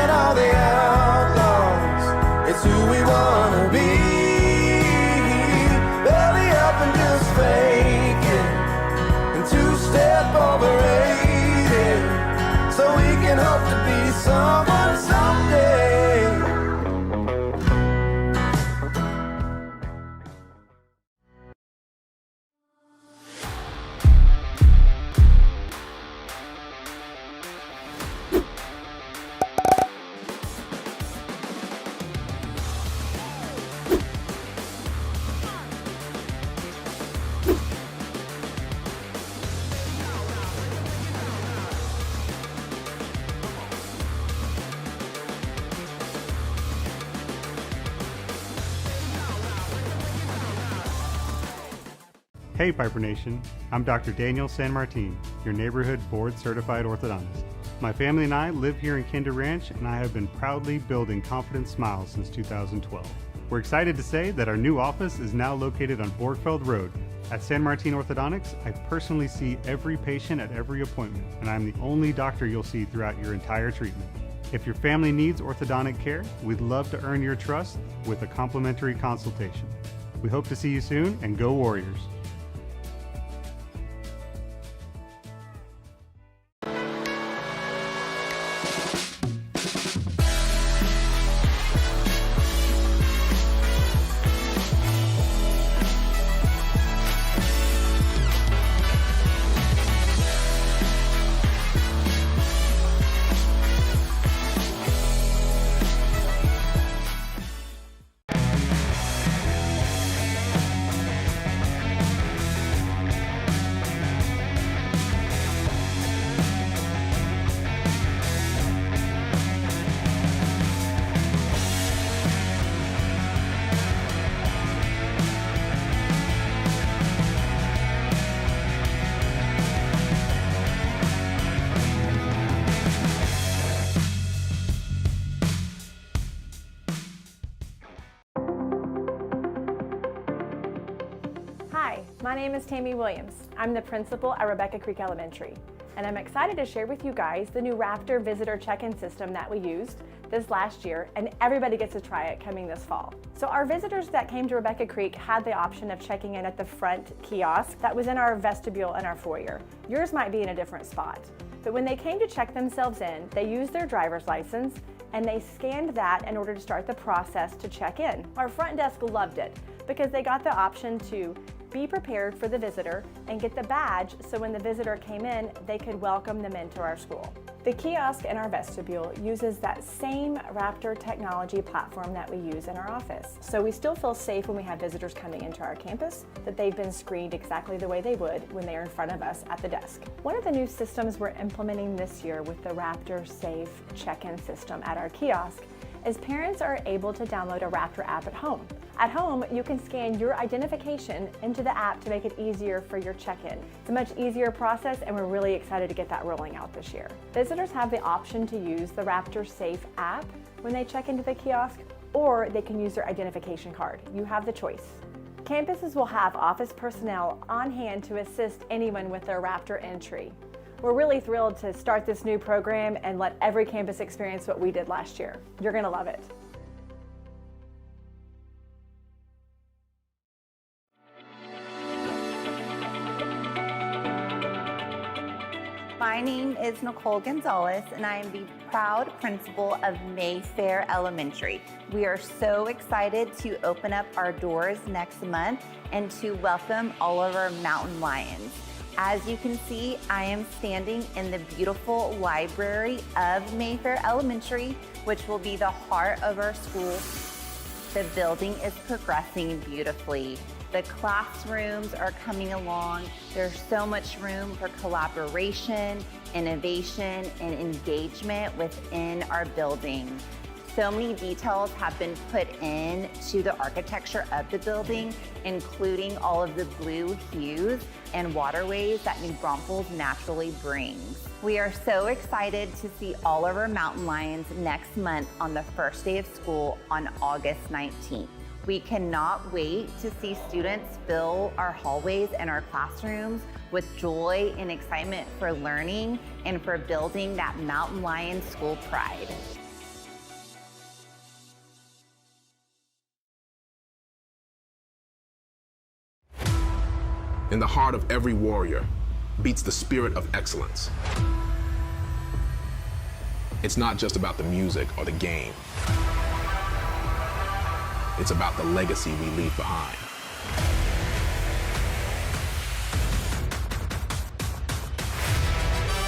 fight all the outlaws. It's who we wanna be. Belly up and just fake it, and two-step overrated, so we can hope to be someone someday. Hey Pieper Nation, I'm Dr. Daniel San Martin, your neighborhood board-certified orthodontist. My family and I live here in Kinder Ranch, and I have been proudly building Confident Smiles since 2012. We're excited to say that our new office is now located on Borgfeld Road. At San Martin Orthodontics, I personally see every patient at every appointment, and I'm the only doctor you'll see throughout your entire treatment. If your family needs orthodontic care, we'd love to earn your trust with a complimentary consultation. We hope to see you soon, and go Warriors! Hi, my name is Tammy Williams. I'm the principal at Rebecca Creek Elementary, and I'm excited to share with you guys the new Raptor visitor check-in system that we used this last year, and everybody gets to try it coming this fall. So our visitors that came to Rebecca Creek had the option of checking in at the front kiosk that was in our vestibule and our foyer. Yours might be in a different spot. But when they came to check themselves in, they used their driver's license and they scanned that in order to start the process to check in. Our front desk loved it because they got the option to be prepared for the visitor and get the badge so when the visitor came in, they could welcome them into our school. The kiosk in our vestibule uses that same Raptor technology platform that we use in our office. So we still feel safe when we have visitors coming into our campus, that they've been screened exactly the way they would when they are in front of us at the desk. One of the new systems we're implementing this year with the Raptor Safe check-in system at our kiosk is parents are able to download a Raptor app at home. At home, you can scan your identification into the app to make it easier for your check-in. It's a much easier process, and we're really excited to get that rolling out this year. Visitors have the option to use the Raptor Safe app when they check into the kiosk, or they can use their identification card. You have the choice. Campuses will have office personnel on hand to assist anyone with their Raptor entry. We're really thrilled to start this new program and let every campus experience what we did last year. You're gonna love it. My name is Nicole Gonzalez, and I am the proud principal of Mayfair Elementary. We are so excited to open up our doors next month and to welcome all of our mountain lions. As you can see, I am standing in the beautiful library of Mayfair Elementary, which will be the heart of our school. The building is progressing beautifully. The classrooms are coming along. There's so much room for collaboration, innovation, and engagement within our building. So many details have been put into the architecture of the building, including all of the blue hues and waterways that New Braunfels naturally brings. We are so excited to see all of our mountain lions next month on the first day of school on August 19th. We cannot wait to see students fill our hallways and our classrooms with joy and excitement for learning and for building that mountain lion school pride. In the heart of every warrior beats the spirit of excellence. It's not just about the music or the game. It's about the legacy we leave behind.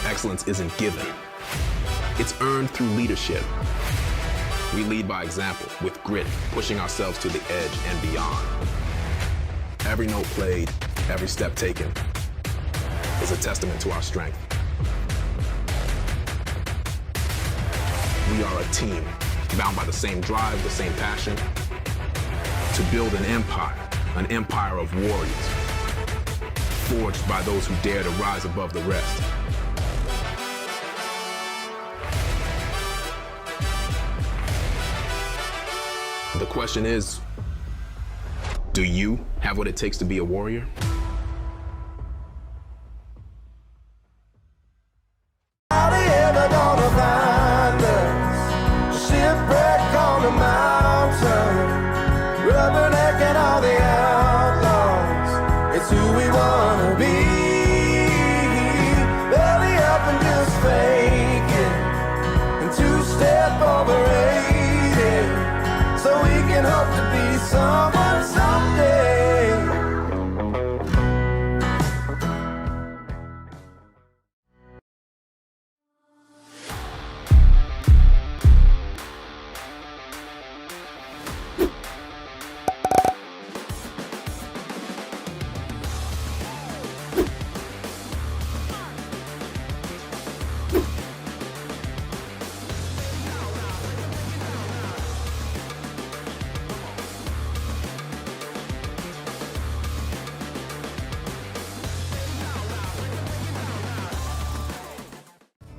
Excellence isn't given. It's earned through leadership. We lead by example, with grit, pushing ourselves to the edge and beyond. Every note played, every step taken is a testament to our strength. We are a team, bound by the same drive, the same passion, to build an empire of warriors, forged by those who dare to rise above the rest. The question is, do you have what it takes to be a warrior? How they ever gonna find us? Shipwreck on the mountain, rubbernecking all the outlaws. It's who we wanna be. Belly up and just fake it, and two-step over 80, so we can hope to be someone someday.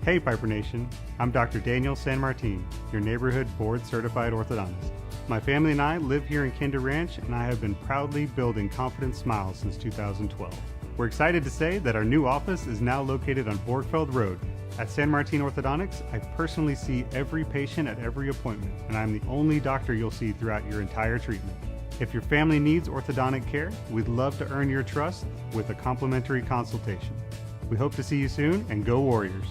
Hey Pieper Nation, I'm Dr. Daniel San Martin, your neighborhood board-certified orthodontist. My family and I live here in Kinder Ranch, and I have been proudly building confident smiles since 2012. We're excited to say that our new office is now located on Braunfels Road. At San Martin Orthodontics, I personally see every patient at every appointment, and I'm the only doctor you'll see throughout your entire treatment. If your family needs orthodontic care, we'd love to earn your trust with a complimentary consultation. We hope to see you soon, and go Warriors!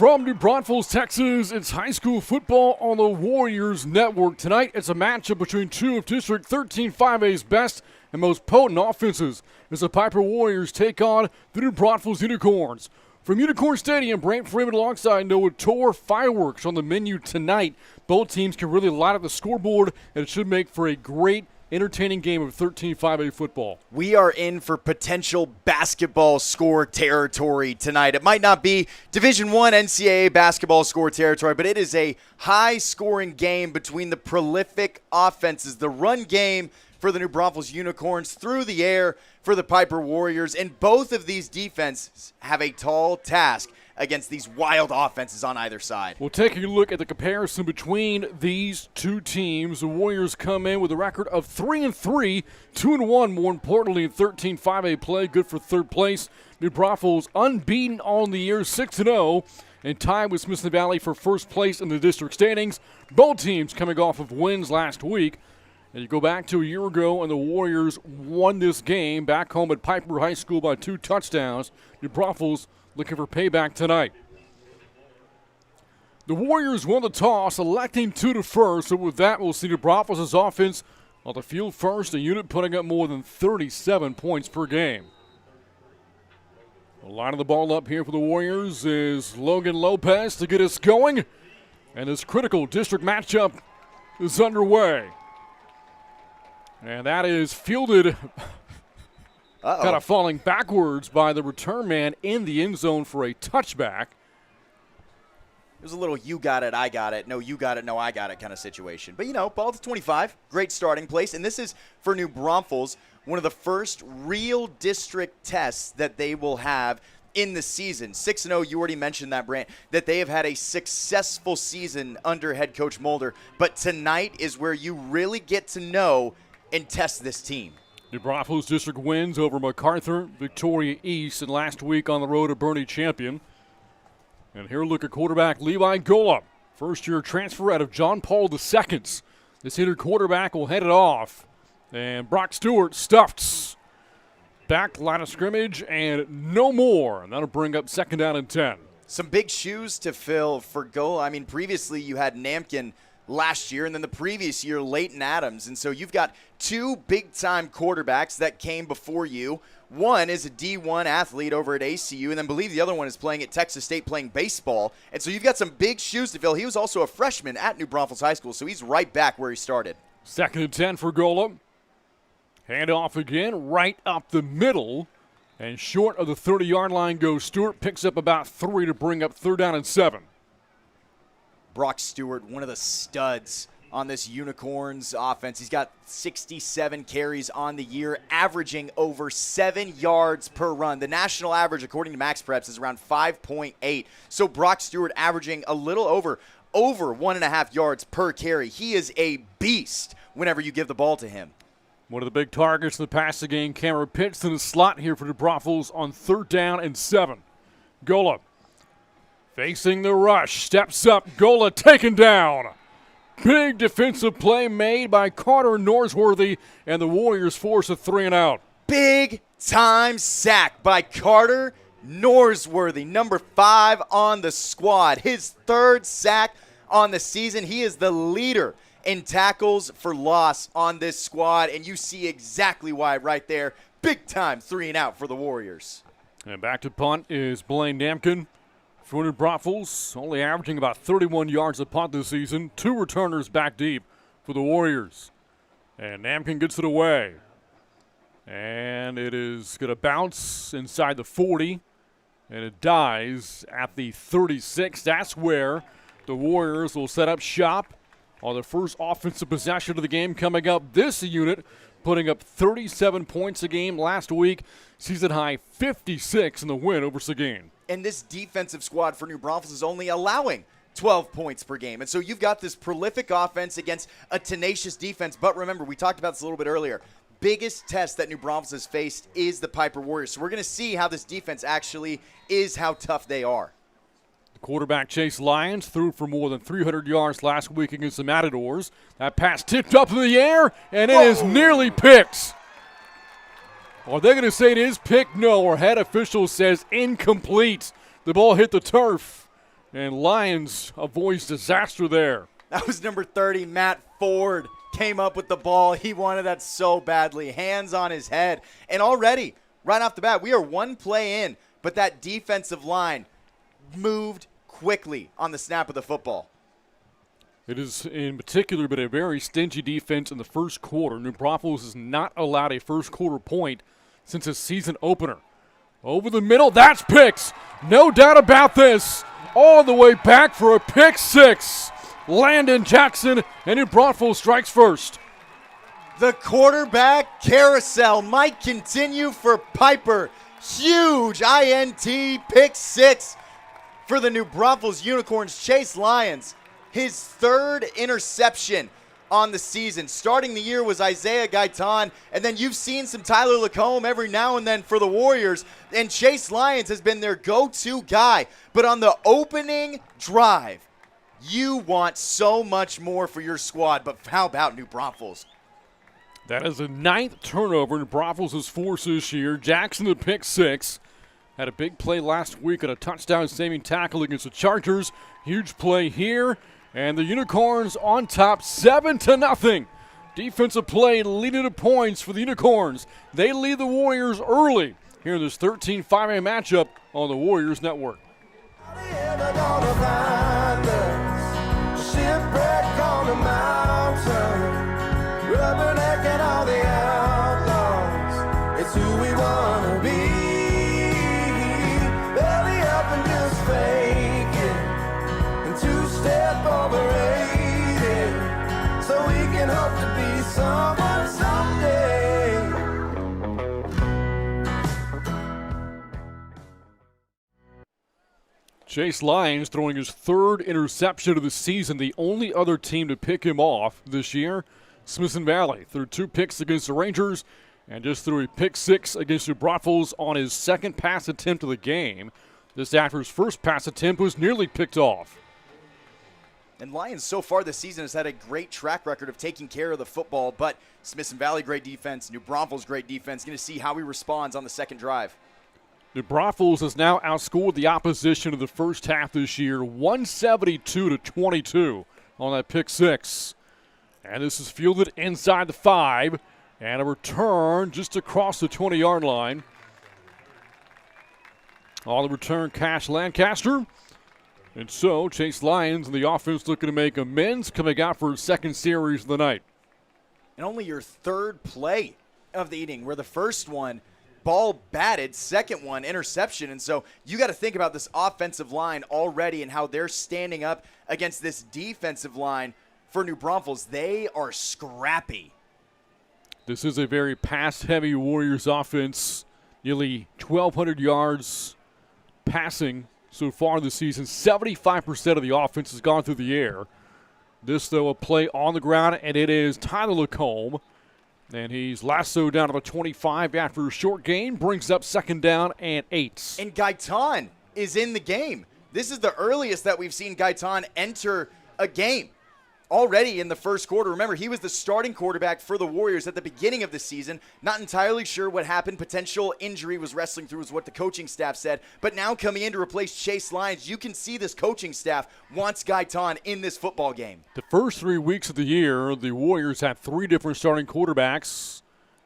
From New Braunfels, Texas, it's high school football on the Warriors Network. Tonight, it's a matchup between two of District 13 5A's best and most potent offenses as the Pieper Warriors take on the New Braunfels Unicorns. From Unicorn Stadium, Brant Freeman alongside Noah Tor. Fireworks on the menu tonight. Both teams can really light up the scoreboard, and it should make for a great, entertaining game of 13 5A football. We are in for potential basketball score territory tonight. It might not be Division I NCAA basketball score territory, but it is a high-scoring game between the prolific offenses. The run game for the New Braunfels Unicorns, through the air for the Pieper Warriors, and both of these defenses have a tall task against these wild offenses on either side. We'll take a look at the comparison between these two teams. The Warriors come in with a record of 3-3, 2-1, more importantly, in 13 5A play, good for third place. New Braunfels unbeaten on the year, 6-0, and tied with Smithson Valley for first place in the district standings. Both teams coming off of wins last week. And you go back to a year ago, and the Warriors won this game back home at Pieper High School by 2 touchdowns. New Braunfels looking for payback tonight. The Warriors won the toss, electing to defer. So with that, we'll see New Braunfels' offense on the field first, a unit putting up more than 37 points per game. Lining the ball up here for the Warriors is Logan Lopez to get us going. And this critical district matchup is underway. And that is fielded kind of falling backwards by the return man in the end zone for a touchback. It was a little you got it, I got it, no, you got it, no, I got it kind of situation. But, you know, ball to 25, great starting place. And this is, for New Braunfels, one of the first real district tests that they will have in the season. 6-0, you already mentioned that, Brant, that they have had a successful season under head coach Mulder. But tonight is where you really get to know and test this team. New Braunfels district wins over MacArthur, Victoria East, and last week on the road to Bernie Champion. And here look at quarterback Levi Gola, first-year transfer out of John Paul II's. This hitter quarterback will head it off. And Brock Stewart stuffed. Back line of scrimmage and no more. And that'll bring up second down and 10. Some big shoes to fill for Gola. I mean, previously you had Namkin last year, and then the previous year, Leighton Adams. And so you've got two big-time quarterbacks that came before you. One is a D1 athlete over at ACU, and then believe the other one is playing at Texas State playing baseball. And so you've got some big shoes to fill. He was also a freshman at New Braunfels High School, so he's right back where he started. Second and 10 for Gola. Hand off again, right up the middle. And short of the 30-yard line goes Stewart. Picks up about 3 to bring up third down and 7. Brock Stewart, one of the studs on this Unicorns offense. He's got 67 carries on the year, averaging over 7 yards per run. The national average, according to Max Preps, is around 5.8. So Brock Stewart averaging a little over 1.5 yards per carry. He is a beast whenever you give the ball to him. One of the big targets in the passing game, Cameron Pitts in the slot here for the Braunfels on third down and 7. Gola facing the rush, steps up, Gola taken down. Big defensive play made by Carter Norsworthy, and the Warriors force a 3 and out. Big time sack by Carter Norsworthy, number 5 on the squad. His third sack on the season. He is the leader in tackles for loss on this squad, and you see exactly why right there. Big time 3 and out for the Warriors. And back to punt is Blaine Namkin. For New Braunfels, only averaging about 31 yards a punt this season. 2 returners back deep for the Warriors. And Namkin gets it away. And it is going to bounce inside the 40. And it dies at the 36. That's where the Warriors will set up shop on their first offensive possession of the game coming up. This unit putting up 37 points a game last week. Season high 56 in the win over Seguin. And this defensive squad for New Braunfels is only allowing 12 points per game. And so you've got this prolific offense against a tenacious defense. But remember, we talked about this a little bit earlier. Biggest test that New Braunfels has faced is the Pieper Warriors. So we're going to see how this defense actually is, how tough they are. The quarterback Chase Lyons threw for more than 300 yards last week against the Matadors. That pass tipped up in the air, and it is nearly picked. Are they going to say it is picked? No, our head official says incomplete. The ball hit the turf And Lions avoids disaster there. That was number 30, Matt Ford, came up with the ball. He wanted that so badly. Hands on his head. And already, right off the bat, we are one play in, but that defensive line moved quickly on the snap of the football. It has, in particular, been a very stingy defense in the first quarter. New Braunfels has not allowed a first quarter point since its season opener. Over the middle, that's picks. No doubt about this. All the way back for a pick six. Landon Jackson, and New Braunfels strikes first. The quarterback carousel might continue for Pieper. Huge INT pick six for the New Braunfels Unicorns. Chase Lyons, his third interception on the season. Starting the year was Isaiah Gaitan, and then you've seen some Tyler Lacombe every now and then for the Warriors, and Chase Lyons has been their go-to guy. But on the opening drive, you want so much more for your squad, but how about New Braunfels? That is the 9th turnover in Braunfels' force this year. Jackson, the pick six, had a big play last week on a touchdown-saving tackle against the Chargers. Huge play here, and the Unicorns on top 7-0. Defensive play leading to points for the Unicorns. They lead the Warriors early here in this 13-5A matchup on the Warriors Network. Shipwreck on the mountain, rubbernecking all the outlaws. It's who we wanna be. Belly up and just fake it, and two-step overrated, so we can hope to be someone someday. Chase Lyons throwing his third interception of the season, the only other team to pick him off this year. Smithson Valley threw 2 picks against the Rangers and just threw a pick six against New Braunfels on his second pass attempt of the game. This after his first pass attempt was nearly picked off. And Lions so far this season has had a great track record of taking care of the football, but Smithson Valley, great defense. New Braunfels, great defense. Going to see how he responds on the second drive. New Braunfels has now outscored the opposition of the first half this year, 172-22 on that pick six. And this is fielded inside the 5, and a return just across the 20-yard line. On the return, Cash Lancaster. And so Chase Lyons and the offense looking to make amends, coming out for his second series of the night. And only your third play of the inning, where the first one, ball batted, second one, interception. And so you got to think about this offensive line already and how they're standing up against this defensive line for New Braunfels. They are scrappy. This is a very pass-heavy Warriors offense. Nearly 1,200 yards passing so far this season. 75% of the offense has gone through the air. This, though, a play on the ground, and it is Tyler Lacombe. And he's lassoed down to the 25 after a short gain, brings up second down and 8. And Gaitan is in the game. This is the earliest that we've seen Gaitan enter a game already in the first quarter. Remember, he was the starting quarterback for the Warriors at the beginning of the season. Not entirely sure what happened. Potential injury was wrestling through is what the coaching staff said. But now coming in to replace Chase Lyons, you can see this coaching staff wants Gaitan in this football game. The first 3 weeks of the year, the Warriors had 3 different starting quarterbacks.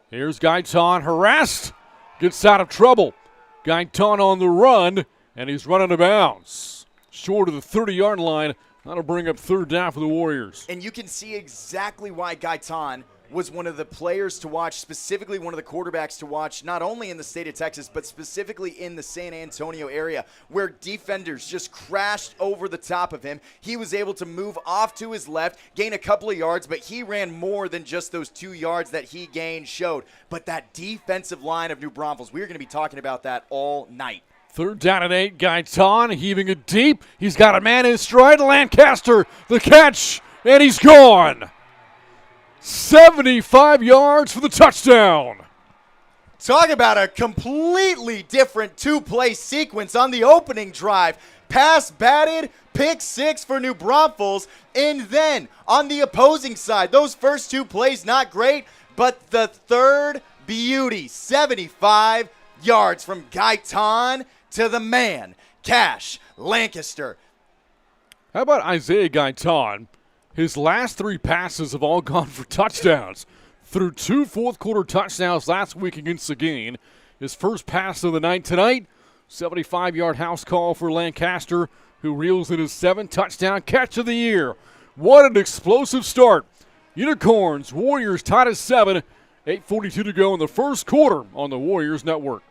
Here's Gaitan harassed, gets out of trouble. Gaitan on the run, and he's running out of bounds. Short of the 30-yard line. That'll bring up third down for the Warriors. And you can see exactly why Gaitan was one of the players to watch, specifically one of the quarterbacks to watch, not only in the state of Texas, but specifically in the San Antonio area, where defenders just crashed over the top of him. He was able to move off to his left, gain a couple of yards, but he ran more than just those 2 yards that he gained showed. But that defensive line of New Braunfels, we're going to be talking about that all night. Third down and 8, Gaitan heaving it deep. He's got a man in stride. Lancaster, the catch, and he's gone. 75 yards for the touchdown. Talk about a completely different 2-play sequence on the opening drive. Pass batted, pick six for New Braunfels. And then on the opposing side, those first 2 plays not great, but the third beauty, 75 yards from Gaitan to the man, Cash Lancaster. How about Isaiah Gaitan? His last 3 passes have all gone for touchdowns. Threw 2 fourth-quarter touchdowns last week against Seguin. His first pass of the night tonight, 75-yard house call for Lancaster, who reels in his 7th touchdown catch of the year. What an explosive start. Unicorns, Warriors tied at 7, 8:42 to go in the first quarter on the Warriors Network.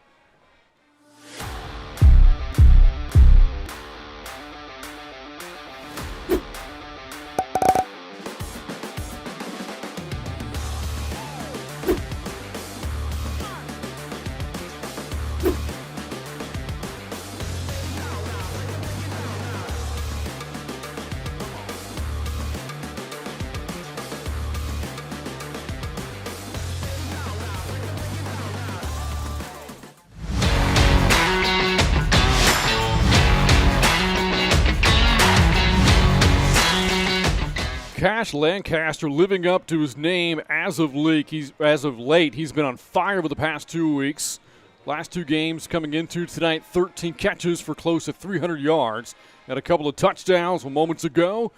Cash Lancaster living up to his name as of late. He's been on fire over the past 2 weeks. Last 2 games coming into tonight, 13 catches for close to 300 yards and a couple of touchdowns moments ago.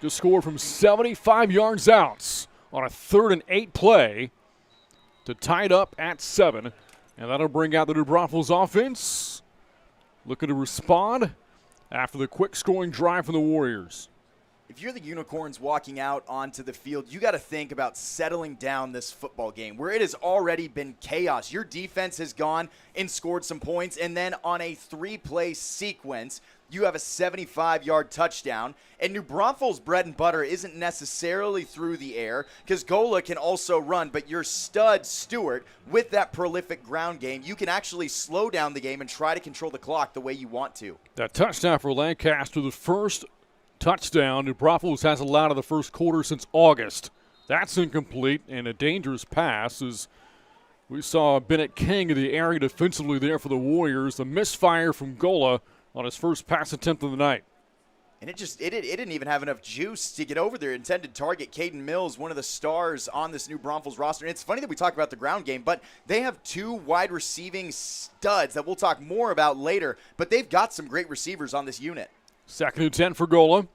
Just scored from 75 yards out on a 3rd and 8 play to tie it up at 7. And that'll bring out the New Braunfels offense, looking to respond after the quick scoring drive from the Warriors. If you're the Unicorns walking out onto the field, you got to think about settling down this football game where it has already been chaos. Your defense has gone and scored some points, and then on a 3-play sequence, you have a 75-yard touchdown. And New Braunfels' bread and butter isn't necessarily through the air because Gola can also run, but your stud Stewart, with that prolific ground game, you can actually slow down the game and try to control the clock the way you want to. That touchdown for Lancaster, the first touchdown New Braunfels has allowed in the first quarter since August. That's incomplete and a dangerous pass as we saw Bennett King in the area defensively there for the Warriors. A misfire from Gola on his first pass attempt of the night. And it didn't even have enough juice to get over there. Intended target, Caden Mills, one of the stars on this New Braunfels roster. And it's funny that we talk about the ground game, but they have 2 wide receiving studs that we'll talk more about later. But they've got some great receivers on this unit. 2nd and 10 for Gola.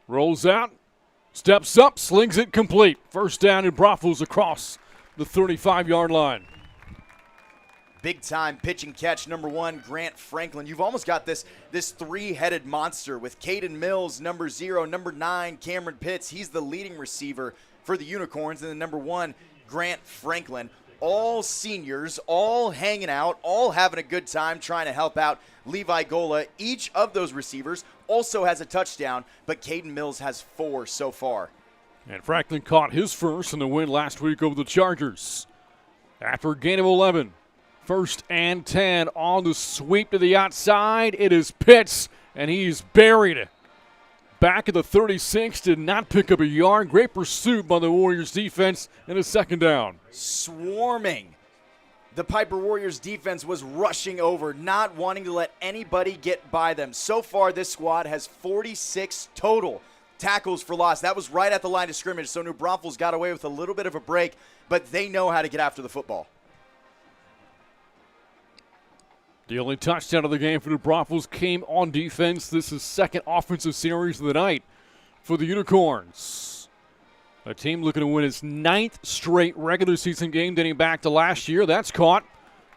Rolls out, steps up, slings it complete. First down in Braunfels across the 35-yard line. Big time pitch and catch, number 1, Grant Franklin. You've almost got this 3-headed monster with Caden Mills, number 0, number 9, Cameron Pitts. He's the leading receiver for the Unicorns. And then number 1, Grant Franklin. All seniors, all hanging out, all having a good time trying to help out Levi Gola. Each of those receivers also has a touchdown, but Caden Mills has 4 so far. And Franklin caught his first in the win last week over the Chargers. After a gain of 11, 1st and 10 on the sweep to the outside. It is Pitts, and he's buried. Back at the 36, did not pick up a yard. Great pursuit by the Warriors defense in a 2nd down. Swarming. The Pieper Warriors defense was rushing over, not wanting to let anybody get by them. So far, this squad has 46 total tackles for loss. That was right at the line of scrimmage, so New Braunfels got away with a little bit of a break, but they know how to get after the football. The only touchdown of the game for New Braunfels came on defense. This is 2nd offensive series of the night for the Unicorns. A team looking to win its 9th straight regular season game dating back to last year. That's caught.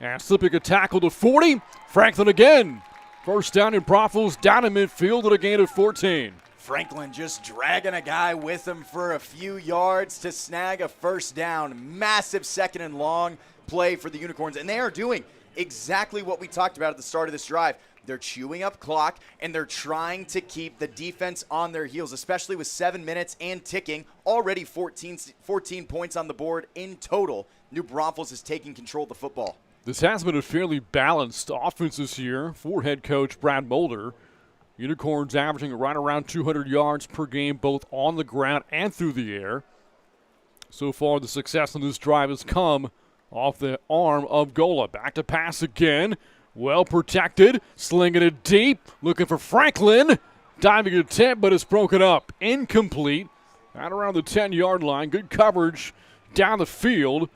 And slipping a tackle to 40. Franklin again. First down in Braunfels, down in midfield at a gain of 14. Franklin just dragging a guy with him for a few yards to snag a first down. Massive 2nd and long play for the Unicorns. And they are doing exactly what we talked about at the start of this drive. They're chewing up clock, and they're trying to keep the defense on their heels, especially with 7 minutes and ticking. Already 14 points on the board in total. New Braunfels is taking control of the football. This has been a fairly balanced offense this year for head coach Brad Mulder. Unicorns averaging right around 200 yards per game, both on the ground and through the air. So far, the success on this drive has come off the arm of Gola. Back to pass again. Well protected. Slinging it deep. Looking for Franklin. Diving attempt, but it's broken up. Incomplete. Out around the 10-yard line. Good coverage down the field.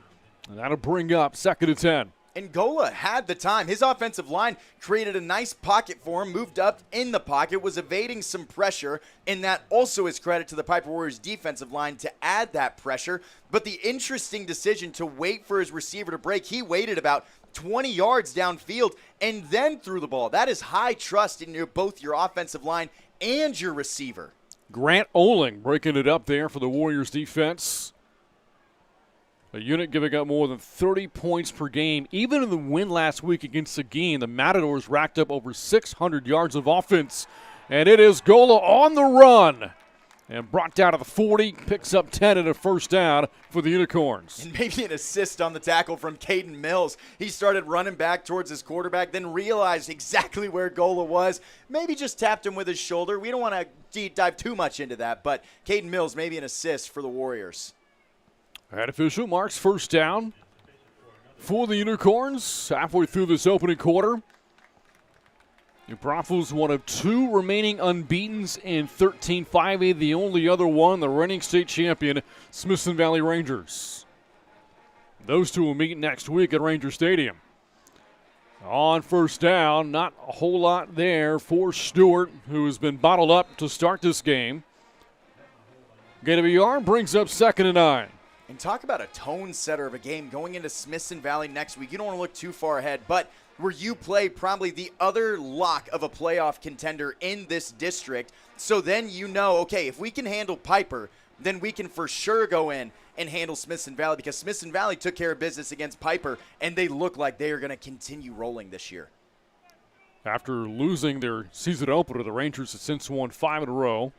And that'll bring up 2nd and 10. And Gola had the time. His offensive line created a nice pocket for him, moved up in the pocket, was evading some pressure, and that also is credit to the Pieper Warriors defensive line to add that pressure. But the interesting decision to wait for his receiver to break, he waited about 20 yards downfield and then threw the ball. That is high trust in both your offensive line and your receiver. Grant Oling breaking it up there for the Warriors defense. A unit giving up more than 30 points per game. Even in the win last week against Seguin, the Matadors racked up over 600 yards of offense. And it is Gola on the run. And brought down to the 40, picks up 10 and a first down for the Unicorns. And maybe an assist on the tackle from Caden Mills. He started running back towards his quarterback, then realized exactly where Gola was. Maybe just tapped him with his shoulder. We don't want to deep dive too much into that, but Caden Mills, maybe an assist for the Warriors. That official marks first down for the Unicorns halfway through this opening quarter. The Braunfels, one of two remaining unbeatens in 13-5A. The only other one, the reigning state champion, Smithson Valley Rangers. Those two will meet next week at Ranger Stadium. On first down, not a whole lot there for Stewart, who has been bottled up to start this game. Gain of a yard brings up 2nd and 9. And talk about a tone setter of a game going into Smithson Valley next week. You don't want to look too far ahead, but where you play probably the other lock of a playoff contender in this district. So then you know, okay, if we can handle Pieper, then we can for sure go in and handle Smithson Valley, because Smithson Valley took care of business against Pieper, and they look like they are going to continue rolling this year. After losing their season opener, the Rangers have since won 5 in a row.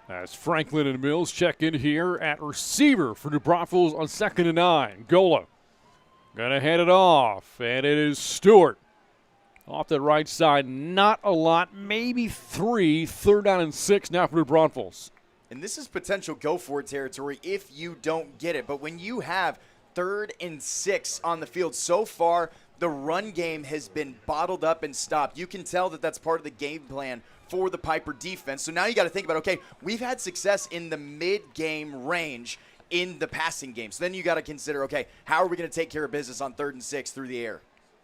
As Franklin and Mills check in here at receiver for New Braunfels on 2nd and 9. Gola gonna hand it off, and it is Stewart. Off the right side, not a lot, maybe 3. 3rd down and 6 now for New Braunfels. And this is potential go-for-it territory if you don't get it. But when you have 3rd and 6 on the field so far, the run game has been bottled up and stopped. You can tell that that's part of the game plan for the Pieper defense. So now you got to think about, okay, we've had success in the mid-game range in the passing game. So then you got to consider, okay, how are we going to take care of business on 3rd and 6 through the air?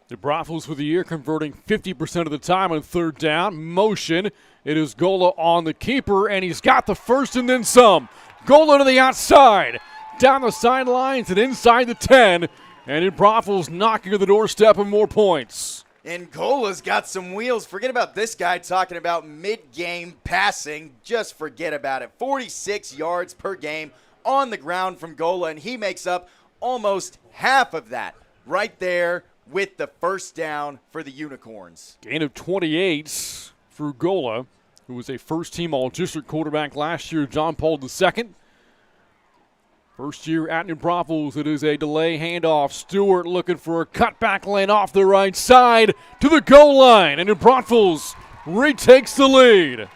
The Braunfels for the year converting 50% of the time on 3rd down. Motion. It is Gola on the keeper, and he's got the first and then some. Gola to the outside. Down the sidelines and inside the 10. And in Braunfels knocking at the doorstep of more points. And Gola's got some wheels. Forget about this guy talking about mid-game passing. Just forget about it. 46 yards per game on the ground from Gola, and he makes up almost half of that right there with the first down for the Unicorns. Gain of 28 for Gola, who was a first-team All-District quarterback last year, John Paul II. First year at New Braunfels, it is a delay handoff. Stewart looking for a cutback lane off the right side to the goal line, and New Braunfels retakes the lead.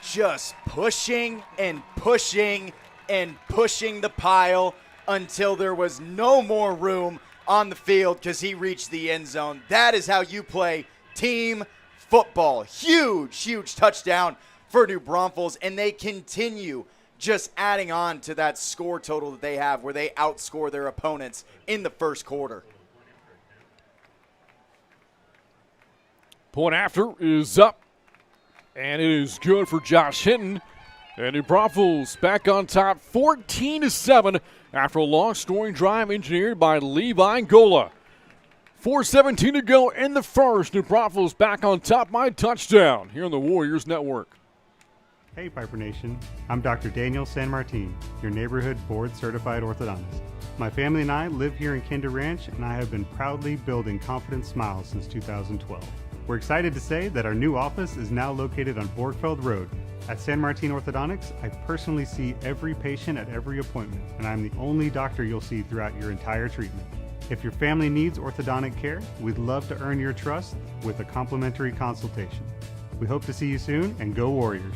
Just pushing and pushing and pushing the pile until there was no more room on the field because he reached the end zone. That is how you play team football. Huge, huge touchdown for New Braunfels, and they continue just adding on to that score total that they have where they outscore their opponents in the first quarter. Point after is up, and it is good for Josh Hinton. And New Braunfels back on top 14-7 after a long scoring drive engineered by Levi Gola. 4:17 to go in the first. New Braunfels back on top by touchdown here on the Warriors Network. Hey Pieper Nation, I'm Dr. Daniel San Martin, your neighborhood board-certified orthodontist. My family and I live here in Kinder Ranch, and I have been proudly building confident smiles since 2012. We're excited to say that our new office is now located on Borgfeld Road. At San Martin Orthodontics, I personally see every patient at every appointment, and I'm the only doctor you'll see throughout your entire treatment. If your family needs orthodontic care, we'd love to earn your trust with a complimentary consultation. We hope to see you soon, and go Warriors!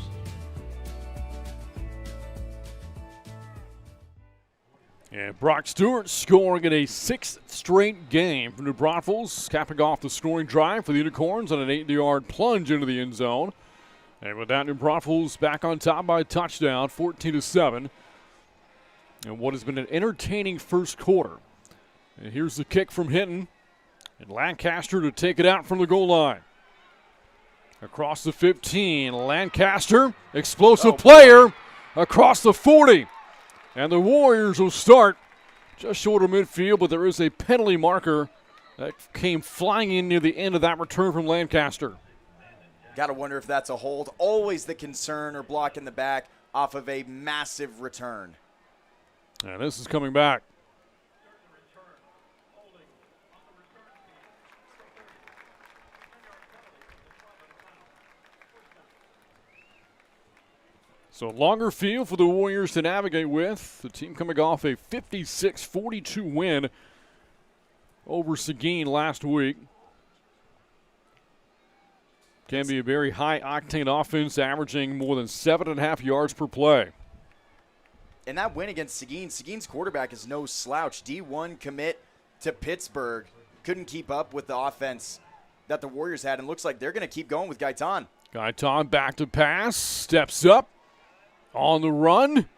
And Brock Stewart scoring in a 6th straight game for New Braunfels, capping off the scoring drive for the Unicorns on an 8-yard plunge into the end zone. And with that, New Braunfels back on top by a touchdown, 14-7. And what has been an entertaining first quarter. And here's the kick from Hinton. And Lancaster to take it out from the goal line. Across the 15, Lancaster, explosive player, across the 40. And the Warriors will start just short of midfield, but there is a penalty marker that came flying in near the end of that return from Lancaster. Got to wonder if that's a hold. Always the concern or block in the back off of a massive return. And this is coming back. So longer field for the Warriors to navigate with. The team coming off a 56-42 win over Seguin last week. Can be a very high-octane offense, averaging more than 7.5 yards per play. And that win against Seguin, Seguin's quarterback is no slouch. D1 commit to Pittsburgh. Couldn't keep up with the offense that the Warriors had, and looks like they're going to keep going with Gaitan. Gaitan back to pass, steps up. On the run,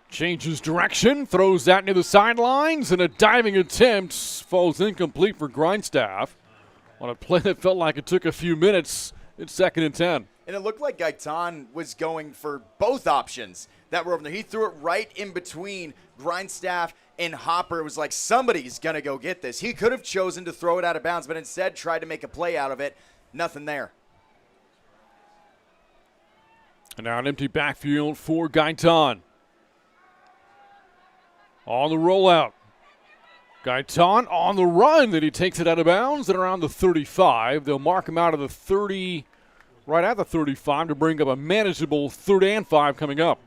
changes direction, throws that near the sidelines, and a diving attempt falls incomplete for Grindstaff on a play that felt like it took a few minutes. It's 2nd and 10. And it looked like Gaitan was going for both options that were over there. He threw it right in between Grindstaff and Hopper. It was like somebody's going to go get this. He could have chosen to throw it out of bounds, but instead tried to make a play out of it. Nothing there. And now an empty backfield for Gaitan. On the rollout. Gaitan on the run. Then he takes it out of bounds and around the 35. They'll mark him out of the 30, right at the 35 to bring up a manageable 3rd and 5 coming up.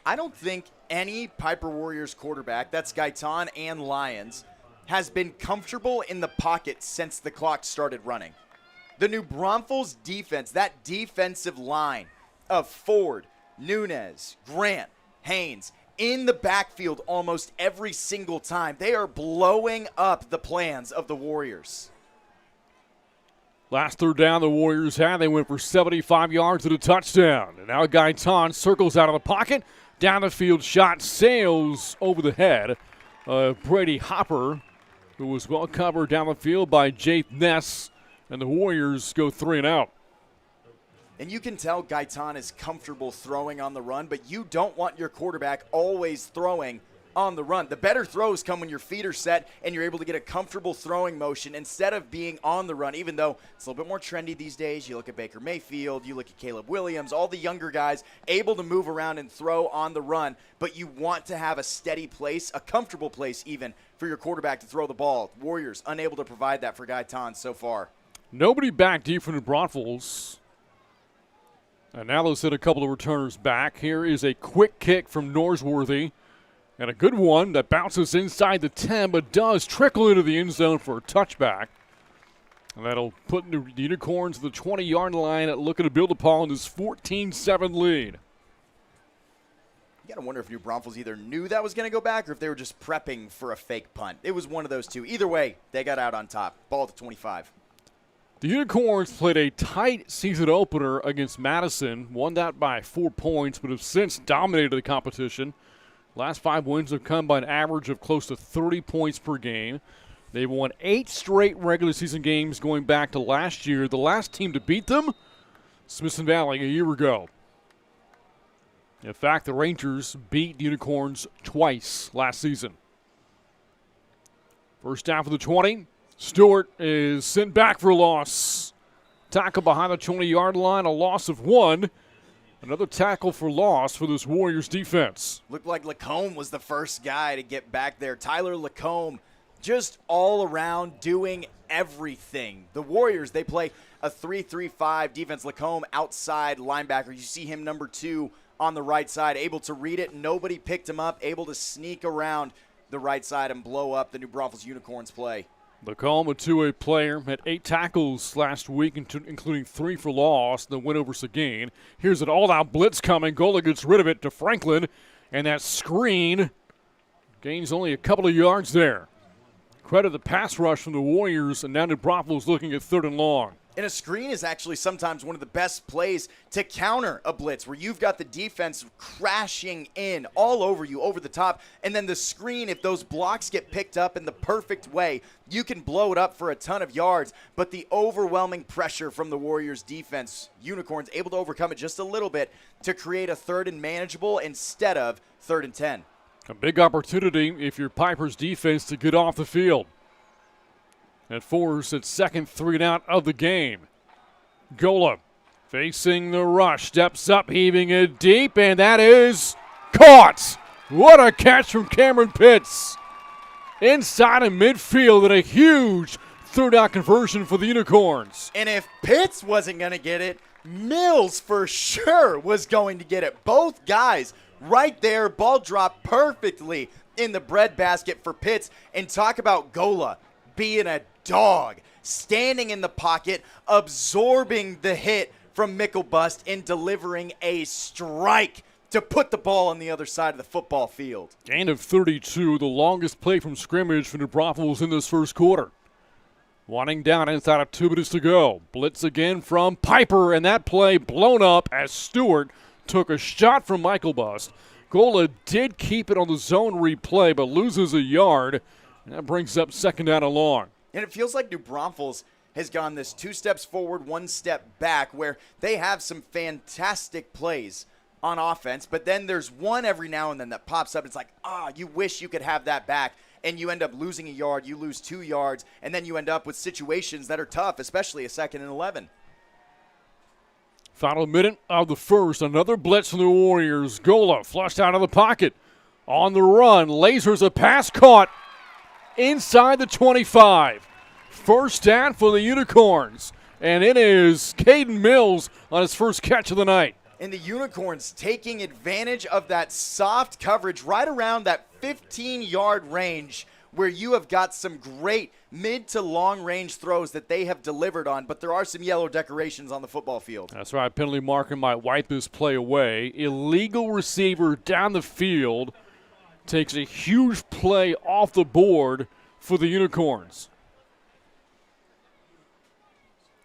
I don't think any Pieper Warriors quarterback, that's Gaitan and Lions, has been comfortable in the pocket since the clock started running. The New Braunfels defense, that defensive line of Ford, Nunez, Grant, Haynes, in the backfield almost every single time. They are blowing up the plans of the Warriors. Last 3rd down the Warriors had, they went for 75 yards and a touchdown. And now Gaitan circles out of the pocket. Down the field shot sails over the head of Brady Hopper, who was well covered down the field by Jaith Ness. And the Warriors go 3 and out. And you can tell Gaitan is comfortable throwing on the run, but you don't want your quarterback always throwing on the run. The better throws come when your feet are set and you're able to get a comfortable throwing motion instead of being on the run, even though it's a little bit more trendy these days. You look at Baker Mayfield, you look at Caleb Williams, all the younger guys able to move around and throw on the run, but you want to have a steady place, a comfortable place even, for your quarterback to throw the ball. Warriors unable to provide that for Gaitan so far. Nobody back deep from the Braunfels. And now they'll send a couple of returners back. Here is a quick kick from Norsworthy. And a good one that bounces inside the 10, but does trickle into the end zone for a touchback. And that'll put the Unicorns to the 20-yard line, looking to build upon this 14-7 lead. You got to wonder if New Braunfels either knew that was going to go back or if they were just prepping for a fake punt. It was one of those two. Either way, they got out on top. Ball at the 25. The Unicorns played a tight season opener against Madison, won that by 4 points, but have since dominated the competition. Last 5 wins have come by an average of close to 30 points per game. They've won 8 straight regular season games going back to last year. The last team to beat them, Smithson Valley, a year ago. In fact, the Rangers beat the Unicorns twice last season. First down for the 20. Stewart is sent back for a loss. Tackle behind the 20-yard line, a loss of 1. Another tackle for loss for this Warriors defense. Looked like Lacombe was the first guy to get back there. Tyler Lacombe just all around doing everything. The Warriors, they play a 3-3-5 defense. Lacombe outside linebacker. You see him number 2 on the right side, able to read it. Nobody picked him up, able to sneak around the right side and blow up the New Braunfels Unicorns play. Lacombe, a two-way player, had 8 tackles last week, including 3 for loss, the win over Seguin. Here's an all-out blitz coming. Gola gets rid of it to Franklin, and that screen gains only a couple of yards there. Credit the pass rush from the Warriors, and now New Braunfels looking at 3rd and long. And a screen is actually sometimes one of the best plays to counter a blitz, where you've got the defense crashing in all over you, over the top, and then the screen, if those blocks get picked up in the perfect way, you can blow it up for a ton of yards. But the overwhelming pressure from the Warriors defense, Unicorns able to overcome it just a little bit to create a 3rd and manageable instead of 3rd and 10. A big opportunity if you're Pieper's defense to get off the field. And force its second 3 and out of the game. Gola facing the rush, steps up, heaving it deep, and that is caught. What a catch from Cameron Pitts. Inside of midfield and a huge 3rd out conversion for the Unicorns. And if Pitts wasn't going to get it, Mills for sure was going to get it. Both guys right there, ball dropped perfectly in the breadbasket for Pitts. And talk about Gola being a dog, standing in the pocket, absorbing the hit from Mickelbust and delivering a strike to put the ball on the other side of the football field. Gain of 32, the longest play from scrimmage for the Braunfels in this first quarter. Winding down inside of 2 minutes to go. Blitz again from Pieper, and that play blown up as Stewart took a shot from Mickelbust. Gola did keep it on the zone replay, but loses a yard, and that brings up 2nd down and long. And it feels like New Braunfels has gone this 2 steps forward, 1 step back, where they have some fantastic plays on offense, but then there's one every now and then that pops up. It's like, you wish you could have that back, and you end up losing a yard, you lose 2 yards, and then you end up with situations that are tough, especially a 2nd and 11. Final minute of the first. Another blitz from the Warriors. Gola flushed out of the pocket. On the run, lasers a pass caught inside the 25. First down for the Unicorns. And it is Caden Mills on his first catch of the night. And the Unicorns taking advantage of that soft coverage right around that 15-yard range, where you have got some great mid to long range throws that they have delivered on, but there are some yellow decorations on the football field. That's right. Penalty marker might wipe this play away. Illegal receiver down the field takes a huge play off the board for the Unicorns.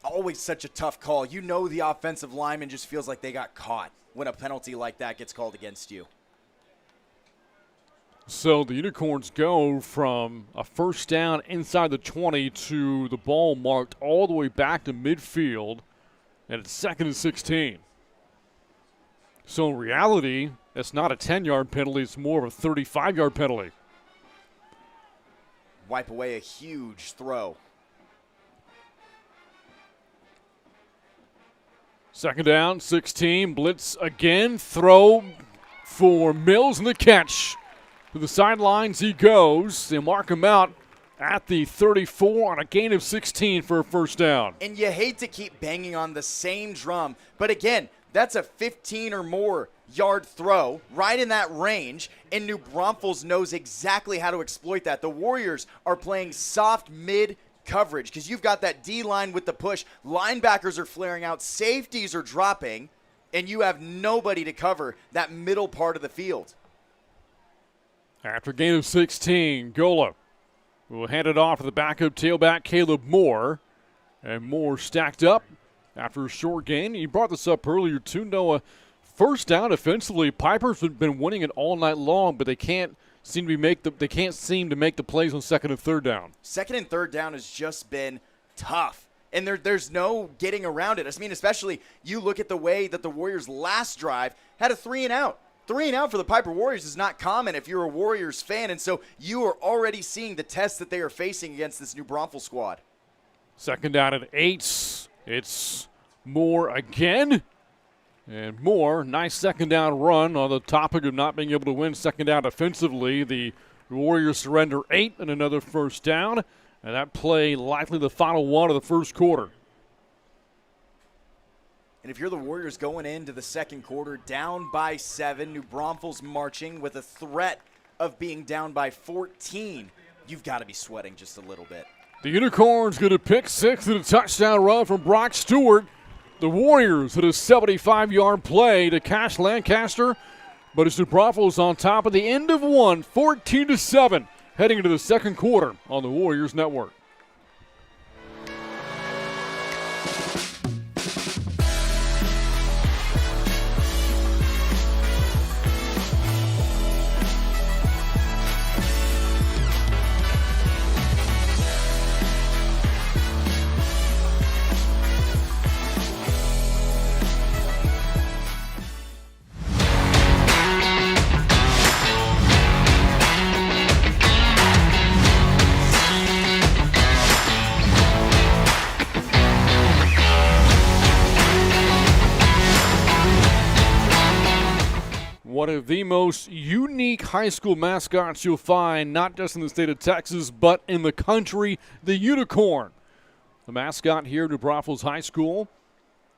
Always such a tough call. You know the offensive lineman just feels like they got caught when a penalty like that gets called against you. So the Unicorns go from a first down inside the 20 to the ball marked all the way back to midfield, and it's 2nd and 16. So in reality, it's not a 10-yard penalty. It's more of a 35-yard penalty. Wipe away a huge throw. 2nd down, 16. Blitz again. Throw for Mills and the catch. To the sidelines he goes. They mark him out at the 34 on a gain of 16 for a first down. And you hate to keep banging on the same drum, but again, that's a 15 or more yard throw right in that range, and New Braunfels knows exactly how to exploit that. The Warriors are playing soft mid coverage because you've got that D-line with the push. Linebackers are flaring out, safeties are dropping, and you have nobody to cover that middle part of the field. After a gain of 16, Gola will hand it off to the backup tailback, Caleb Moore. And Moore stacked up after a short gain. You brought this up earlier too, Noah. First down offensively, Pieper's been winning it all night long, but they can't seem to make the plays on 2nd and 3rd down. 2nd and 3rd down has just been tough. And there's no getting around it. I mean, especially you look at the way that the Warriors' last drive had a 3 and out. 3 and out for the Pieper Warriors is not common if you're a Warriors fan, and so you are already seeing the test that they are facing against this New Braunfels squad. 2nd down at 8. It's Moore again. And Moore, nice 2nd down run on the topic of not being able to win 2nd down defensively. The Warriors surrender 8 and another first down, and that play likely the final one of the first quarter. And if you're the Warriors going into the second quarter, down by 7, New Braunfels marching with a threat of being down by 14, you've got to be sweating just a little bit. The Unicorns get a pick 6 and a touchdown run from Brock Stewart. The Warriors hit a 75-yard play to Cash Lancaster, but it's New Braunfels on top at the end of one, 14-7, heading into the second quarter on the Warriors Network. one of the most unique high school mascots you'll find, not just in the state of Texas, but in the country, the unicorn. The mascot here at New Braunfels High School.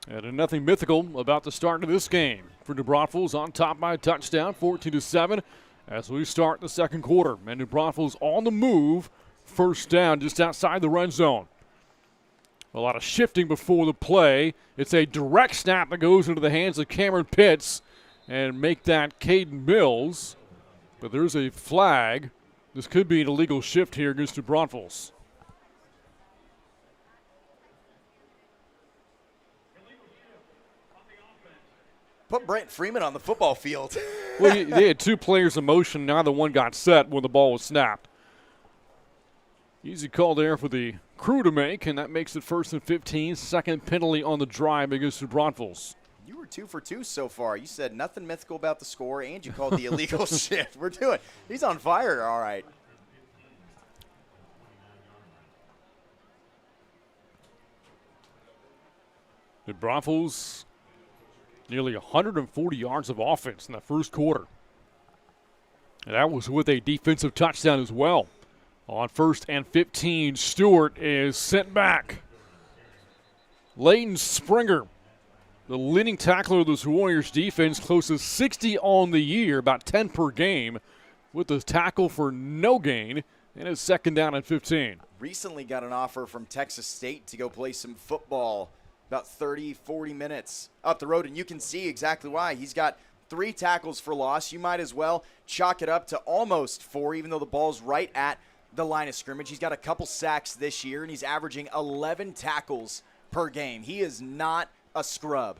And nothing mythical about the start of this game. For New Braunfels on top by a touchdown, 14-7, as we start the second quarter. And New Braunfels on the move, first down just outside the red zone. A lot of shifting before the play. It's a direct snap that goes into the hands of Cameron Pitts and make that Caden Mills. But there's a flag. This could be an illegal shift here against New Braunfels. Put Brent Freeman on the football field. Well, they had two players in motion. Neither one got set when the ball was snapped. Easy call there for the crew to make, and that makes it 1st and 15. Second penalty on the drive against New Braunfels. You were 2 for 2 so far. You said nothing mythical about the score, and you called the illegal shift. We're doing. He's on fire. All right. New Braunfels nearly 140 yards of offense in the first quarter. And that was with a defensive touchdown as well. On 1st and 15, Stewart is sent back. Leighton Springer, the leading tackler of this Warriors defense, close to 60 on the year, about 10 per game, with the tackle for no gain, and it's 2nd down and 15. Recently got an offer from Texas State to go play some football about 30, 40 minutes up the road, and you can see exactly why. He's got 3 tackles for loss. You might as well chalk it up to almost 4, even though the ball's right at the line of scrimmage. He's got a couple sacks this year, and he's averaging 11 tackles per game. He is not a scrub.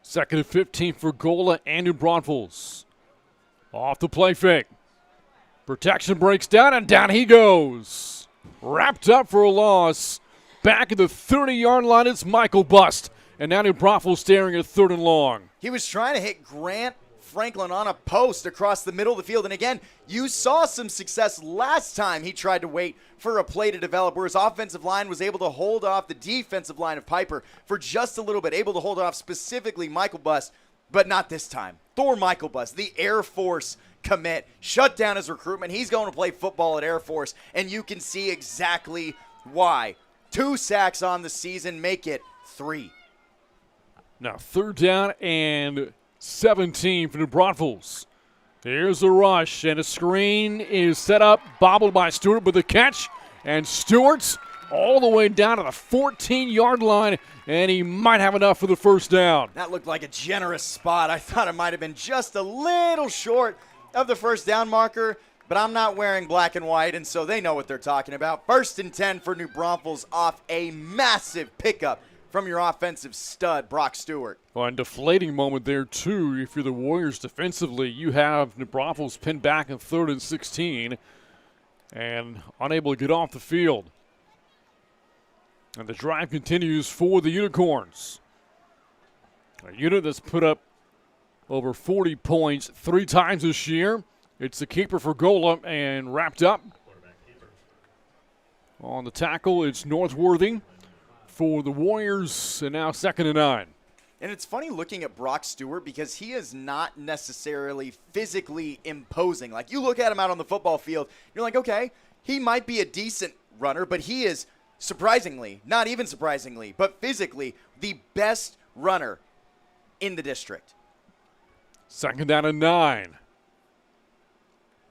2nd and 15 for Gola and New Braunfels. Off the play fake. Protection breaks down, and down he goes. Wrapped up for a loss. Back at the 30-yard line, it's Michael Bust. And now New Braunfels staring at 3rd and long. He was trying to hit Grant Franklin on a post across the middle of the field. And again, you saw some success last time he tried to wait for a play to develop, where his offensive line was able to hold off the defensive line of Pieper for just a little bit, able to hold off specifically Michael Bust, but not this time. Thor Michael Bust, the Air Force commit, shut down his recruitment. He's going to play football at Air Force, and you can see exactly why. 2 sacks on the season, make it 3. Now 3rd down and 17 for New Braunfels. Here's the rush, and a screen is set up, bobbled by Stewart with the catch, and Stewart's all the way down to the 14-yard line, and he might have enough for the 1st down. That looked like a generous spot. I thought it might have been just a little short of the 1st down marker, but I'm not wearing black and white, and so they know what they're talking about. 1st and 10 for New Braunfels off a massive pickup from your offensive stud, Brock Stewart. Well, and deflating moment there, too. If you're the Warriors defensively, you have New Braunfels pinned back in 3rd and 16 and unable to get off the field. And the drive continues for the Unicorns. A unit that's put up over 40 points 3 times this year. It's the keeper for Gola and wrapped up. On the tackle, it's Northworthy for the Warriors, and now 2nd and 9. And it's funny looking at Brock Stewart because he is not necessarily physically imposing. Like, you look at him out on the football field, you're like, okay, he might be a decent runner, but he is surprisingly, not even surprisingly, but physically the best runner in the district. 2nd down and 9.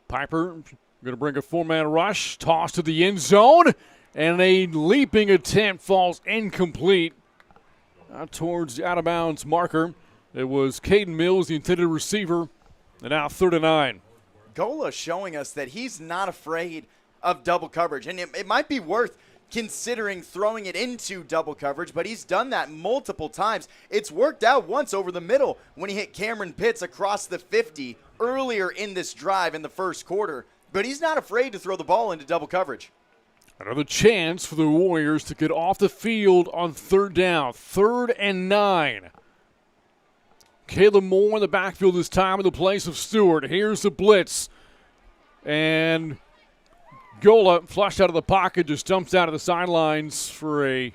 Pieper going to bring a 4-man rush, toss to the end zone, and a leaping attempt falls incomplete towards the out-of-bounds marker. It was Caden Mills, the intended receiver, and now 3rd and 9. Gola showing us that he's not afraid of double coverage, and it might be worth considering throwing it into double coverage, but he's done that multiple times. It's worked out once over the middle when he hit Cameron Pitts across the 50 earlier in this drive in the 1st quarter, but he's not afraid to throw the ball into double coverage. Another chance for the Warriors to get off the field on 3rd down. 3rd and 9. Caleb Moore in the backfield this time in the place of Stewart. Here's the blitz. And Gola, flushed out of the pocket, just dumps out of the sidelines for a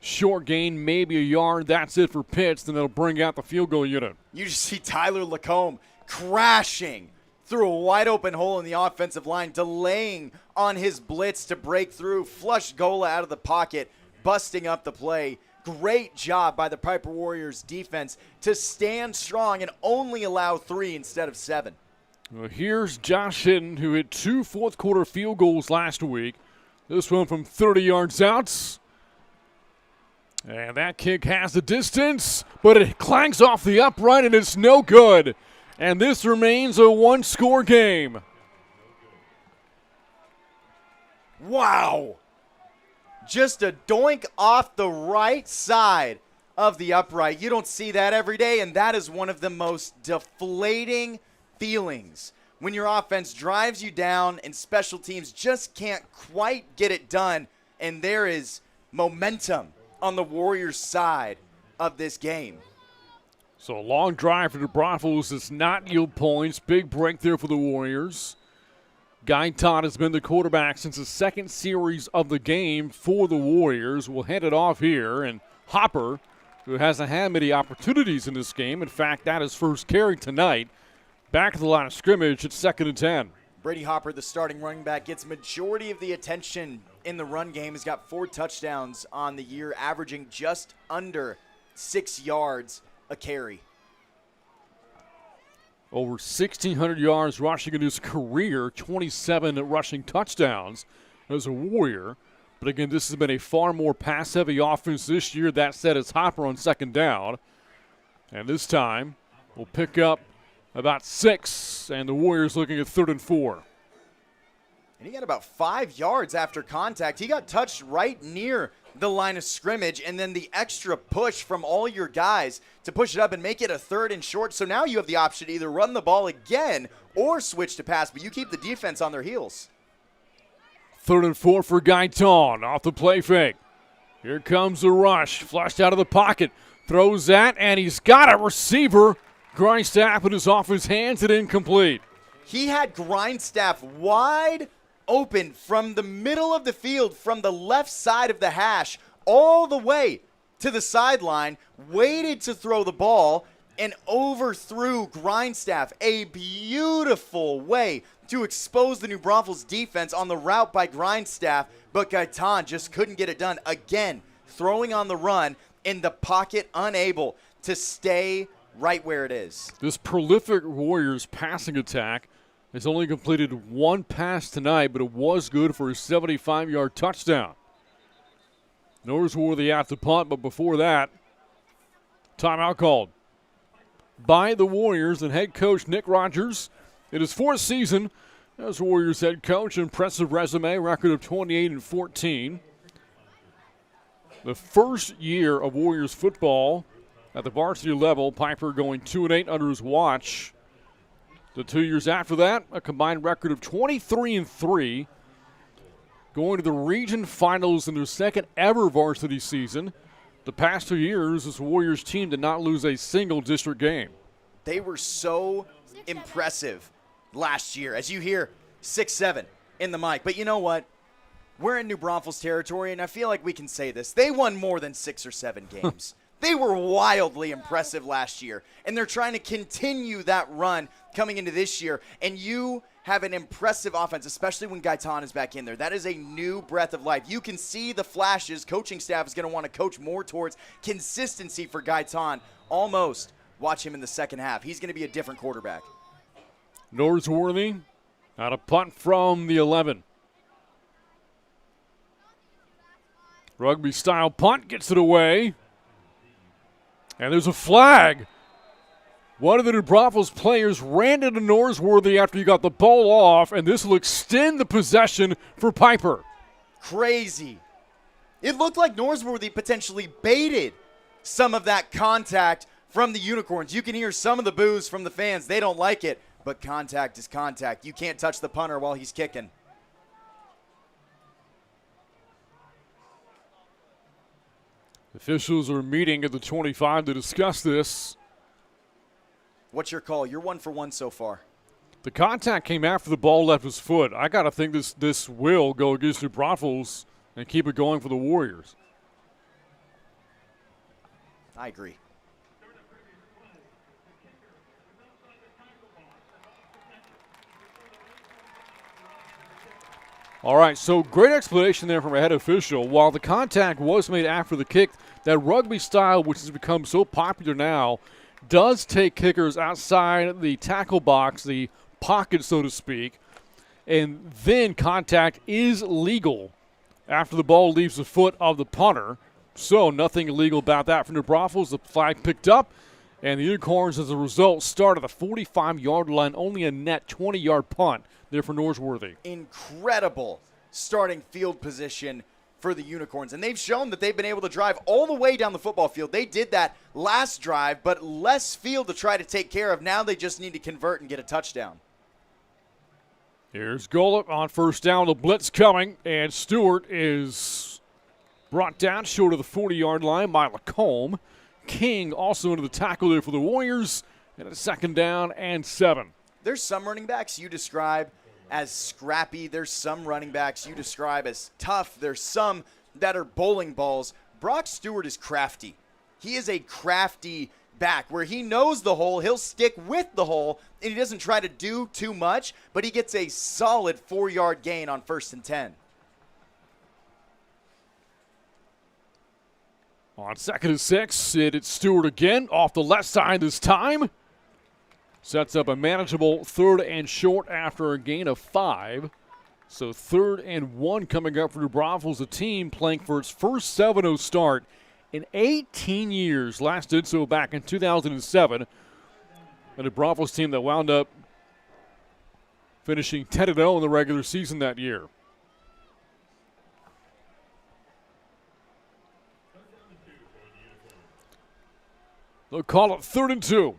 short gain, maybe a yard. That's it for Pitts. Then it'll bring out the field goal unit. You just see Tyler Lacombe crashing through a wide open hole in the offensive line, delaying on his blitz to break through, flushed Gola out of the pocket, busting up the play. Great job by the Pieper Warriors defense to stand strong and only allow 3 instead of 7. Well, here's Josh Hinton, who hit 2 fourth-quarter field goals last week. This one from 30 yards out. And that kick has the distance, but it clanks off the upright and it's no good. And this remains a one-score game. Wow. Just a doink off the right side of the upright. You don't see that every day, and that is one of the most deflating feelings when your offense drives you down and special teams just can't quite get it done, and there is momentum on the Warriors' side of this game. So a long drive for the Braunfels does not yield points. Big break there for the Warriors. Guy Todd has been the quarterback since the second series of the game for the Warriors. We'll hand it off here, and Hopper, who hasn't had many opportunities in this game. In fact, that is first carry tonight. Back at the line of scrimmage at 2nd and 10. Brady Hopper, the starting running back, gets majority of the attention in the run game. He's got 4 touchdowns on the year, averaging just under 6 yards a carry. Over 1,600 yards rushing in his career, 27 rushing touchdowns as a Warrior. But again, this has been a far more pass-heavy offense this year. That said, it's Hopper on 2nd down. And this time, we'll pick up about 6, and the Warriors looking at 3rd and 4. And he got about 5 yards after contact. He got touched right near the line of scrimmage, and then the extra push from all your guys to push it up and make it a 3rd and short. So now you have the option to either run the ball again or switch to pass, but you keep the defense on their heels. 3rd and 4 for Gaitan off the play fake. Here comes the rush, flushed out of the pocket, throws that, and he's got a receiver. Grindstaff it is off his hands and incomplete. He had Grindstaff wide open from the middle of the field, from the left side of the hash, all the way to the sideline, waited to throw the ball, and overthrew Grindstaff. A beautiful way to expose the New Braunfels defense on the route by Grindstaff, but Gaitan just couldn't get it done. Again, throwing on the run, in the pocket, unable to stay right where it is. This prolific Warriors passing attack has only completed 1 pass tonight, but it was good for a 75-yard touchdown. Norsworthy out to punt, but before that, timeout called by the Warriors and head coach Nick Rogers. In his 4th season as Warriors head coach, impressive resume, record of 28-14. The first year of Warriors football at the varsity level, Pieper going 2-8 under his watch. The 2 years after that, a combined record of 23-3, going to the region finals in their 2nd ever varsity season. The past 2 years, this Warriors team did not lose a single district game. They were so impressive last year. As you hear, 6-7 in the mic. But you know what? We're in New Braunfels territory, and I feel like we can say this. They won more than 6 or 7 games. They were wildly impressive last year, and they're trying to continue that run coming into this year. And you have an impressive offense, especially when Gaitan is back in there. That is a new breath of life. You can see the flashes. Coaching staff is going to want to coach more towards consistency for Gaitan. Almost watch him in the second half. He's going to be a different quarterback. Norsworthy out a punt from the 11. Rugby-style punt gets it away. And there's a flag. One of the New Braunfels players ran into Norsworthy after he got the ball off, and this will extend the possession for Pieper. Crazy. It looked like Norsworthy potentially baited some of that contact from the Unicorns. You can hear some of the boos from the fans. They don't like it, but contact is contact. You can't touch the punter while he's kicking. Officials are meeting at the 25 to discuss this. What's your call? You're 1 for 1 so far. The contact came after the ball left his foot. I got to think this will go against New Braunfels and keep it going for the Warriors. I agree. All right, so great explanation there from a head official. While the contact was made after the kick, that rugby style, which has become so popular now, does take kickers outside the tackle box, the pocket, so to speak, and then contact is legal after the ball leaves the foot of the punter. So nothing illegal about that for New Braunfels. The flag picked up, and the Unicorns, as a result, start at the 45-yard line, only a net 20-yard punt there for Norsworthy. Incredible starting field position for the Unicorns, and they've shown that they've been able to drive all the way down the football field. They did that last drive, but less field to try to take care of. Now they just need to convert and get a touchdown. Here's Golub on first down. The blitz coming, and Stewart is brought down short of the 40-yard line by Lacombe. King also into the tackle there for the Warriors, and a second down and 7. There's some running backs you describe as scrappy. There's some running backs you describe as tough. There's some that are bowling balls. Brock Stewart is crafty. He is a crafty back where he knows the hole. He'll stick with the hole, and he doesn't try to do too much, but he gets a solid 4-yard gain on 1st and 10. On 2nd and 6, it's Stewart again off the left side this time. Sets up a manageable 3rd and short after a gain of 5. So 3rd and 1 coming up for New Braunfels, a team playing for its first 7-0 start in 18 years. Last did so back in 2007. A New Braunfels team that wound up finishing 10-0 in the regular season that year. They'll call it 3rd and 2.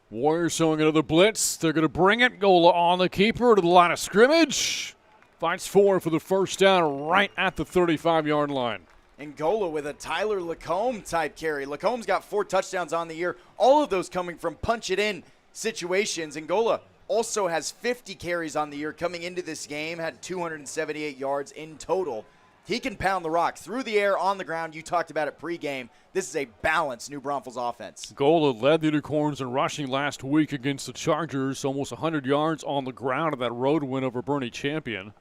Warriors showing another blitz. They're going to bring it. Gola on the keeper to the line of scrimmage. Fights for the first down right at the 35-yard line. Angola with a Tyler Lacombe type carry. Lacombe's got 4 touchdowns on the year, all of those coming from punch-it-in situations. Angola also has 50 carries on the year coming into this game, had 278 yards in total. He can pound the rock through the air, on the ground. You talked about it pregame. This is a balanced New Braunfels offense. Gola led the Unicorns in rushing last week against the Chargers, almost 100 yards on the ground in that road win over Bernie Champion.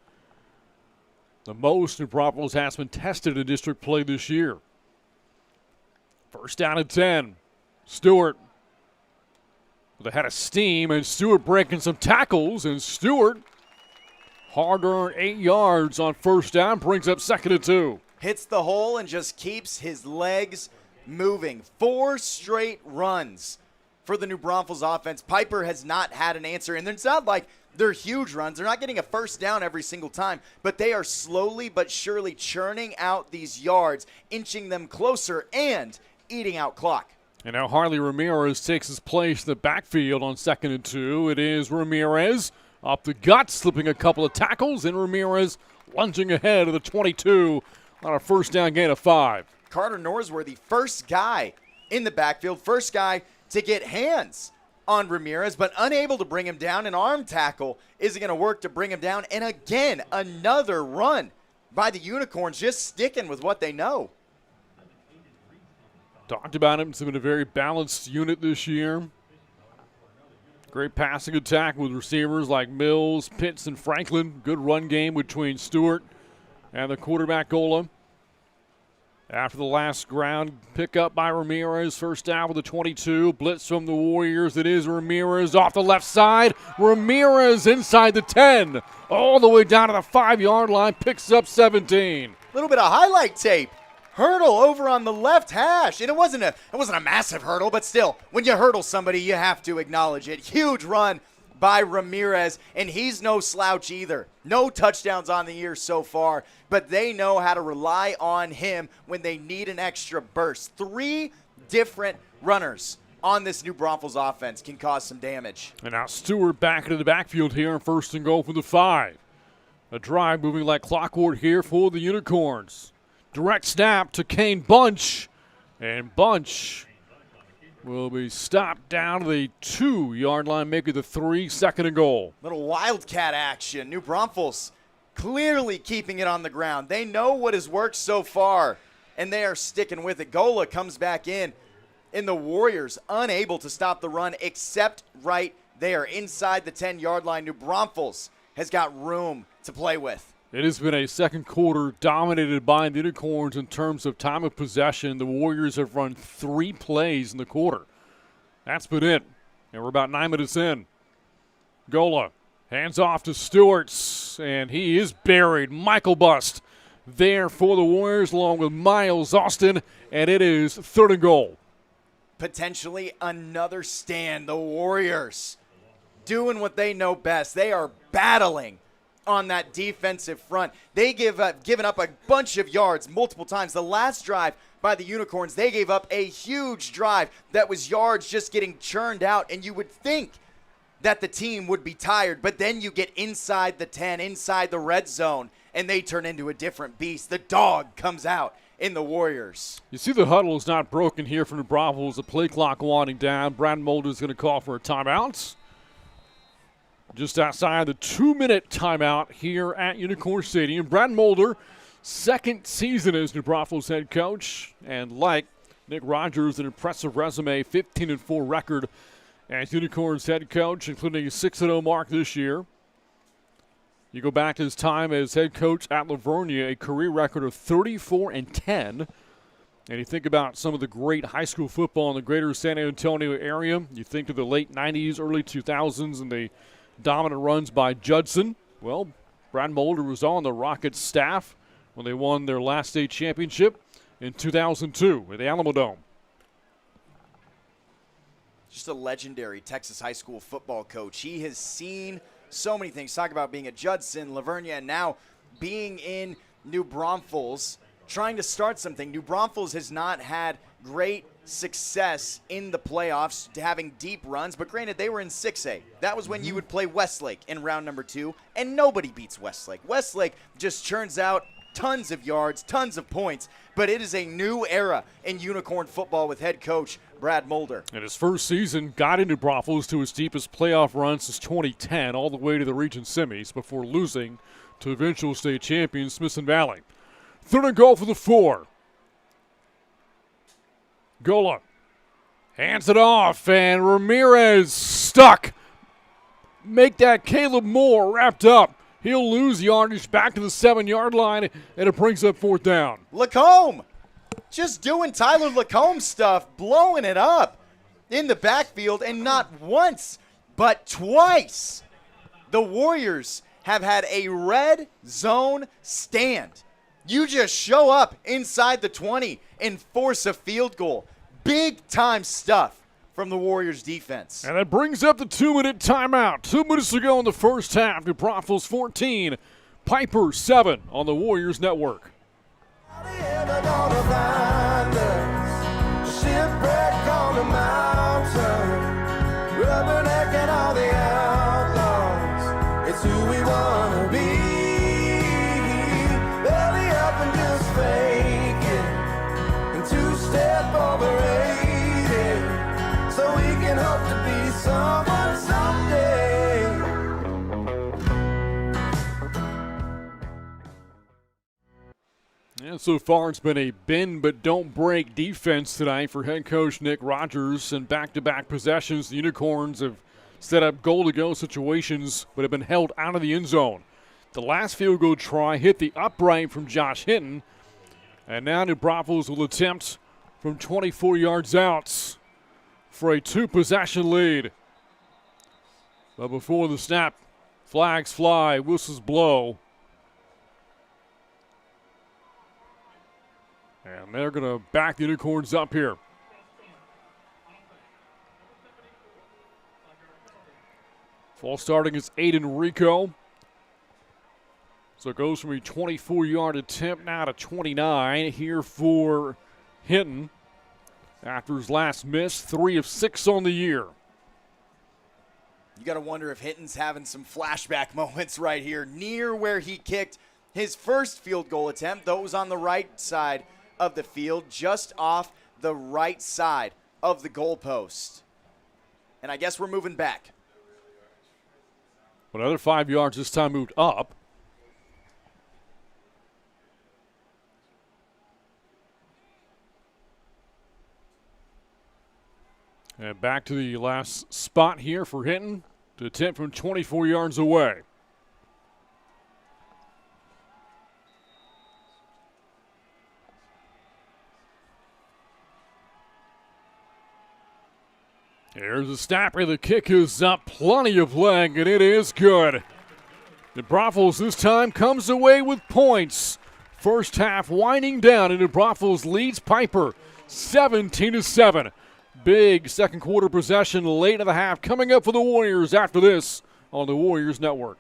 The most New Braunfels has been tested in district play this year. First down and 10. Stewart with a head of steam, and Stewart breaking some tackles, and Stewart hard-earned 8 yards on first down, brings up 2nd and 2. Hits the hole and just keeps his legs moving. 4 straight runs for the New Braunfels offense. Pieper has not had an answer, and it's not like they're huge runs. They're not getting a first down every single time, but they are slowly but surely churning out these yards, inching them closer and eating out clock. And now Harley Ramirez takes his place in the backfield on 2nd and 2. It is Ramirez up the gut, slipping a couple of tackles, and Ramirez lunging ahead of the 22 on a first down gain of 5. Carter Norsworthy, first guy in the backfield, first guy to get hands on Ramirez, but unable to bring him down. An arm tackle isn't going to work to bring him down. And again, another run by the Unicorns, just sticking with what they know. Talked about him. It's been a very balanced unit this year. Great passing attack with receivers like Mills, Pitts, and Franklin. Good run game between Stewart and the quarterback Gola. After the last ground pickup by Ramirez, first down with the 22. Blitz from the Warriors. It is Ramirez off the left side. Ramirez inside the 10. All the way down to the 5-yard line. Picks up 17. A little bit of highlight tape. Hurdle over on the left hash. And it wasn't a massive hurdle, but still, when you hurdle somebody, you have to acknowledge it. Huge run by Ramirez, and he's no slouch either. No touchdowns on the year so far, but they know how to rely on him when they need an extra burst. 3 different runners on this New Braunfels offense can cause some damage. And now Stewart back into the backfield here on 1st and goal for the 5. A drive moving like clockwork here for the Unicorns. Direct snap to Kane Bunch, and Bunch will be stopped down to the 2-yard line, making the 3, 2nd and goal. Little wildcat action. New Braunfels clearly keeping it on the ground. They know what has worked so far, and they are sticking with it. Gola comes back in the Warriors unable to stop the run except right They are inside the 10-yard line. New Braunfels has got room to play with. It has been a second quarter dominated by the Unicorns in terms of time of possession. The Warriors have run 3 plays in the quarter. That's been it. And we're about 9 minutes in. Gola hands off to Stewarts, and he is buried. Michael Bust there for the Warriors along with Miles Austin, and it is 3rd and goal. Potentially another stand. The Warriors doing what they know best. They are battling on that defensive front. They given up a bunch of yards multiple times. The last drive by the Unicorns, they gave up a huge drive that was yards just getting churned out, and you would think that the team would be tired, but then you get inside the 10, inside the red zone, and they turn into a different beast. The dog comes out in the Warriors. You see the huddle is not broken here from the Braunfels. The play clock winding down. Brad Mulder is going to call for a timeout. Just outside the 2-minute timeout here at Unicorn Stadium. Brad Mulder, second season as New Braunfels head coach. And like Nick Rogers, an impressive resume, 15-4 record as Unicorns head coach, including a 6-0 mark this year. You go back to his time as head coach at Livonia, a career record of 34-10. And you think about some of the great high school football in the greater San Antonio area. You think of the late 90s, early 2000s, and the dominant runs by Judson. Well, Brad Mulder was on the Rockets staff when they won their last state championship in 2002 at the Alamo Dome. Just a legendary Texas high school football coach. He has seen so many things. Talk about being at Judson, Livonia, and now being in New Braunfels, trying to start something. New Braunfels has not had great success in the playoffs, having deep runs, but granted, they were in 6A. That was when you would play Westlake in round number 2, and nobody beats Westlake. Westlake just churns out tons of yards, tons of points, but it is a new era in Unicorn football with head coach Brad Mulder. In his first season, got into Braunfels to his deepest playoff run since 2010, all the way to the region semis before losing to eventual state champion Smithson Valley. 3rd and goal for the 4. Gola hands it off, and Ramirez stuck. Make that Caleb Moore wrapped up. He'll lose yardage back to the 7-yard line, and it brings up 4th down. Lacombe just doing Tyler Lacombe stuff, blowing it up in the backfield, and not once but twice the Warriors have had a red zone stand. You just show up inside the 20 and force a field goal. Big time stuff from the Warriors defense. And that brings up the 2-minute timeout. 2 minutes to go in the first half. New Braunfels 14, Pieper 7 on the Warriors Network. How they ever gonna find us? Shipwreck on the mountain, rubbernecking all the outlaws. It's who we wanna be. Belly up and just fake it, and 2-step overrated, so we can hope to be someone someday. And so far it's been a bend but don't break defense tonight for head coach Nick Rogers. And back-to-back possessions, the Unicorns have set up goal-to-go situations but have been held out of the end zone. The last field goal try hit the upright from Josh Hinton. And now New Braunfels will attempt from 24 yards out for a 2-possession lead. But before the snap, flags fly, whistles blow. And they're going to back the Unicorns up here. False starting is Aiden Rico. So it goes from a 24-yard attempt now to 29 here for Hinton. After his last miss, 3 of 6 on the year. You got to wonder if Hinton's having some flashback moments right here near where he kicked his first field goal attempt. Though it was on the right side of the field, just off the right side of the goalpost. And I guess we're moving back. Another 5 yards, this time moved up. And back to the last spot here for Hinton. The attempt from 24 yards away. Here's a snapper. The kick is up. Plenty of leg, and it is good. The Braunfels this time comes away with points. First half winding down, and the Braunfels leads Pieper 17-7. Big second quarter possession late in the half coming up for the Warriors after this on the Warriors Network.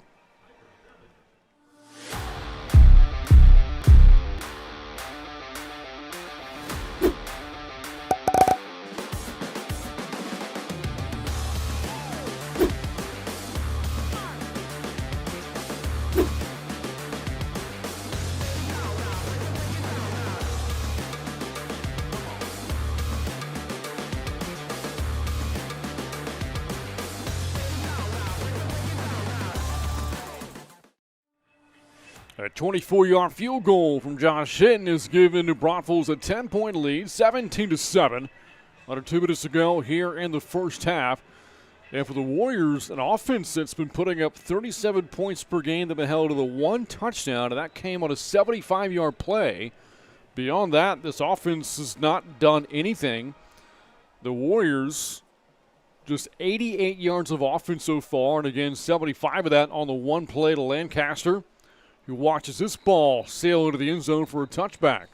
A 24-yard field goal from Josh Hinton has given the Braunfels a 10-point lead, 17-7. Under 2 minutes to go here in the first half. And for the Warriors, an offense that's been putting up 37 points per game. They've been held to the 1 touchdown, and that came on a 75-yard play. Beyond that, this offense has not done anything. The Warriors, just 88 yards of offense so far, and again, 75 of that on the 1 play to Lancaster, who watches this ball sail into the end zone for a touchback.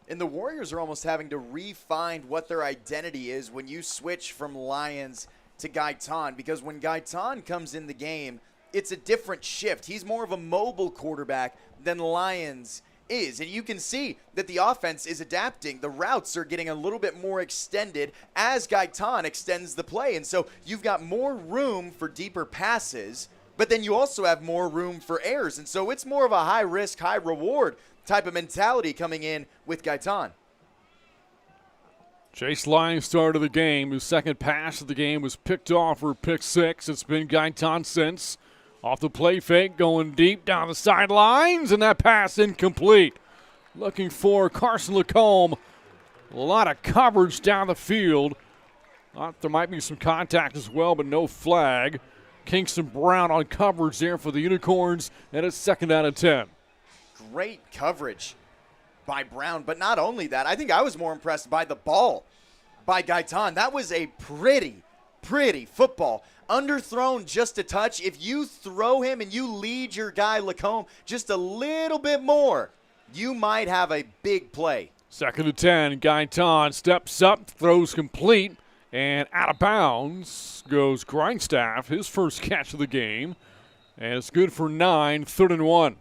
And the Warriors are almost having to re-find what their identity is when you switch from Lyons to Gaitan, because when Gaitan comes in the game, it's a different shift. He's more of a mobile quarterback than Lyons is. And you can see that the offense is adapting. The routes are getting a little bit more extended as Gaitan extends the play. And so you've got more room for deeper passes, but then you also have more room for errors. And so it's more of a high-risk, high-reward type of mentality coming in with Gaitan. Chase Lyons started the game. His second pass of the game was picked off for pick 6. It's been Gaitan since. Off the play fake, going deep down the sidelines, and that pass incomplete. Looking for Carson Lacombe. A lot of coverage down the field. Thought there might be some contact as well, but no flag. Kingston Brown on coverage there for the Unicorns, and it's 2nd down and 10. Great coverage by Brown, but not only that, I think I was more impressed by the ball by Gaitan. That was a pretty football. Underthrown just a touch. If you throw him and you lead your guy Lacombe just a little bit more, you might have a big play. 2nd and 10, Gaitan steps up, throws complete, and out of bounds goes Grindstaff, his first catch of the game, and it's good for 9, 3rd and 1.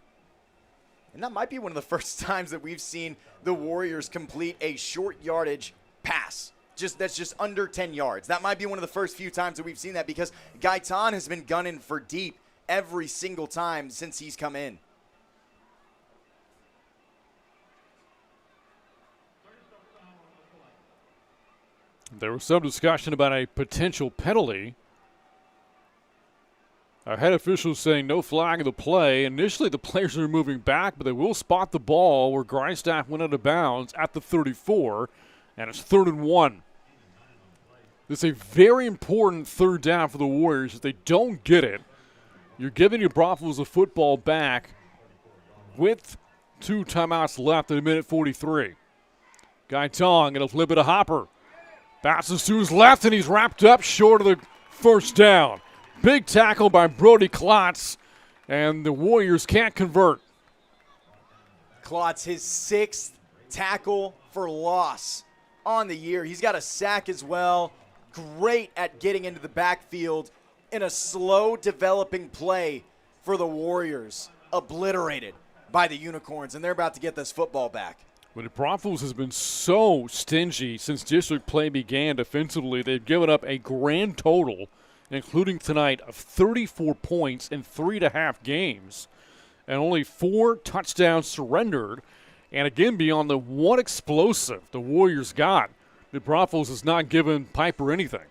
And that might be one of the first times that we've seen the Warriors complete a short yardage pass. That's just under 10 yards. That might be one of the first few times that we've seen that, because Gaitan has been gunning for deep every single time since he's come in. There was some discussion about a potential penalty. Our head officials saying no flag of the play. Initially, the players are moving back, but they will spot the ball where Grindstaff went out of bounds at the 34, and it's 3rd and 1. This is a very important 3rd down for the Warriors. If they don't get it, you're giving your Braunfels a football back with 2 timeouts left at 1:43. Gaitan going to flip it to Hopper. Bounces to his left, and he's wrapped up short of the first down. Big tackle by Brody Klotz, and the Warriors can't convert. Klotz, his 6th tackle for loss on the year. He's got a sack as well. Great at getting into the backfield in a slow developing play for the Warriors. Obliterated by the Unicorns, and they're about to get this football back. When the Braunfels has been so stingy since district play began defensively, they've given up a grand total, including tonight, of 34 points in 3.5 games, and only 4 touchdowns surrendered. And again, beyond the one explosive the Warriors got, the Braunfels has not given Pieper anything.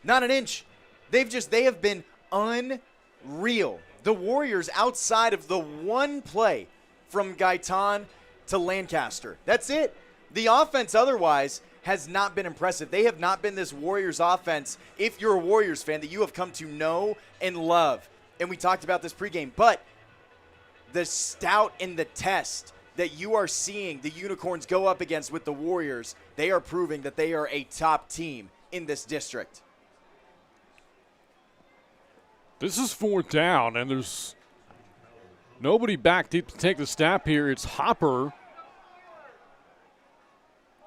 Not an inch. They have been unreal. The Warriors, outside of the one play from Gaitan to Lancaster, that's it. The offense otherwise has not been impressive. They have not been this Warriors offense, if you're a Warriors fan, that you have come to know and love. And we talked about this pregame, but the stout and the test that you are seeing the Unicorns go up against with the Warriors, they are proving that they are a top team in this district. This is 4th down, and there's nobody back deep to take the snap here. It's Hopper.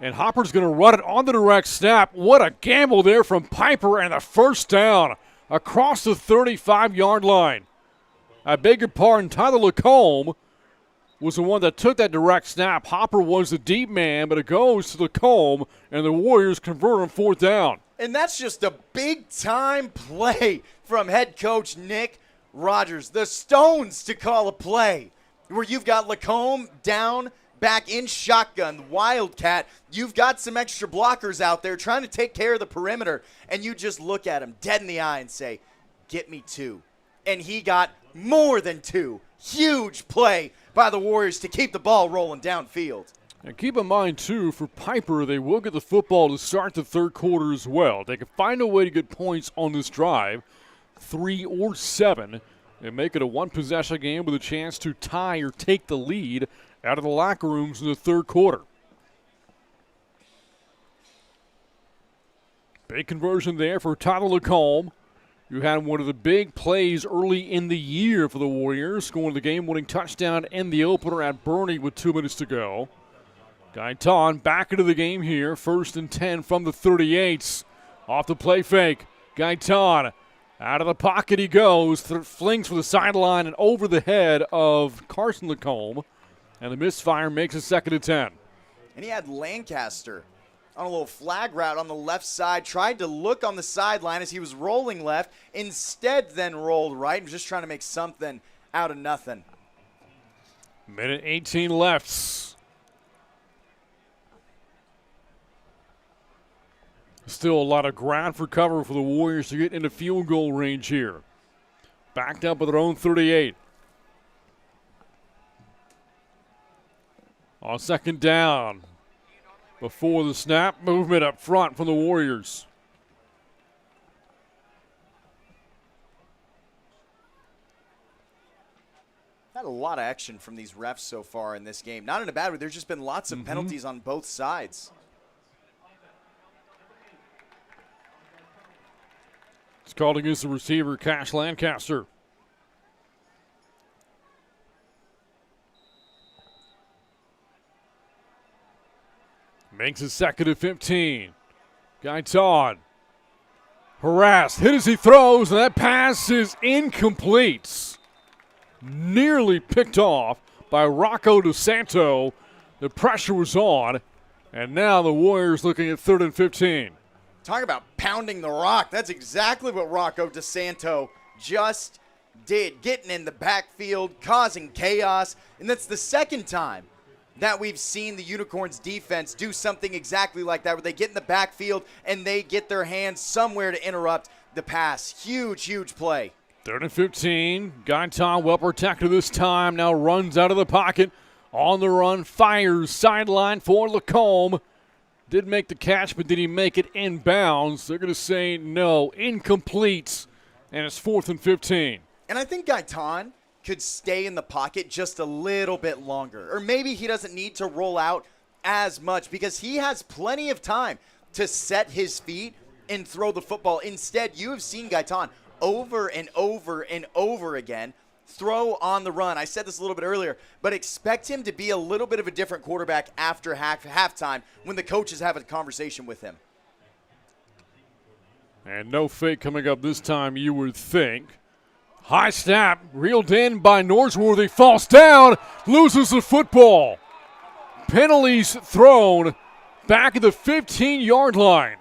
And Hopper's going to run it on the direct snap. What a gamble there from Pieper, and the first down across the 35-yard line. I beg your pardon, Tyler Lacombe was the one that took that direct snap. Hopper was the deep man, but it goes to Lacombe, and the Warriors convert on 4th down. And that's just a big-time play from head coach Nick Rogers. The Stones to call a play where you've got Lacombe down, back in shotgun, Wildcat. You've got some extra blockers out there trying to take care of the perimeter, and you just look at him dead in the eye and say, get me 2. And he got more than 2. Huge play by the Warriors to keep the ball rolling downfield. And keep in mind, too, for Pieper, they will get the football to start the third quarter as well. They can find a way to get points on this drive, 3 or 7, and make it a one-possession game with a chance to tie or take the lead out of the locker rooms in the third quarter. Big conversion there for Tyler Lacombe, who had one of the big plays early in the year for the Warriors, scoring the game-winning touchdown in the opener at Bernie with 2 minutes to go. Gaitan back into the game here, 1st and 10 from the 38s. Off the play fake, Gaitan out of the pocket he goes, flings for the sideline and over the head of Carson Lacombe. And the misfire makes it 2nd and 10. And he had Lancaster on a little flag route on the left side, tried to look on the sideline as he was rolling left, instead then rolled right, and just trying to make something out of nothing. Minute 18 left. Still a lot of ground for cover for the Warriors to get into field goal range here. Backed up with their own 38. On 2nd down, before the snap, movement up front from the Warriors. Had a lot of action from these refs so far in this game. Not in a bad way. There's just been lots of penalties on both sides. It's called against the receiver, Cash Lancaster. Makes it 2nd and 15. Gaitan harassed, hit as he throws, and that pass is incomplete. Nearly picked off by Rocco DeSanto. The pressure was on, and now the Warriors looking at 3rd and 15. Talk about pounding the rock. That's exactly what Rocco DeSanto just did, getting in the backfield, causing chaos, and that's the second time that we've seen the Unicorns defense do something exactly like that, where they get in the backfield and they get their hands somewhere to interrupt the pass. Huge, huge play. 3rd and 15. Gaitan well protected this time. Now runs out of the pocket. On the run, fires sideline for Lacombe. Did make the catch, but did he make it inbounds? They're going to say no, incomplete, and it's 4th and 15. And I think Gaitan could stay in the pocket just a little bit longer. Or maybe he doesn't need to roll out as much because he has plenty of time to set his feet and throw the football. Instead, you have seen Gaitan over and over and over again throw on the run. I said this a little bit earlier, but expect him to be a little bit of a different quarterback after halftime when the coaches have a conversation with him. And no fake coming up this time, you would think. High snap, reeled in by Norsworthy, falls down, loses the football. Penalties thrown back at the 15-yard line.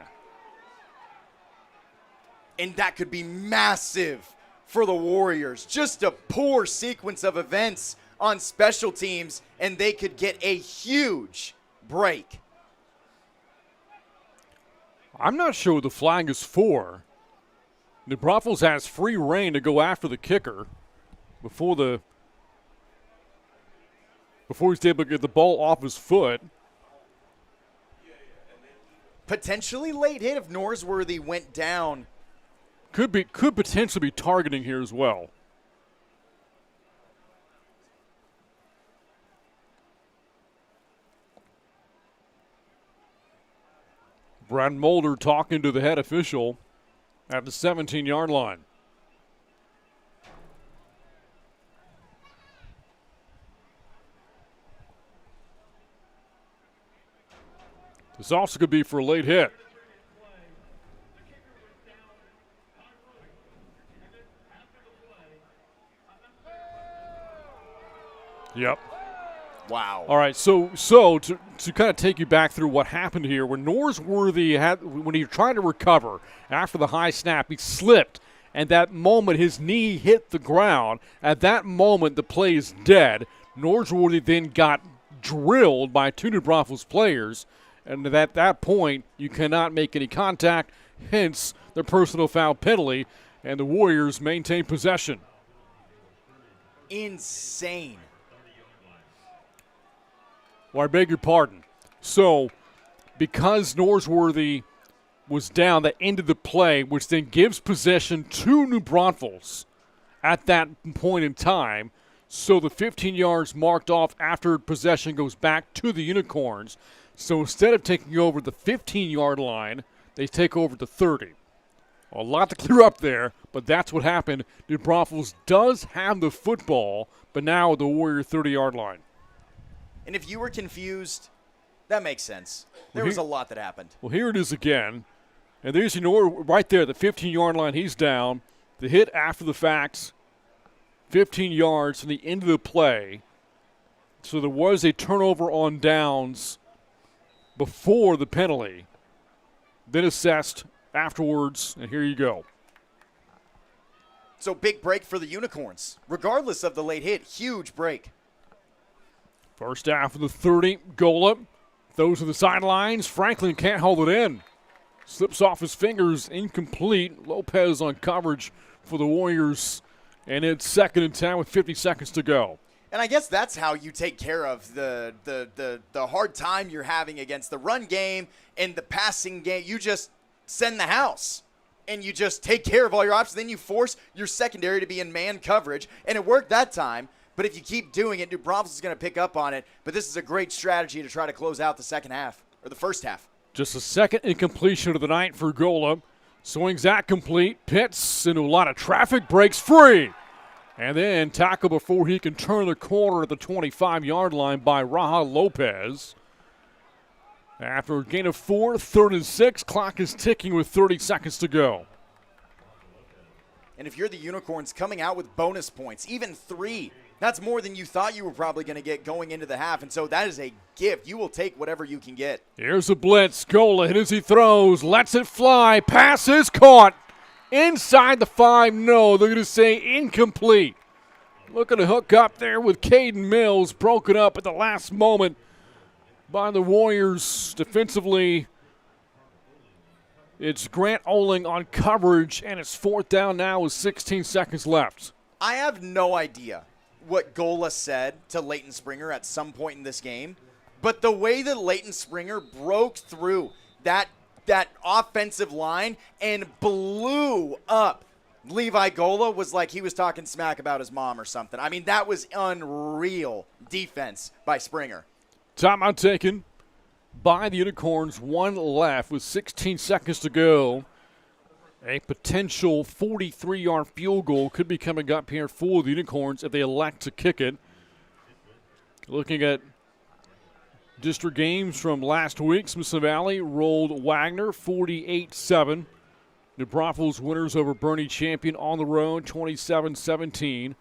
And that could be massive for the Warriors. Just a poor sequence of events on special teams, and they could get a huge break. I'm not sure what the flag is for. New Braunfels has free reign to go after the kicker before he's able to get the ball off his foot. potentially late hit if Norsworthy went down. Could potentially be targeting here as well. Brad Mulder talking to the head official at the 17-yard line. This also could be for a late hit. Yep. Wow. All right, so to kind of take you back through what happened here, when Norsworthy when he tried to recover after the high snap, he slipped, and that moment his knee hit the ground. At that moment, the play is dead. Norsworthy then got drilled by two New Braunfels players, and at that point, you cannot make any contact, hence the personal foul penalty, and the Warriors maintain possession. Insane. Well, I beg your pardon. So, because Norsworthy was down, that ended the play, which then gives possession to New Braunfels at that point in time. So the 15 yards marked off after possession goes back to the Unicorns. So instead of taking over the 15-yard line, they take over the 30. A lot to clear up there, but that's what happened. New Braunfels does have the football, but now at the Warrior 30-yard line. And if you were confused, that makes sense. There was a lot that happened. Well, here it is again. And there's, right there, the 15-yard line, he's down. The hit after the fact, 15 yards from the end of the play. So there was a turnover on downs before the penalty, then assessed afterwards, and here you go. So big break for the Unicorns. Regardless of the late hit, huge break. First half of the 30, goal up. Those are the sidelines. Franklin can't hold it in. Slips off his fingers, incomplete. Lopez on coverage for the Warriors, and it's 2nd and 10 with 50 seconds to go. And I guess that's how you take care of the hard time you're having against the run game and the passing game. You just send the house, and you just take care of all your options. Then you force your secondary to be in man coverage, and it worked that time. But if you keep doing it, New Braunfels is going to pick up on it. But this is a great strategy to try to close out the second half, or the first half. Just a second incompletion of the night for Gola. Swings that complete. Pitts into a lot of traffic. Breaks free. And then tackle before he can turn the corner at the 25-yard line by Raja Lopez. After a gain of 4, 3rd and 6. Clock is ticking with 30 seconds to go. And if you're the Unicorns coming out with bonus points, even 3, that's more than you thought you were probably going to get going into the half. And so that is a gift. You will take whatever you can get. Here's a blitz. Gola hit as he throws. Lets it fly. Pass is caught. Inside the 5. No, they're going to say incomplete. Looking to hook up there with Caden Mills. Broken up at the last moment by the Warriors defensively. It's Grant Oling on coverage, and it's 4th down now with 16 seconds left. I have no idea what Gola said to Leighton Springer at some point in this game, but the way that Leighton Springer broke through that offensive line and blew up Levi Gola was like he was talking smack about his mom or something. I mean, that was unreal defense by Springer. Timeout taken by the Unicorns. 1 left with 16 seconds to go. A potential 43-yard field goal could be coming up here for the Unicorns if they elect to kick it. Looking at district games from last week, Smithson Valley rolled Wagner 48-7. New Braunfels winners over Bernie Champion on the road 27-17.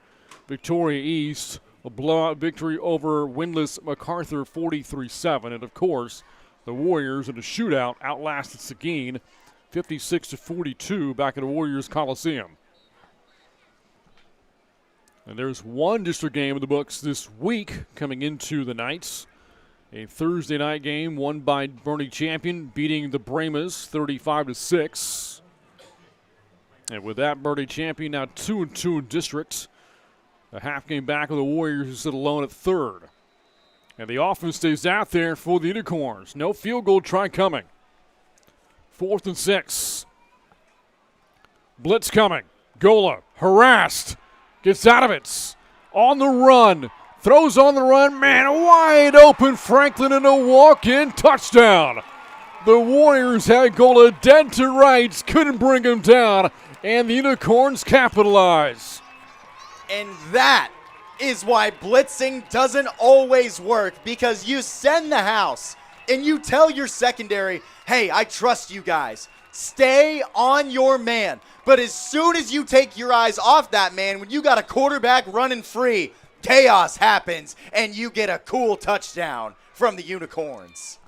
Victoria East, a blowout victory over winless MacArthur 43-7. And, of course, the Warriors in a shootout outlasted Seguin 56-42 back at the Warriors Coliseum. And there's one district game in the books this week coming into the nights. A Thursday night game won by Bernie Champion, beating the Bramas 35-6. And with that, Bernie Champion now 2-2 in district. A half game back of the Warriors who sit alone at 3rd. And the offense stays out there for the Unicorns. No field goal try coming. 4th and 6. Blitz coming. Gola harassed. Gets out of it. On the run. Throws on the run. Man, wide open. Franklin in a walk-in touchdown. The Warriors had Gola dead to rights. Couldn't bring him down. And the Unicorns capitalize. And that is why blitzing doesn't always work, because you send the house and you tell your secondary, hey, I trust you guys. Stay on your man. But as soon as you take your eyes off that man, when you got a quarterback running free, chaos happens and you get a cool touchdown from the Unicorns.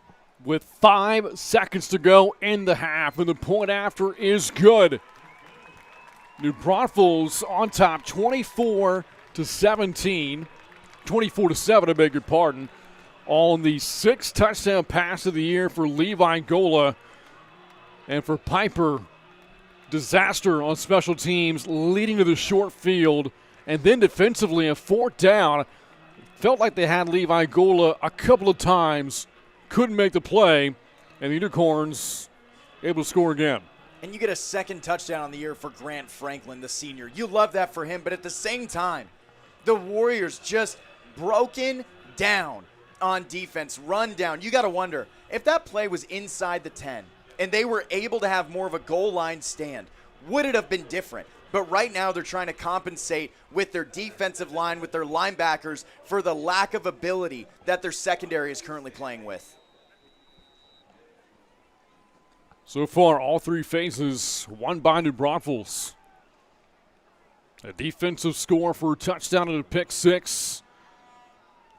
With 5 seconds to go in the half, and the point after is good. New Braunfels on top, 24-17, 24-7, I beg your pardon, on the 6th touchdown pass of the year for Levi Gola. And for Pieper, disaster on special teams, leading to the short field. And then defensively, a 4th down. Felt like they had Levi Gola a couple of times, couldn't make the play, and the Unicorns able to score again. And you get a 2nd touchdown on the year for Grant Franklin, the senior. You love that for him, but at the same time, the Warriors just broken down on defense, run down. You got to wonder, if that play was inside the 10 and they were able to have more of a goal line stand, would it have been different? But right now they're trying to compensate with their defensive line, with their linebackers, for the lack of ability that their secondary is currently playing with. So far, all 3 phases won by New Braunfels. A defensive score for a touchdown and a pick 6.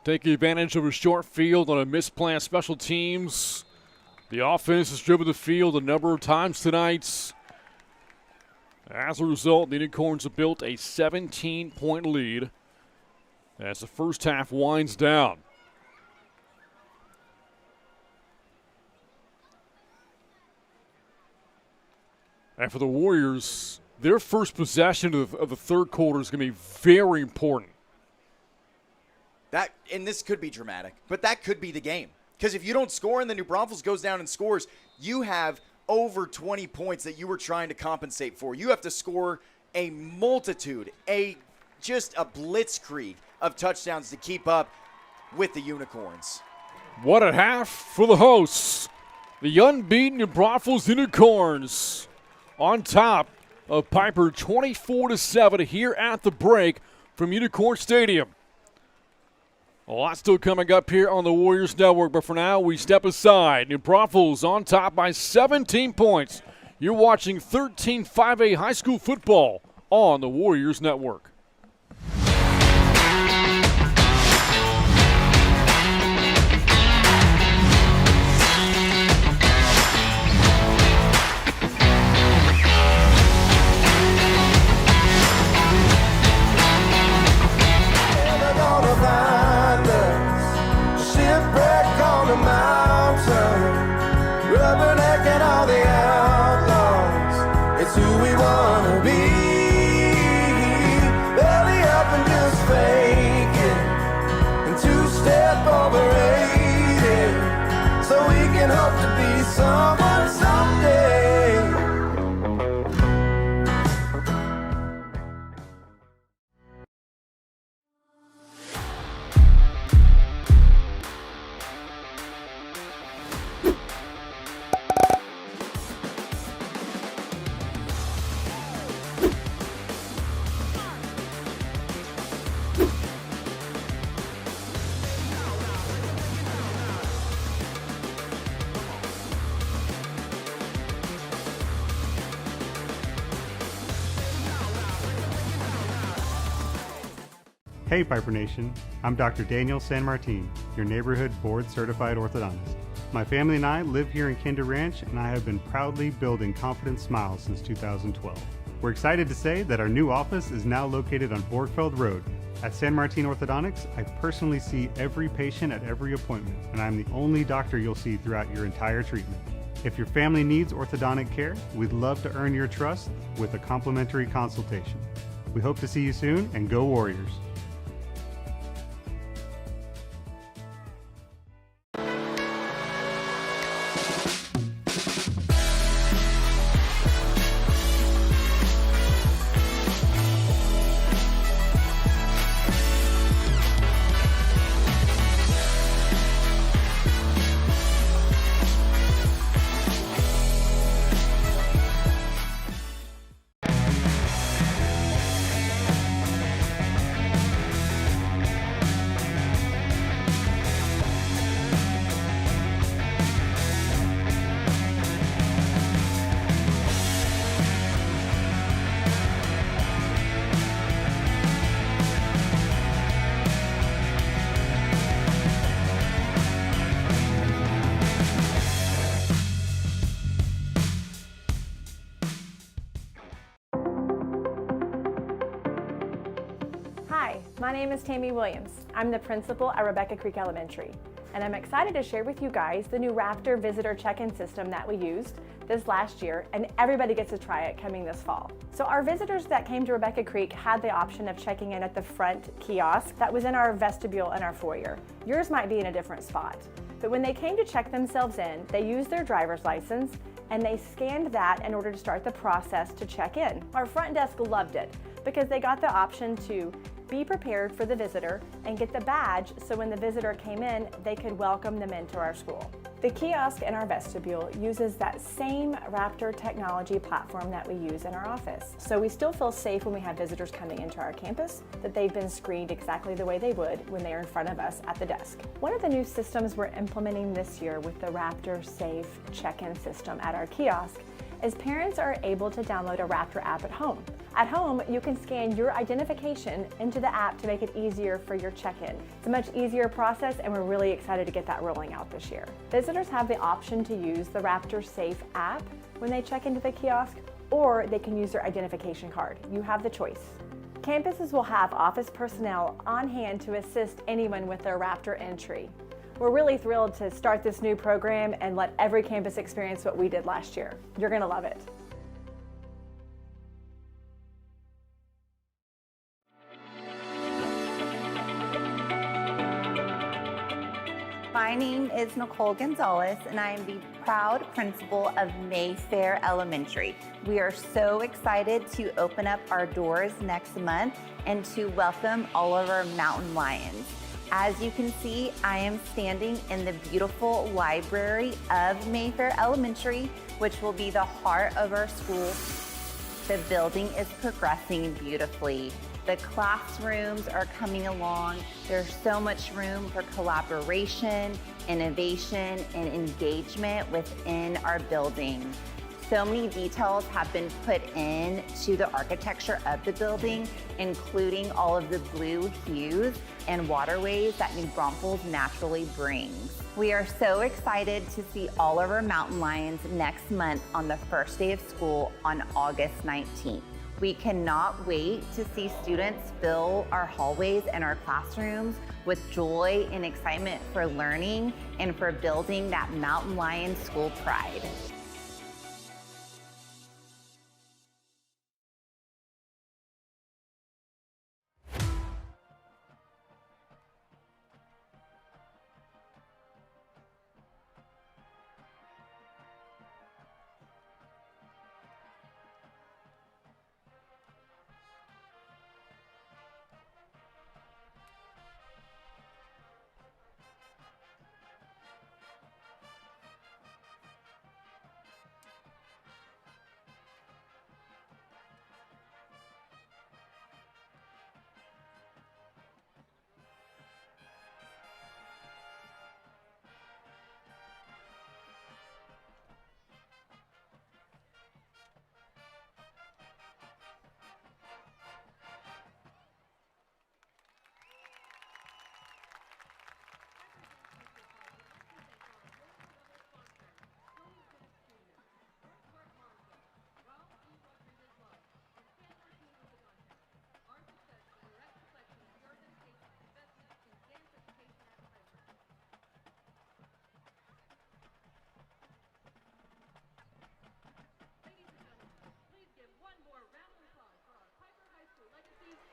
Taking advantage of a short field on a misplay on special teams. The offense has driven the field a number of times tonight. As a result, the Unicorns have built a 17-point lead as the first half winds down. And for the Warriors, their first possession of the third quarter is going to be very important. And this could be dramatic, but that could be the game. Because if you don't score and the New Braunfels goes down and scores, you have over 20 points that you were trying to compensate for. You have to score a multitude, just a blitzkrieg of touchdowns to keep up with the Unicorns. What a half for the hosts. The unbeaten New Braunfels Unicorns on top of Pieper, 24-7 here at the break from Unicorn Stadium. A lot still coming up here on the Warriors Network, but for now we step aside. New Braunfels on top by 17 points. You're watching 13 5A high school football on the Warriors Network. Hey Pieper Nation, I'm Dr. Daniel San Martin, your neighborhood board-certified orthodontist. My family and I live here in Kinder Ranch, and I have been proudly building Confident Smiles since 2012. We're excited to say that our new office is now located on Borgfeld Road. At San Martin Orthodontics, I personally see every patient at every appointment, and I'm the only doctor you'll see throughout your entire treatment. If your family needs orthodontic care, we'd love to earn your trust with a complimentary consultation. We hope to see you soon, and go Warriors! Hi, my name is Tammy Williams. I'm the principal at Rebecca Creek Elementary, and I'm excited to share with you guys the new Raptor visitor check-in system that we used this last year, and everybody gets to try it coming this fall. So our visitors that came to Rebecca Creek had the option of checking in at the front kiosk that was in our vestibule and our foyer. Yours might be in a different spot. But when they came to check themselves in, they used their driver's license and they scanned that in order to start the process to check in. Our front desk loved it because they got the option to be prepared for the visitor and get the badge so when the visitor came in, they could welcome them into our school. The kiosk in our vestibule uses that same Raptor technology platform that we use in our office. So we still feel safe when we have visitors coming into our campus, that they've been screened exactly the way they would when they are in front of us at the desk. One of the new systems we're implementing this year with the Raptor Safe check-in system at our kiosk is parents are able to download a Raptor app at home. At home, you can scan your identification into the app to make it easier for your check-in. It's a much easier process and we're really excited to get that rolling out this year. Visitors have the option to use the Raptor Safe app when they check into the kiosk, or they can use their identification card. You have the choice. Campuses will have office personnel on hand to assist anyone with their Raptor entry. We're really thrilled to start this new program and let every campus experience what we did last year. You're gonna love it. My name is Nicole Gonzalez, and I am the proud principal of Mayfair Elementary. We are so excited to open up our doors next month and to welcome all of our mountain lions. As you can see, I am standing in the beautiful library of Mayfair Elementary, which will be the heart of our school. The building is progressing beautifully. The classrooms are coming along. There's so much room for collaboration, innovation, and engagement within our building. So many details have been put in to the architecture of the building, including all of the blue hues and waterways that New Braunfels naturally brings. We are so excited to see all of our mountain lions next month on the first day of school on August 19th. We cannot wait to see students fill our hallways and our classrooms with joy and excitement for learning and for building that mountain lion school pride.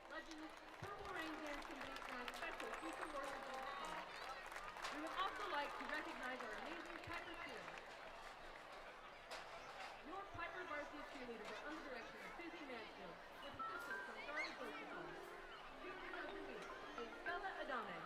Legends, purple reindeers can be our special future warriors of the sun. We would also like to recognize our amazing Pieper cheerleaders. Your Pieper varsity cheerleaders are under the direction of Susie Mansfield with assistance from Charlie Bolshaw. Cheerleaders of the week is Bella Adame.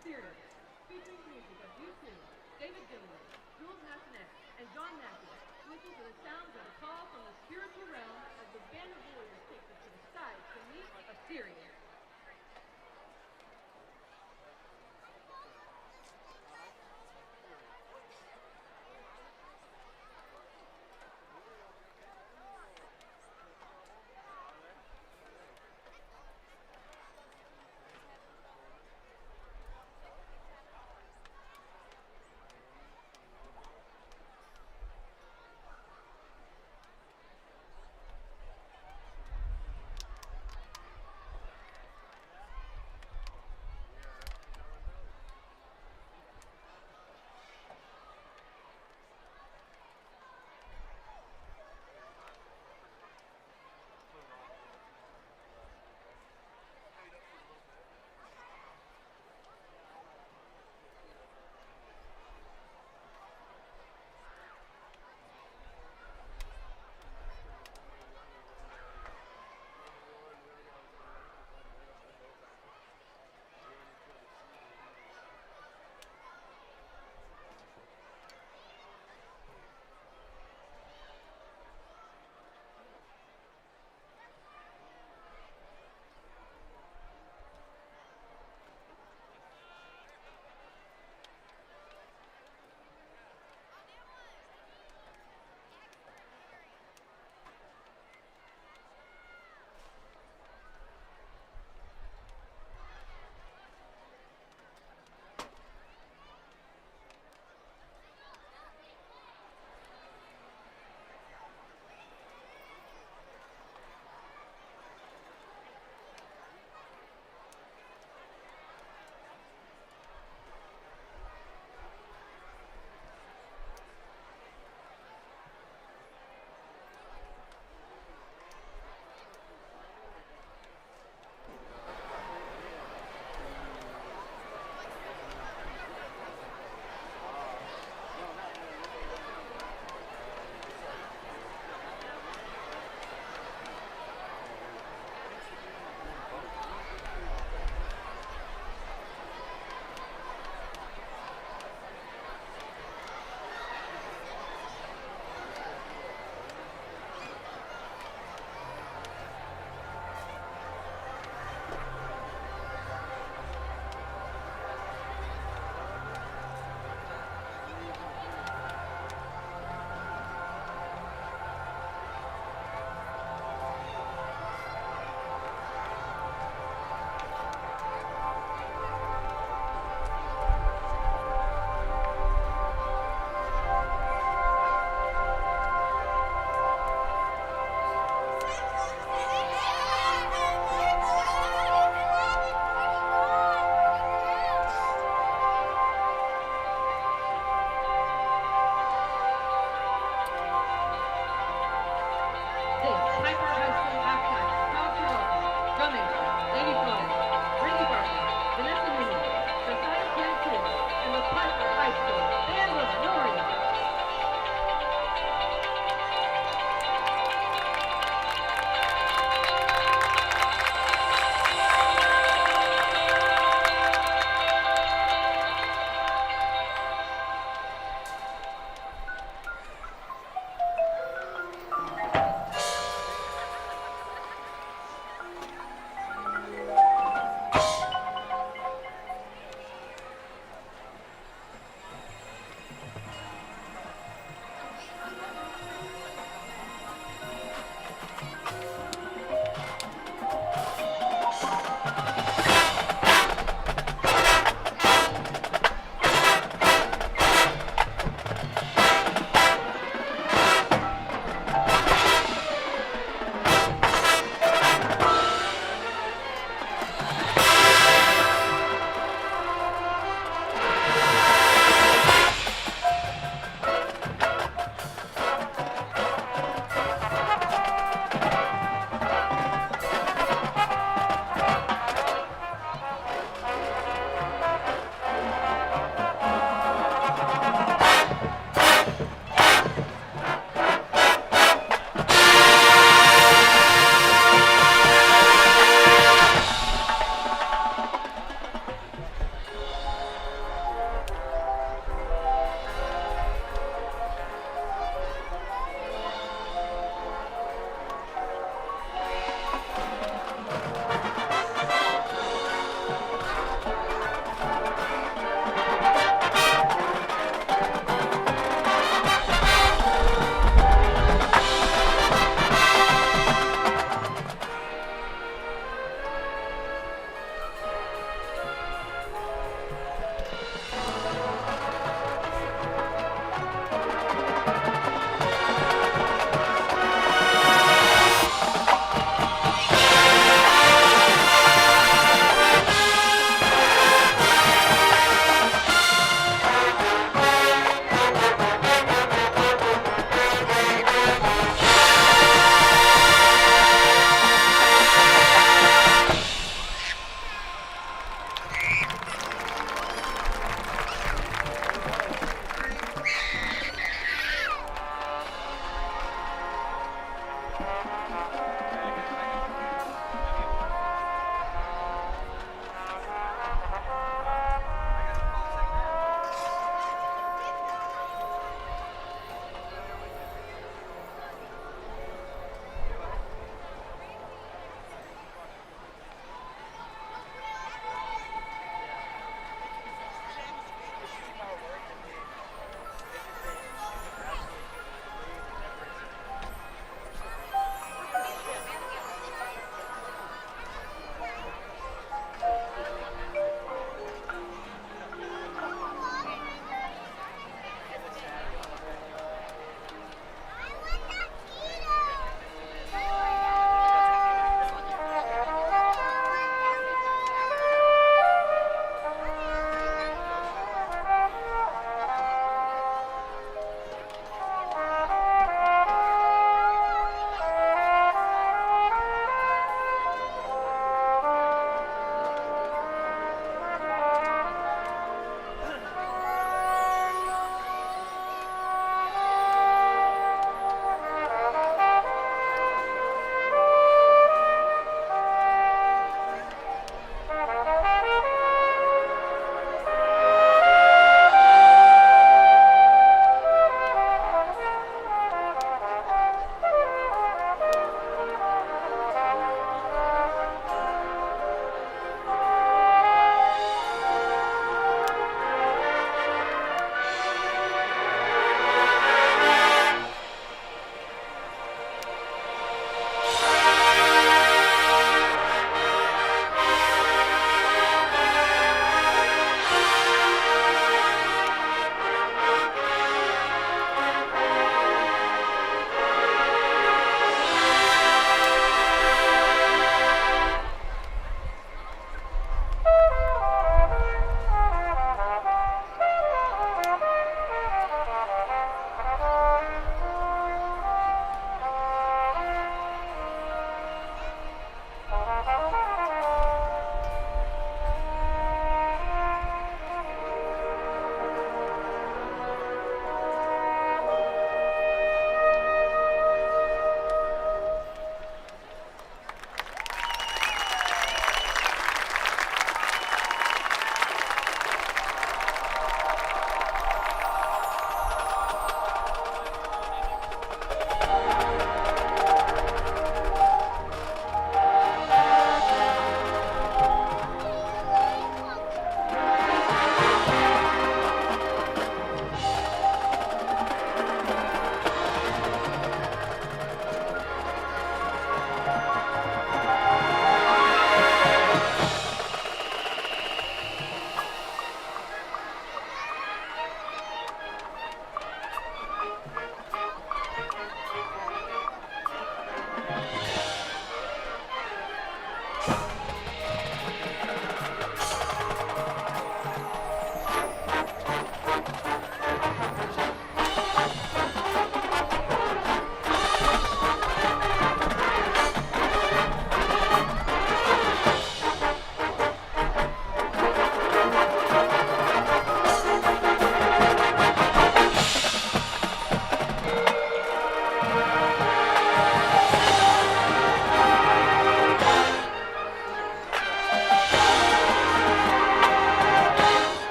Sirius, featuring music of U2, David Gilmour, Jules Massenet, and John Mackey. Listen to the sounds of the call from the spiritual realm as the band of warriors takes us to the sides beneath of Sirius.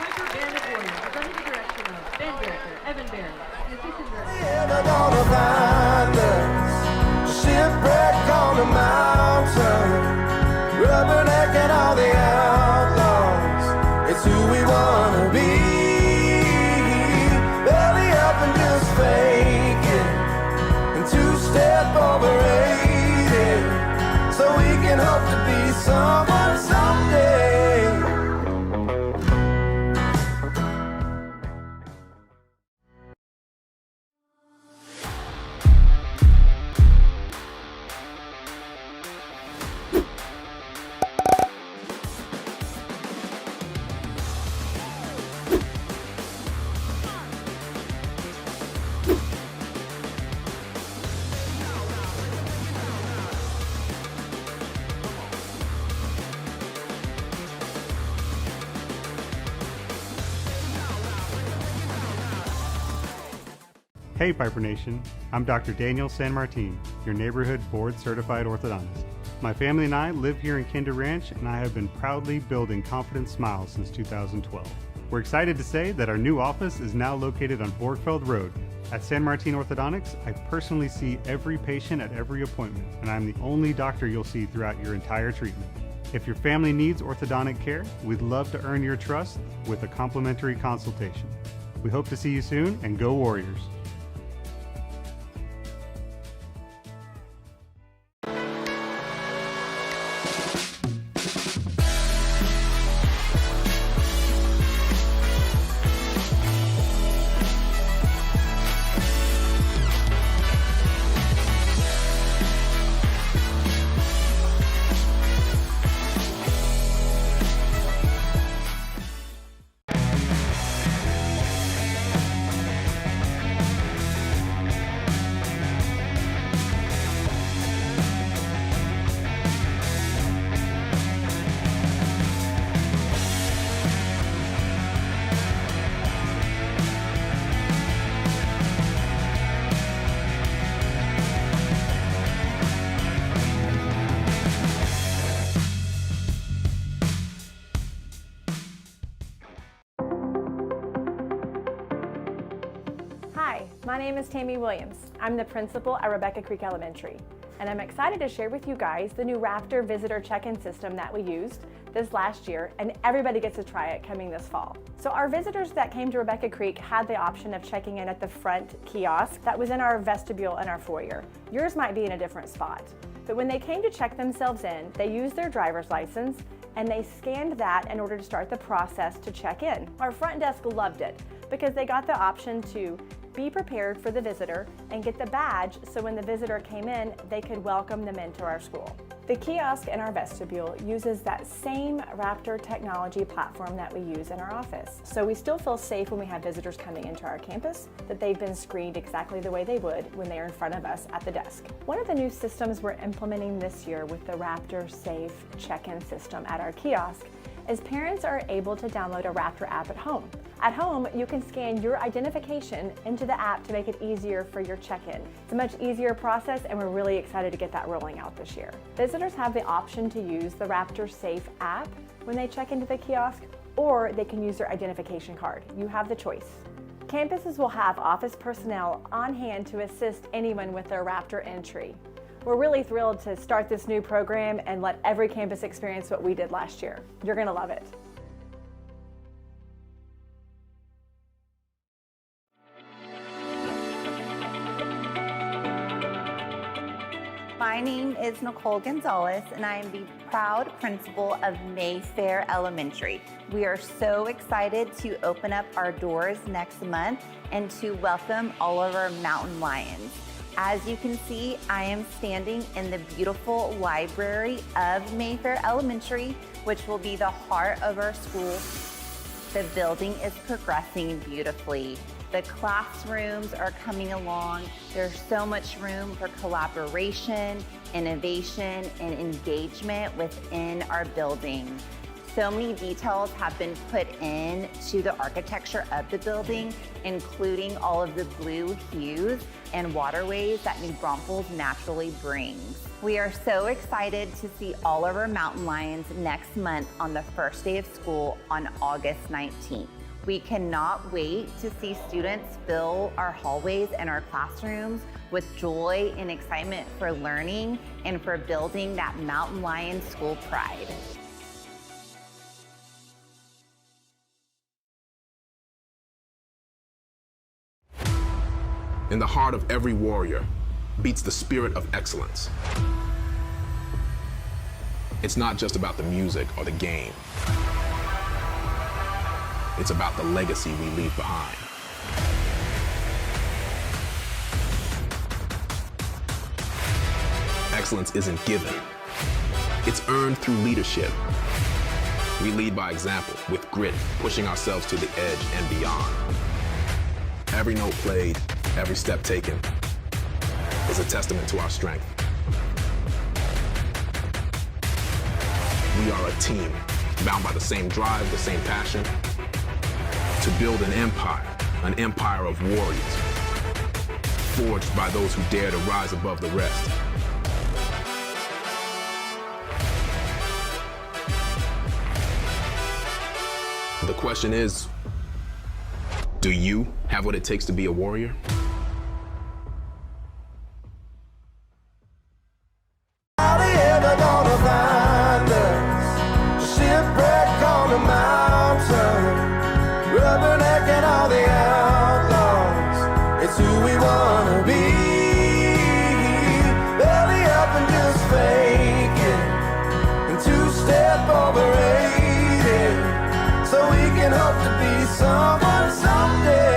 Pieper Band of Warriors, under the direction of band director Evan Barry, and assistant director. Ever gonna find us? Shipwreck on the mountain, rubbernecking all the outlaws. It's who we wanna be. Belly up and just fake it, and two-step over 80, so we can hope to be someone someday. Hey Pieper Nation, I'm Dr. Daniel San Martin, your neighborhood board certified orthodontist. My family and I live here in Kinder Ranch, and I have been proudly building confident smiles since 2012. We're excited to say that our new office is now located on Braunfels Road. At San Martin Orthodontics, I personally see every patient at every appointment, and I'm the only doctor you'll see throughout your entire treatment. If your family needs orthodontic care, we'd love to earn your trust with a complimentary consultation. We hope to see you soon, and go Warriors! Hi, my name is Tammy Williams. I'm the principal at Rebecca Creek Elementary, and I'm excited to share with you guys the new Raptor visitor check-in system that we used this last year, and everybody gets to try it coming this fall. So our visitors that came to Rebecca Creek had the option of checking in at the front kiosk that was in our vestibule and our foyer. Yours might be in a different spot. But when they came to check themselves in, they used their driver's license and they scanned that in order to start the process to check in. Our front desk loved it because they got the option to be prepared for the visitor and get the badge so when the visitor came in, they could welcome them into our school. The kiosk in our vestibule uses that same Raptor technology platform that we use in our office. So we still feel safe when we have visitors coming into our campus, that they've been screened exactly the way they would when they're in front of us at the desk. One of the new systems we're implementing this year with the Raptor Safe check-in system at our kiosk is parents are able to download a Raptor app at home. At home, you can scan your identification into the app to make it easier for your check-in. It's a much easier process, and we're really excited to get that rolling out this year. Visitors have the option to use the Raptor Safe app when they check into the kiosk, or they can use their identification card. You have the choice. Campuses will have office personnel on hand to assist anyone with their Raptor entry. We're really thrilled to start this new program and let every campus experience what we did last year. You're gonna love it. My name is Nicole Gonzalez, and I am the proud principal of Mayfair Elementary. We are so excited to open up our doors next month and to welcome all of our mountain lions. As you can see, I am standing in the beautiful library of Mayfair Elementary, which will be the heart of our school. The building is progressing beautifully. The classrooms are coming along. There's so much room for collaboration, innovation, and engagement within our building. So many details have been put into the architecture of the building, including all of the blue hues and waterways that New Braunfels naturally brings. We are so excited to see all of our mountain lions next month on the first day of school on August 19th. We cannot wait to see students fill our hallways and our classrooms with joy and excitement for learning and for building that mountain lion school pride. In the heart of every warrior beats the spirit of excellence. It's not just about the music or the game. It's about the legacy we leave behind. Excellence isn't given. It's earned through leadership. We lead by example, with grit, pushing ourselves to the edge and beyond. Every note played, every step taken is a testament to our strength. We are a team, bound by the same drive, the same passion, to build an empire of warriors, forged by those who dare to rise above the rest. The question is, do you have what it takes to be a warrior? How they ever gonna find us? Shipwreck on the mountain, rubbernecking all the outlaws. It's who we wanna be. Belly up and just fake it, and two-step overrated, so we can hope to be someone someday.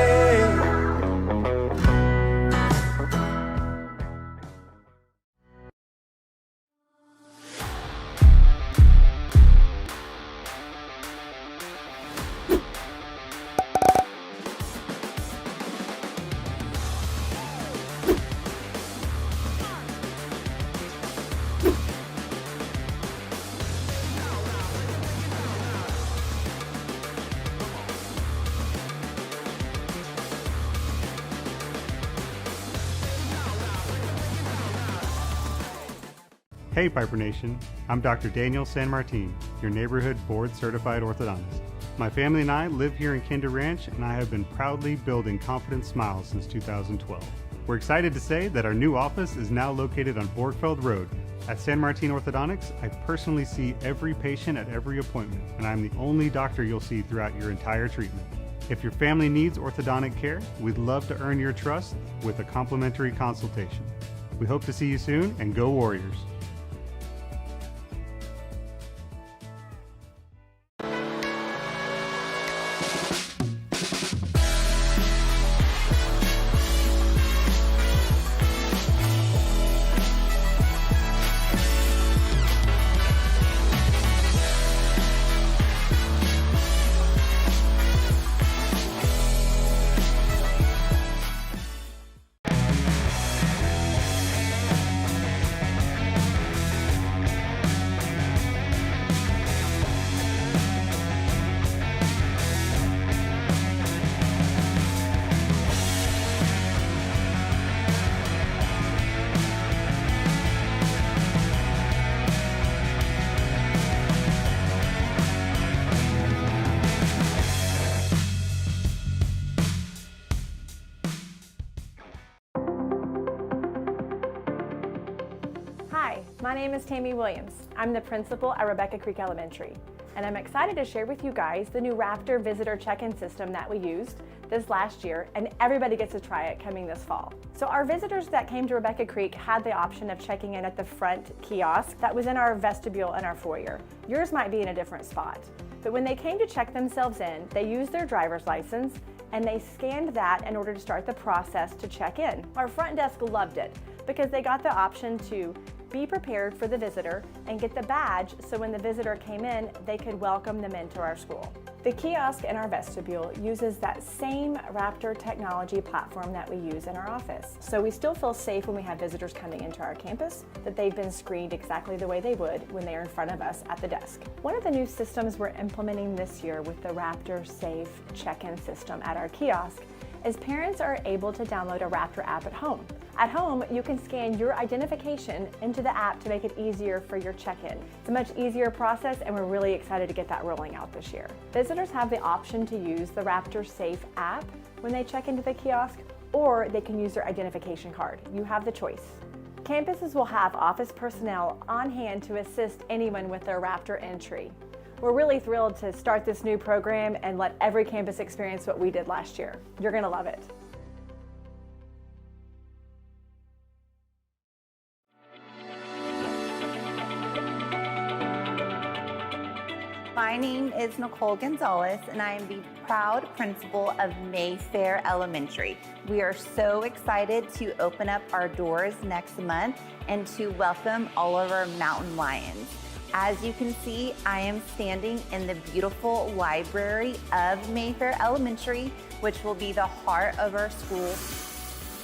Hey Pieper Nation, I'm Dr. Daniel San Martin, your neighborhood board certified orthodontist. My family and I live here in Kinder Ranch, and I have been proudly building confident smiles since 2012. We're excited to say that our new office is now located on Braunfels Road. At San Martin Orthodontics, I personally see every patient at every appointment, and I'm the only doctor you'll see throughout your entire treatment. If your family needs orthodontic care, we'd love to earn your trust with a complimentary consultation. We hope to see you soon, and go Warriors! Hi, my name is Tammy Williams. I'm the principal at Rebecca Creek Elementary, and I'm excited to share with you guys the new Raptor visitor check-in system that we used this last year, and everybody gets to try it coming this fall. So our visitors that came to Rebecca Creek had the option of checking in at the front kiosk that was in our vestibule and our foyer. Yours might be in a different spot. But when they came to check themselves in, they used their driver's license and they scanned that in order to start the process to check in. Our front desk loved it because they got the option to be prepared for the visitor and get the badge so when the visitor came in, they could welcome them into our school. The kiosk in our vestibule uses that same Raptor technology platform that we use in our office. So we still feel safe when we have visitors coming into our campus, that they've been screened exactly the way they would when they are in front of us at the desk. One of the new systems we're implementing this year with the Raptor Safe check-in system at our kiosk is parents are able to download a Raptor app at home. At home, you can scan your identification into the app to make it easier for your check-in. It's a much easier process, and we're really excited to get that rolling out this year. Visitors have the option to use the Raptor Safe app when they check into the kiosk, or they can use their identification card. You have the choice. Campuses will have office personnel on hand to assist anyone with their Raptor entry. We're really thrilled to start this new program and let every campus experience what we did last year. You're gonna love it. My name is Nicole Gonzalez, and I am the proud principal of Mayfair Elementary. We are so excited to open up our doors next month and to welcome all of our mountain lions. As you can see, I am standing in the beautiful library of Mayfair Elementary, which will be the heart of our school.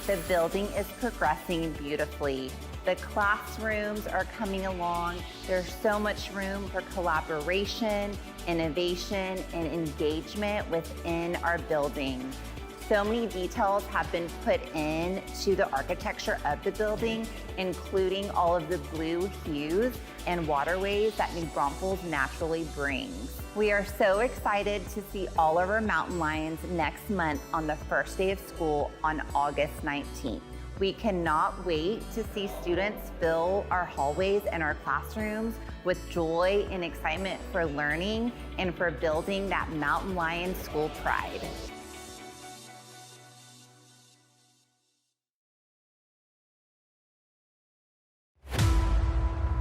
The building is progressing beautifully. The classrooms are coming along. There's so much room for collaboration, innovation, and engagement within our building. So many details have been put into the architecture of the building, including all of the blue hues and waterways that New Braunfels naturally brings. We are so excited to see all of our mountain lions next month on the first day of school on August 19th. We cannot wait to see students fill our hallways and our classrooms with joy and excitement for learning and for building that mountain lion school pride.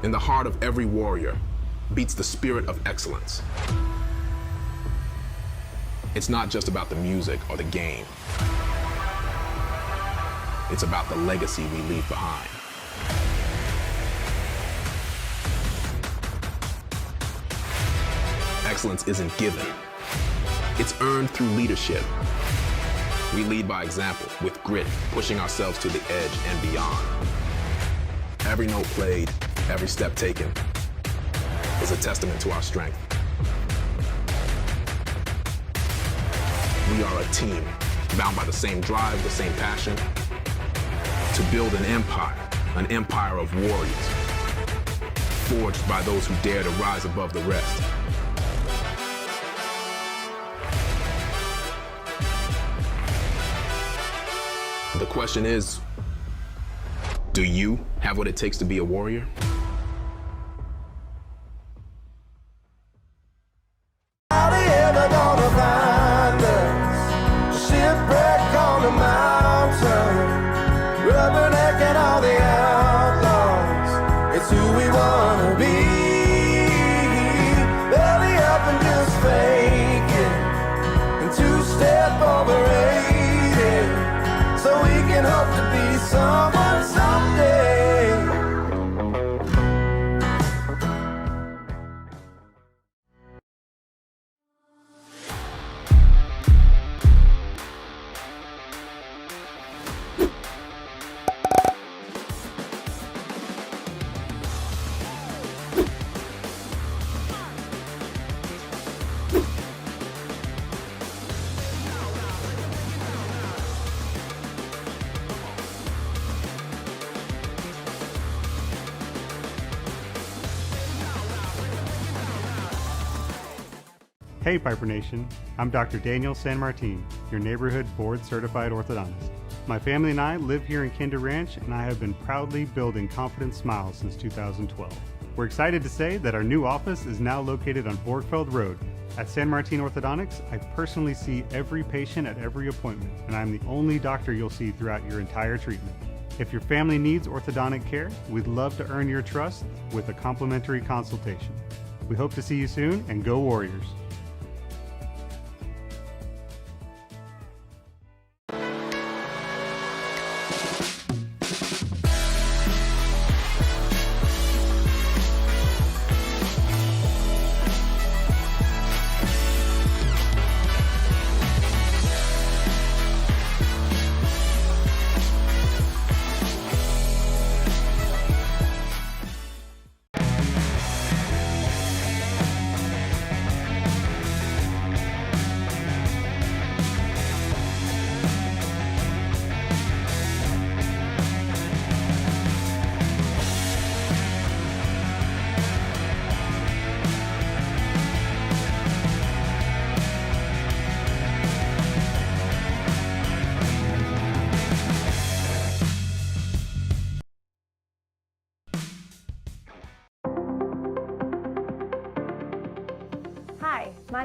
In the heart of every warrior beats the spirit of excellence. It's not just about the music or the game. It's about the legacy we leave behind. Excellence isn't given. It's earned through leadership. We lead by example, with grit, pushing ourselves to the edge and beyond. Every note played, every step taken is a testament to our strength. We are a team, bound by the same drive, the same passion, to build an empire of warriors, forged by those who dare to rise above the rest. The question is, do you have what it takes to be a warrior? How they ever gonna find us? Shipwreck on the mountain, rubbernecking all the outlaws. It's who we wanna be. Belly up and just fake it, and two-step overrated, so we can hope to be someone someday. Hey Pieper Nation, I'm Dr. Daniel San Martin, your neighborhood board certified orthodontist. My family and I live here in Kinder Ranch, and I have been proudly building confident smiles since 2012. We're excited to say that our new office is now located on Braunfels Road. At San Martin Orthodontics, I personally see every patient at every appointment, and I'm the only doctor you'll see throughout your entire treatment. If your family needs orthodontic care, we'd love to earn your trust with a complimentary consultation. We hope to see you soon, and go Warriors!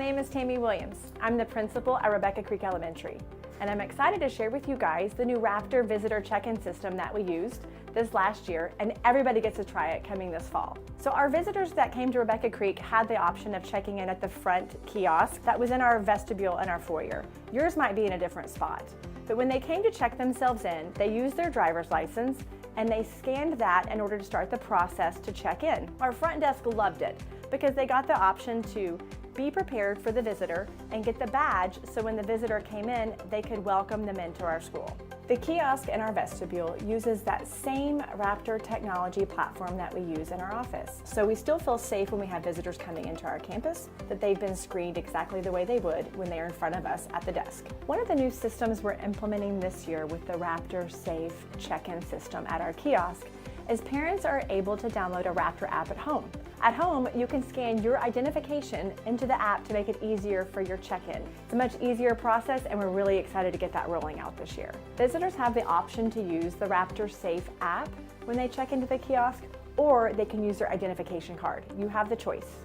name is Tammy Williams. I'm the principal at Rebecca Creek Elementary, and I'm excited to share with you guys the new Raptor visitor check-in system that we used this last year, and everybody gets to try it coming this fall. So our visitors that came to Rebecca Creek had the option of checking in at the front kiosk that was in our vestibule and our foyer. Yours might be in a different spot. But when they came to check themselves in, they used their driver's license and they scanned that in order to start the process to check in. Our front desk loved it because they got the option to be prepared for the visitor and get the badge so when the visitor came in, they could welcome them into our school. The kiosk in our vestibule uses that same Raptor technology platform that we use in our office. So we still feel safe when we have visitors coming into our campus, that they've been screened exactly the way they would when they are in front of us at the desk. One of the new systems we're implementing this year with the Raptor Safe check-in system at our kiosk is parents are able to download a Raptor app at home. At home, you can scan your identification into the app to make it easier for your check-in. It's a much easier process, and we're really excited to get that rolling out this year. Visitors have the option to use the Raptor Safe app when they check into the kiosk, or they can use their identification card. You have the choice.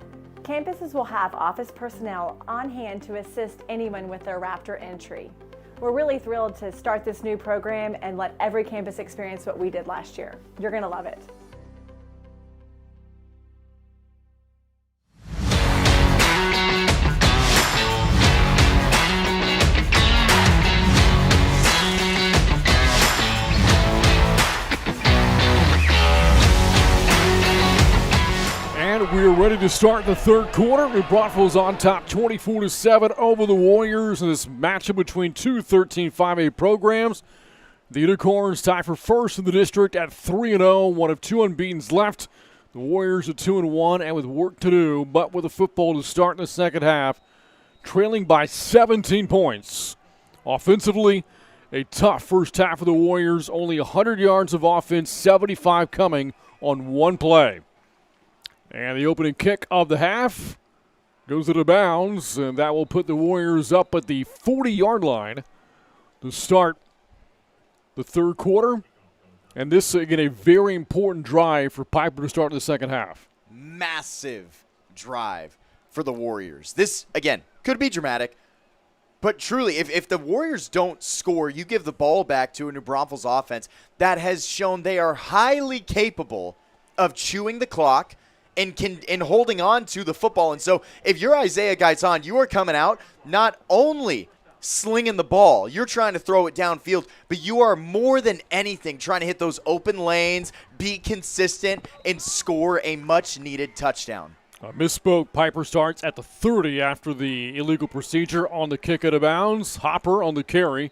Campuses will have office personnel on hand to assist anyone with their Raptor entry. We're really thrilled to start this new program and let every campus experience what we did last year. You're gonna love it. We're ready to start the third quarter. New Braunfels on top 24-7 over the Warriors in this matchup between two 13-5A programs. The Unicorns tie for first in the district at 3-0, one of two unbeatens left. The Warriors at 2-1 and with work to do, but with a football to start in the second half, trailing by 17 points. Offensively, a tough first half for the Warriors, only 100 yards of offense, 75 coming on one play. And the opening kick of the half goes out of bounds, and that will put the Warriors up at the 40-yard line to start the third quarter. And this, again, a very important drive for Pieper to start in the second half. Massive drive for the Warriors. This, again, could be dramatic, but truly, if the Warriors don't score, you give the ball back to a New Braunfels offense that has shown they are highly capable of chewing the clock and holding on to the football. And so if you're Isaiah Gaitan, you are coming out not only slinging the ball, you're trying to throw it downfield, but you are more than anything trying to hit those open lanes, be consistent, and score a much-needed touchdown. Misspoke. Pieper starts at the 30 after the illegal procedure on the kick out of bounds. Hopper on the carry.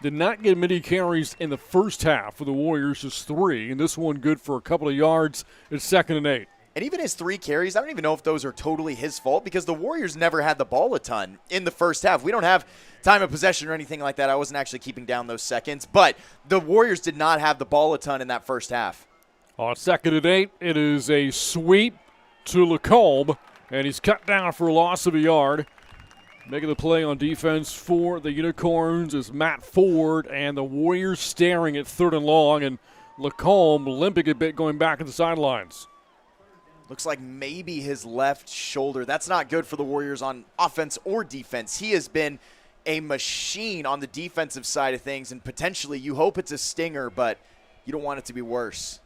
Did not get many carries in the first half for the Warriors, just 3. And this one good for a couple of yards. It's 2nd and 8. And even his 3 carries, I don't even know if those are totally his fault because the Warriors never had the ball a ton in the first half. We don't have time of possession or anything like that. I wasn't actually keeping down those seconds. But the Warriors did not have the ball a ton in that first half. On 2nd and 8, it is a sweep to Lacombe, and he's cut down for a loss of a yard. Making the play on defense for the Unicorns is Matt Ford, and the Warriors staring at 3rd and long, and Lacombe limping a bit going back to the sidelines. Looks like maybe his left shoulder. That's not good for the Warriors on offense or defense. He has been a machine on the defensive side of things, and potentially you hope it's a stinger, but you don't want it to be worse.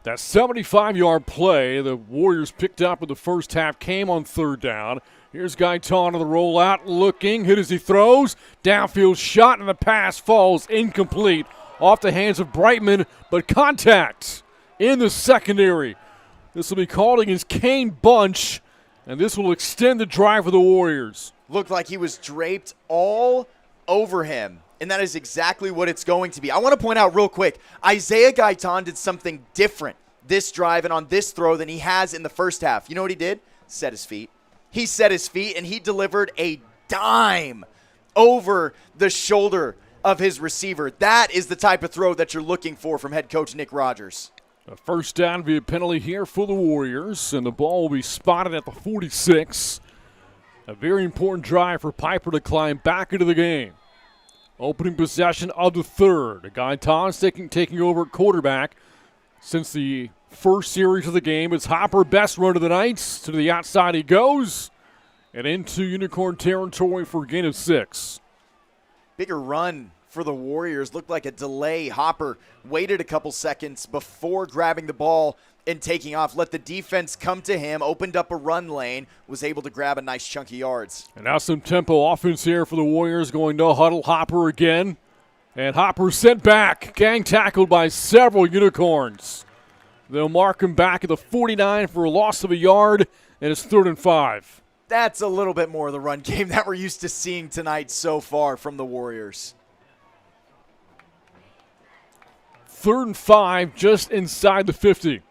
That 75-yard play the Warriors picked up in the first half came on 3rd down. Here's Gaitan on the rollout, looking, hit as he throws. Downfield shot, and the pass falls incomplete off the hands of Brightman, but contact in the secondary. This will be called against Kane Bunch, and this will extend the drive for the Warriors. Looked like he was draped all over him, and that is exactly what it's going to be. I want to point out real quick, Isaiah Gaitan did something different this drive and on this throw than he has in the first half. You know what he did? Set his feet. He set his feet, and he delivered a dime over the shoulder of his receiver. That is the type of throw that you're looking for from head coach Nick Rogers. A first down via penalty here for the Warriors, and the ball will be spotted at the 46. A very important drive for Pieper to climb back into the game. Opening possession of the 3rd. Gaitan's taking over at quarterback since the first series of the game. It's Hopper, best run of the night. To the outside he goes, and into Unicorn territory for a gain of 6. Bigger run for the Warriors. Looked like a delay. Hopper waited a couple seconds before grabbing the ball and taking off. Let the defense come to him, opened up a run lane, was able to grab a nice chunk of yards. And now some tempo offense here for the Warriors, going no huddle. Hopper again. And Hopper sent back. Gang tackled by several Unicorns. They'll mark him back at the 49 for a loss of a yard, and it's 3rd and 5. That's a little bit more of the run game that we're used to seeing tonight so far from the Warriors. 3rd and 5, just inside the 50.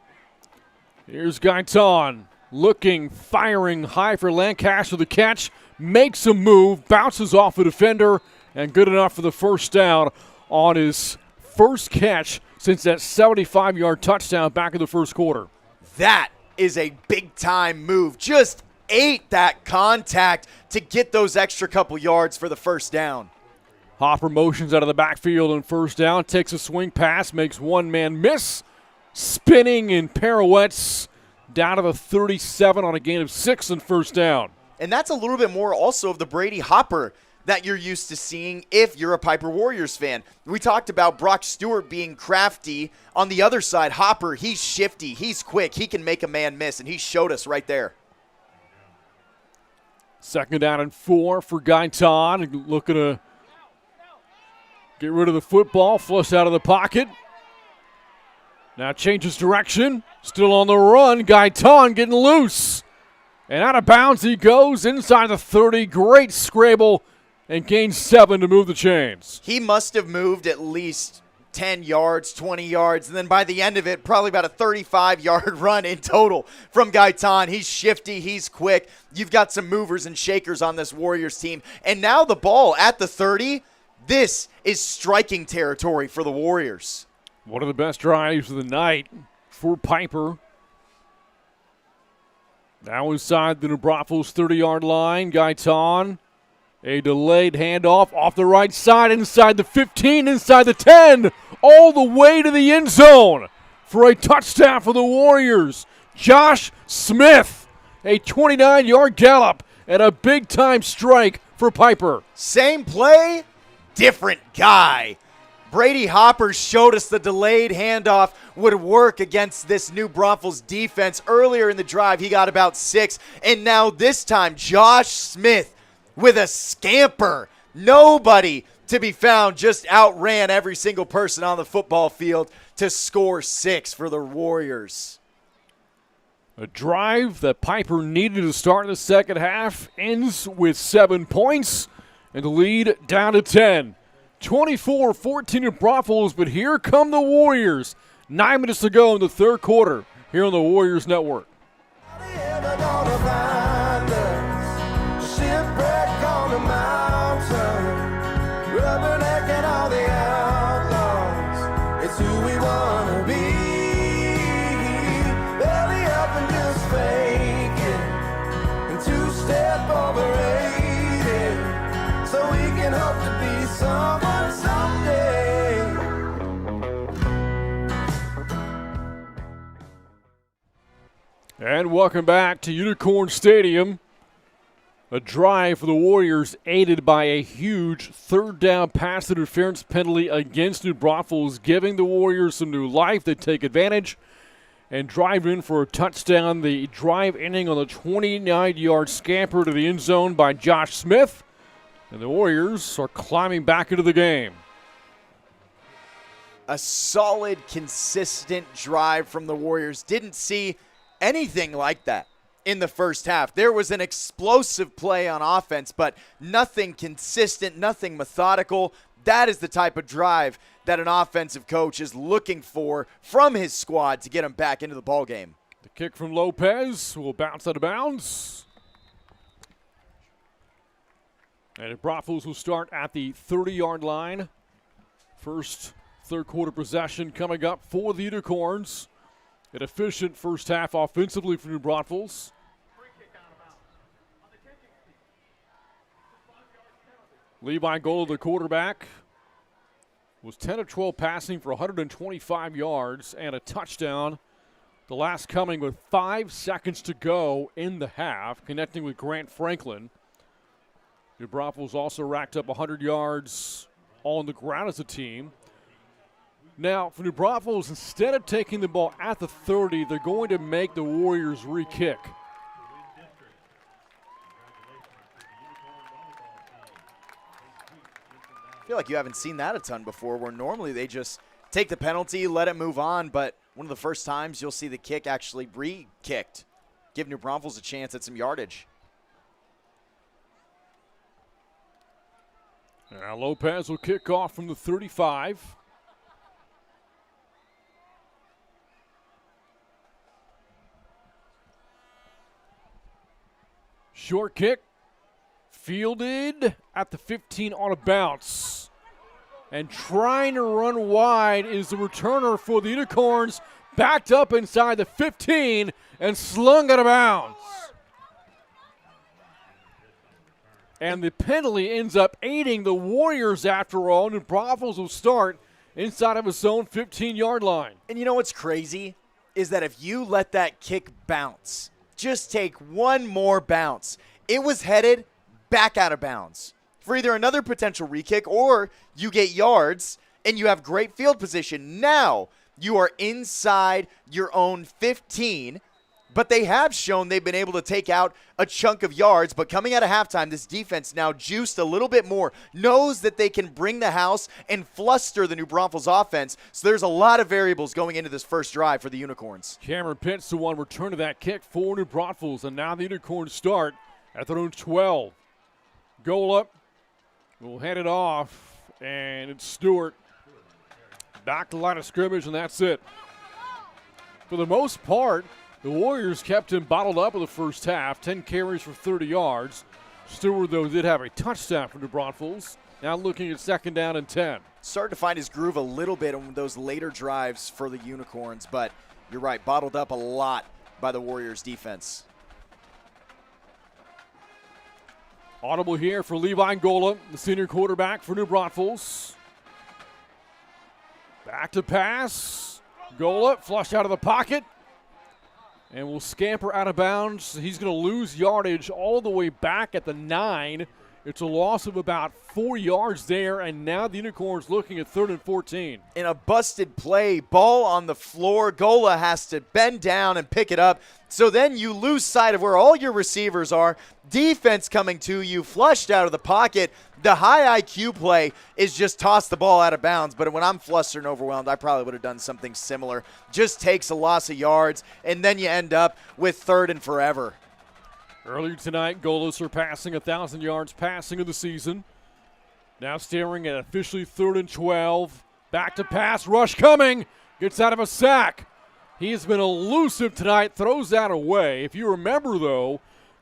Here's Gaitan looking, firing high for Lancaster. The catch, makes a move, bounces off a defender, and good enough for the first down on his first catch since that 75-yard touchdown back in the first quarter. That is a big-time move. Just ate that contact to get those extra couple yards for the first down. Hopper motions out of the backfield on first down, takes a swing pass, makes one man miss, spinning in pirouettes down to the 37 on a gain of 6 and first down. And that's a little bit more also of the Brady Hopper that you're used to seeing if you're a Pieper Warriors fan. We talked about Brock Stewart being crafty. On the other side, Hopper, he's shifty, he's quick, he can make a man miss, and he showed us right there. 2nd down and 4 for Gaitan, looking to get rid of the football, flush out of the pocket. Now changes direction, still on the run. Gaitan getting loose. And out of bounds he goes inside the 30. Great scramble and gains 7 to move the chains. He must have moved at least 10 yards, 20 yards, and then by the end of it, probably about a 35-yard run in total from Gaitan. He's shifty, he's quick. You've got some movers and shakers on this Warriors team. And now the ball at the 30. This is striking territory for the Warriors. One of the best drives of the night for Pieper. Now inside the New Braunfels 30-yard line. Gaitan, a delayed handoff off the right side, inside the 15, inside the 10, all the way to the end zone for a touchdown for the Warriors. Josh Smith, a 29-yard gallop and a big-time strike for Pieper. Same play, different guy. Brady Hopper showed us the delayed handoff would work against this New Braunfels defense. Earlier in the drive, he got about 6, and now this time, Josh Smith with a scamper. Nobody to be found, just outran every single person on the football field to score 6 for the Warriors. A drive that Pieper needed to start the second half ends with 7 points, and the lead down to 10. 24-14 in Braunfels, but here come the Warriors. 9 minutes to go in the third quarter here on the Warriors Network. Ever gonna find us? Shipwreck on the mountain, rubbernecking all the outlaws. It's who we wanna be. Belly up and just fake it, and two-step overrated, so we can hope to be someone someday. And welcome back to Unicorn Stadium. A drive for the Warriors aided by a huge third down pass interference penalty against New Braunfels, giving the Warriors some new life. They take advantage and drive in for a touchdown. The drive ending on the 29-yard scamper to the end zone by Josh Smith. And the Warriors are climbing back into the game. A solid, consistent drive from the Warriors. Didn't see anything like that in the first half. There was an explosive play on offense, but nothing consistent, nothing methodical. That is the type of drive that an offensive coach is looking for from his squad to get him back into the ballgame. The kick from Lopez will bounce out of bounds. And Braunfels will start at the 30-yard line. First third quarter possession coming up for the Unicorns. An efficient first half offensively for New Braunfels. Levi Gold, the quarterback, was 10 of 12 passing for 125 yards and a touchdown The last coming with 5 seconds to go in the half, connecting with Grant Franklin. New Braunfels also racked up 100 yards on the ground as a team. Now, for New Braunfels, instead of taking the ball at the 30, they're going to make the Warriors re-kick. I feel like you haven't seen that a ton before, where normally they just take the penalty, let it move on, but one of the first times you'll see the kick actually re-kicked. Give New Braunfels a chance at some yardage. Now Lopez will kick off from the 35. Short kick, fielded at the 15 on a bounce. And trying to run wide is the returner for the Unicorns, backed up inside the 15 and slung out of bounds. And the penalty ends up aiding the Warriors after all. New Braunfels will start inside of his own 15-yard line. And you know what's crazy is that if you let that kick bounce, just take one more bounce, it was headed back out of bounds for either another potential re-kick or you get yards and you have great field position. Now you are inside your own 15, but they have shown they've been able to take out a chunk of yards. But coming out of halftime, this defense now juiced a little bit more, knows that they can bring the house and fluster the New Braunfels offense. So there's a lot of variables going into this first drive for the Unicorns. Cameron Pitts the one return to that kick for New Braunfels, and now the Unicorns start at their own 12. Goal up, we'll hand it off, and it's Stewart. Back to the line of scrimmage, and that's it. For the most part, the Warriors kept him bottled up in the first half, 10 carries for 30 yards. Stewart, though, did have a touchdown for New Braunfels. Now looking at 2nd down and 10. Started to find his groove a little bit on those later drives for the Unicorns, but you're right, bottled up a lot by the Warriors defense. Audible here for Levi Ngola, the senior quarterback for New Braunfels. Back to pass. Ngola flushed out of the pocket and will scamper out of bounds. He's going to lose yardage all the way back at the 9. It's a loss of about 4 yards there, and now the Unicorns looking at 3rd and 14. In a busted play, ball on the floor, Ngola has to bend down and pick it up. So then you lose sight of where all your receivers are. Defense coming to you, flushed out of the pocket. The high IQ play is just toss the ball out of bounds. But when I'm flustered and overwhelmed, I probably would have done something similar. Just takes a loss of yards, and then you end up with 3rd and forever. Earlier tonight, Ngola surpassing 1,000 yards passing of the season. Now staring at officially 3rd and 12. Back to pass, rush coming. Gets out of a sack. He has been elusive tonight, throws that away. If you remember, though,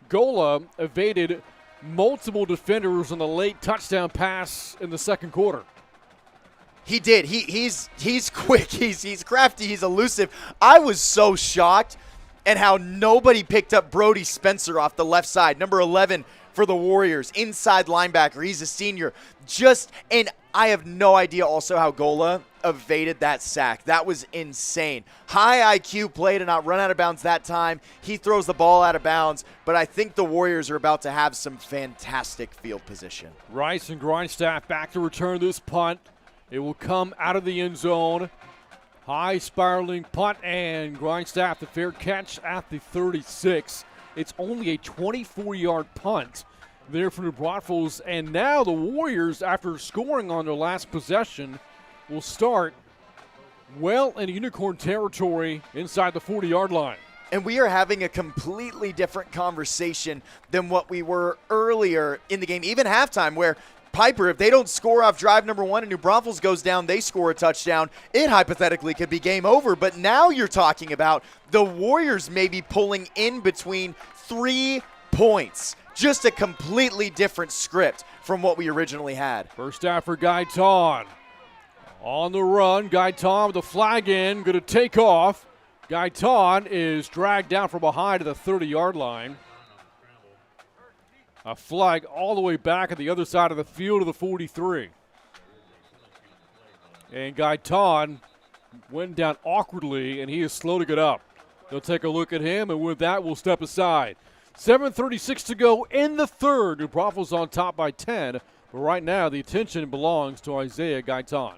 Ngola evaded multiple defenders on the late touchdown pass in the 2nd quarter. He did. He's quick. He's crafty. He's elusive. I was so shocked at how nobody picked up Brody Spencer off the left side, number 11 for the Warriors, inside linebacker. He's a senior. And I have no idea also how Ngola evaded that sack. That was insane. High IQ play to not run out of bounds that time. He throws the ball out of bounds, but I think the Warriors are about to have some fantastic field position. Rice and Grindstaff back to return this punt. It will come out of the end zone. High spiraling punt, and Grindstaff the fair catch at the 36. It's only a 24-yard punt there for New Braunfels, and now the Warriors, after scoring on their last possession, will start well in Unicorn territory inside the 40-yard line. And we are having a completely different conversation than what we were earlier in the game, even halftime, where Pieper, if they don't score off drive number 1 and New Braunfels goes down, they score a touchdown, it hypothetically could be game over. But now you're talking about the Warriors maybe pulling in between 3 points. Just a completely different script from what we originally had. First down for Gaitan. On the run, Gaitan with the flag in, going to take off. Gaitan is dragged down from behind to the 30-yard line. A flag all the way back at the other side of the field of the 43. And Gaitan went down awkwardly, and he is slow to get up. They'll take a look at him, and with that, we'll step aside. 7:36 to go in the third. New Braunfels on top by 10, but right now the attention belongs to Isaiah Gaitan.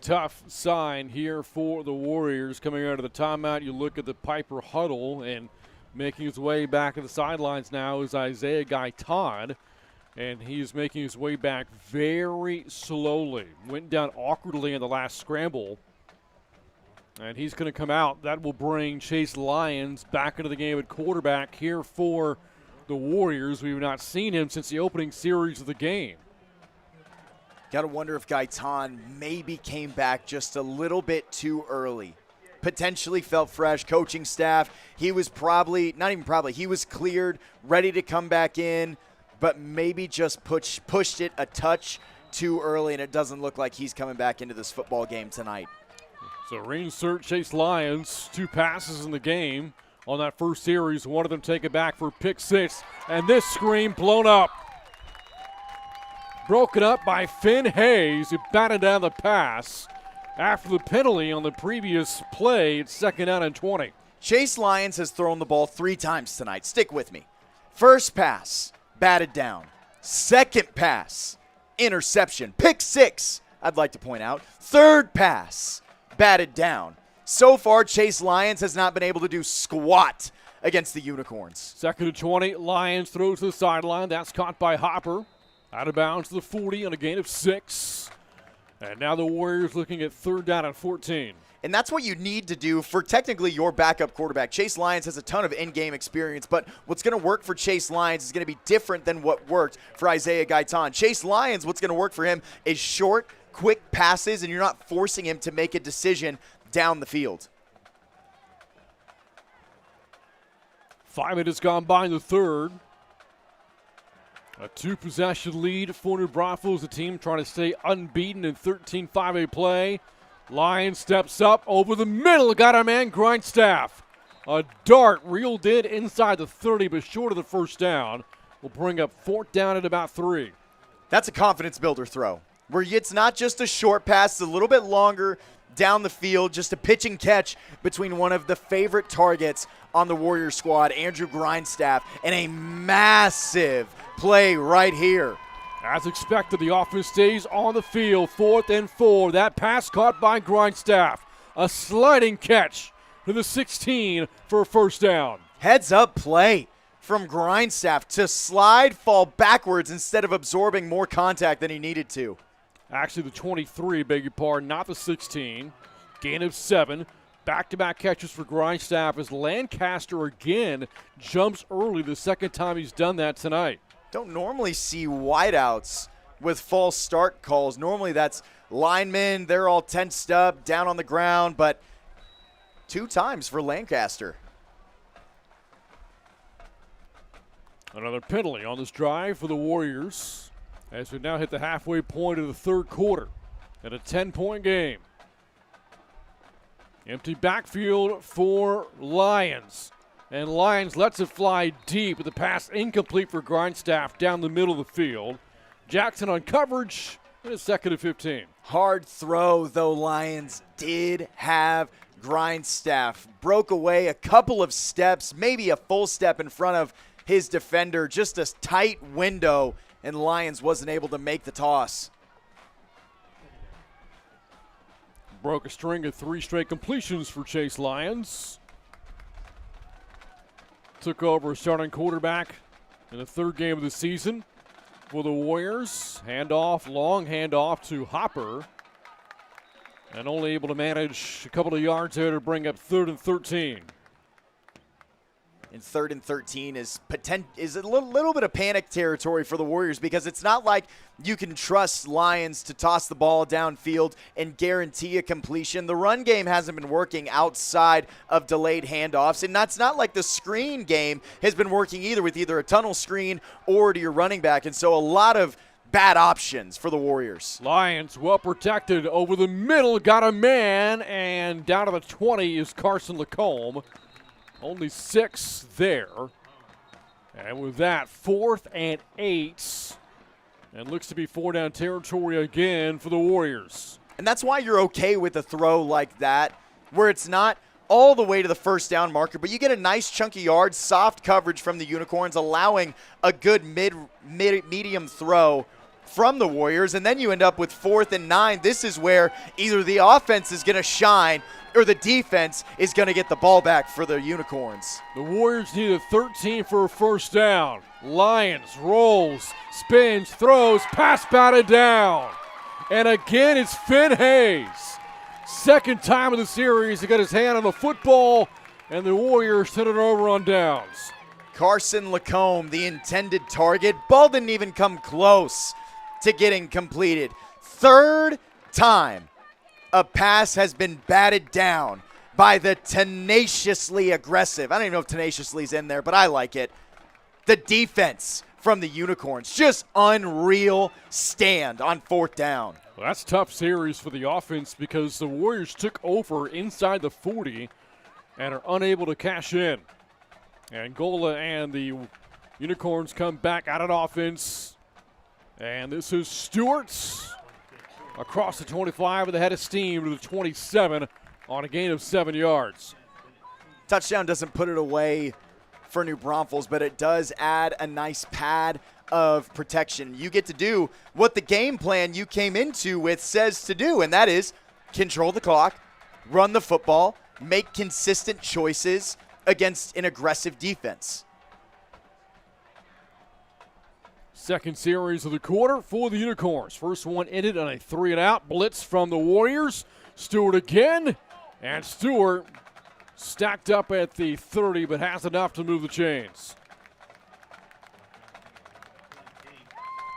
Tough sign here for the Warriors coming out of the timeout. You look at the Pieper huddle, and making his way back to the sidelines now is Isaiah Gaitan, and he's making his way back very slowly. Went down awkwardly in the last scramble, and he's going to come out. That will bring Chase Lyons back into the game at quarterback here for the Warriors. We've not seen him since the opening series of the game. Got to wonder if Gaitan maybe came back just a little bit too early. Potentially felt fresh. Coaching staff, he was he was cleared, ready to come back in, but maybe just pushed it a touch too early, and it doesn't look like he's coming back into this football game tonight. So reinsert Chase Lyons, 2 passes in the game on that first series. One of them taken back for pick 6, and this screen blown up. Broken up by Finn Hayes, who batted down the pass after the penalty on the previous play. It's 2nd down and 20. Chase Lyons has thrown the ball 3 times tonight. Stick with me. First pass, batted down. Second pass, interception. Pick 6, I'd like to point out. Third pass, batted down. So far, Chase Lyons has not been able to do squat against the Unicorns. 2nd and 20, Lyons throws to the sideline. That's caught by Hopper. Out of bounds to the 40 on a gain of 6. And now the Warriors looking at 3rd down and 14. And that's what you need to do for technically your backup quarterback. Chase Lyons has a ton of in-game experience, but what's going to work for Chase Lyons is going to be different than what worked for Isaiah Gaitan. Chase Lyons, what's going to work for him is short, quick passes, and you're not forcing him to make a decision down the field. 5 minutes gone by in the third. A 2-possession lead for New Braunfels, the team trying to stay unbeaten in 13 5A play. Lyons steps up over the middle, got a man, Grindstaff. A dart reeled in inside the 30, but short of the first down. Will bring up 4th down at about 3. That's a confidence builder throw, where it's not just a short pass, it's a little bit longer down the field, just a pitch and catch between one of the favorite targets on the Warrior squad, Andrew Grindstaff, and a massive play right here. As expected, the offense stays on the field. 4th and 4. That pass caught by Grindstaff. A sliding catch to the 16 for a first down. Heads up play from Grindstaff to slide, fall backwards instead of absorbing more contact than he needed to. Actually, the 23, beg your pardon, not the 16. Gain of 7. Back-to-back catches for Grindstaff as Lancaster again jumps early, the second time he's done that tonight. Don't normally see wideouts with false start calls. Normally that's linemen, they're all tensed up, down on the ground, but 2 times for Lancaster. Another penalty on this drive for the Warriors as we now hit the halfway point of the third quarter at a 10-point game. Empty backfield for Lyons. And Lyons lets it fly deep with the pass incomplete for Grindstaff down the middle of the field. Jackson on coverage and a 2nd and 15. Hard throw, though Lyons did have Grindstaff. Broke away a couple of steps, maybe a full step in front of his defender. Just a tight window, and Lyons wasn't able to make the toss. Broke a string of 3 straight completions for Chase Lyons. Took over starting quarterback in the 3rd game of the season for the Warriors. Long handoff to Hopper. And only able to manage a couple of yards there to bring up 3rd and 13. And 3rd and 13 is a little bit of panic territory for the Warriors, because it's not like you can trust Lions to toss the ball downfield and guarantee a completion. The run game hasn't been working outside of delayed handoffs, and that's not like the screen game has been working either, with either a tunnel screen or to your running back. And so a lot of bad options for the Warriors. Lions well protected over the middle, got a man, and down to the 20 is Carson Lacombe. Only 6 there. And with that, 4th and 8. And looks to be 4-down territory again for the Warriors. And that's why you're okay with a throw like that, where it's not all the way to the 1st down marker, but you get a nice chunky yard, soft coverage from the Unicorns, allowing a good medium throw from the Warriors, and then you end up with 4th and 9. This is where either the offense is going to shine or the defense is going to get the ball back for the Unicorns. The Warriors need a 13 for a 1st down. Lions rolls, spins, throws, pass batted down. And again, it's Finn Hayes. 2nd time of the series he got his hand on the football, and the Warriors sent it over on downs. Carson Lacombe, the intended target. Ball didn't even come close to getting completed. 3rd time a pass has been batted down by the tenaciously aggressive, I don't even know if tenaciously is in there, but I like it, the defense from the Unicorns. Just unreal stand on 4th down. Well, that's a tough series for the offense, because the Warriors took over inside the 40 and are unable to cash in. Angola and the Unicorns come back out of offense. And this is Stewart's across the 25 with a head of steam to the 27 on a gain of 7 yards. Touchdown doesn't put it away for New Braunfels, but it does add a nice pad of protection. You get to do what the game plan you came into with says to do, and that is control the clock, run the football, make consistent choices against an aggressive defense. 2nd series of the quarter for the Unicorns. First one ended on a 3-and-out blitz from the Warriors. Stewart again, and Stewart stacked up at the 30, but has enough to move the chains.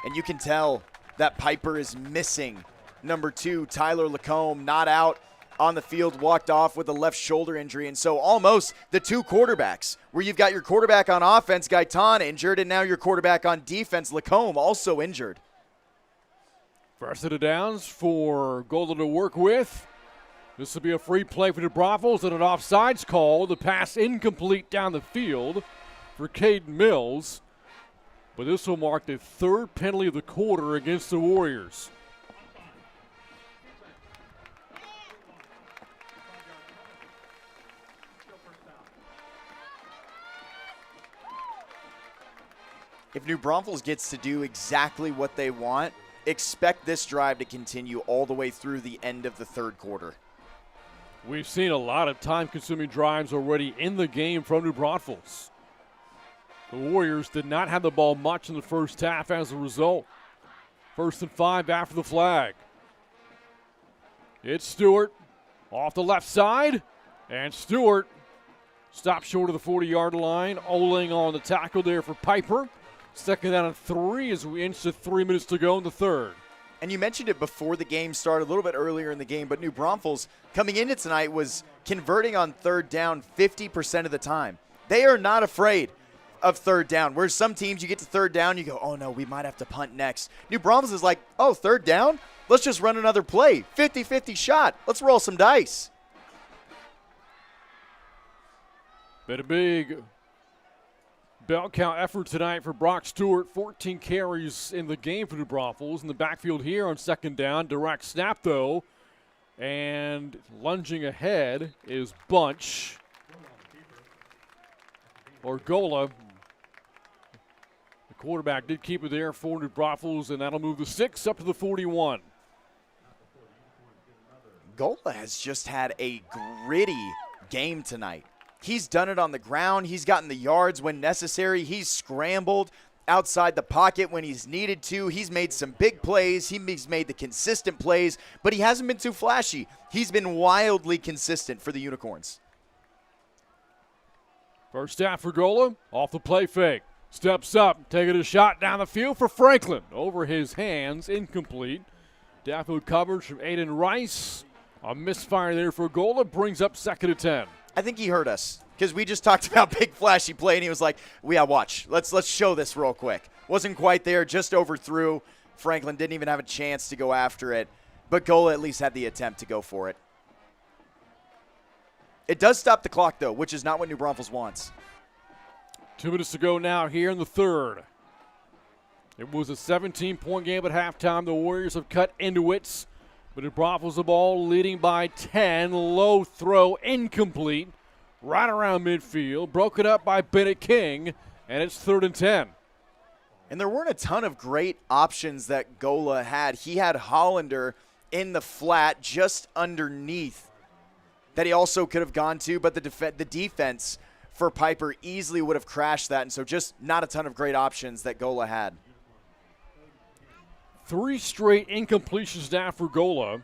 And you can tell that Pieper is missing number 2, Tyler Lacombe, not out on the field, walked off with a left shoulder injury. And so almost the 2 quarterbacks, where you've got your quarterback on offense, Gaitan, injured, and now your quarterback on defense, Lacombe, also injured. First of the downs for Golden to work with. This will be a free play for the Braunfels and an offsides call. The pass incomplete down the field for Caden Mills. But this will mark the 3rd penalty of the quarter against the Warriors. If New Braunfels gets to do exactly what they want, expect this drive to continue all the way through the end of the 3rd quarter. We've seen a lot of time-consuming drives already in the game from New Braunfels. The Warriors did not have the ball much in the first half as a result. 1st and 5 after the flag. It's Stewart off the left side, and Stewart stopped short of the 40-yard line. Oling on the tackle there for Pieper. 2nd down and 3 as we inch to 3 minutes to go in the 3rd. And you mentioned it before the game started, a little bit earlier in the game, but New Braunfels coming into tonight was converting on 3rd down 50% of the time. They are not afraid of 3rd down, whereas some teams you get to 3rd down, you go, oh no, we might have to punt next. New Braunfels is like, oh, 3rd down? Let's just run another play. 50-50 shot. Let's roll some dice. Been a big bell count effort tonight for Brock Stewart. 14 carries in the game for New Braunfels. In the backfield here on 2nd down. Direct snap, though. And lunging ahead is Bunch. Or Gola. The quarterback did keep it there for New Braunfels, and that'll move the 6 up to the 41. Gola has just had a gritty game tonight. He's done it on the ground. He's gotten the yards when necessary. He's scrambled outside the pocket when he's needed to. He's made some big plays. He's made the consistent plays, but he hasn't been too flashy. He's been wildly consistent for the Unicorns. First down for Gola, off the play fake. Steps up, taking a shot down the field for Franklin. Over his hands, incomplete. Downfield coverage from Aiden Rice. A misfire there for Gola, brings up 2nd and 10. I think he heard us because we just talked about big flashy play, and he was like, "Yeah, watch. Let's show this real quick." Wasn't quite there, just overthrew. Franklin didn't even have a chance to go after it, but Gola at least had the attempt to go for it. It does stop the clock, though, which is not what New Braunfels wants. 2 minutes to go now here in the third. It was a 17-point game at halftime. The Warriors have cut into it, but New Braunfels the ball leading by 10. Low throw, incomplete, right around midfield. Broken up by Bennett King, and it's 3rd and 10. And there weren't a ton of great options that Gola had. He had Hollander in the flat just underneath that he also could have gone to, but the defense for Pieper easily would have crashed that, and so just not a ton of great options that Gola had. 3 straight incompletions down for Gola,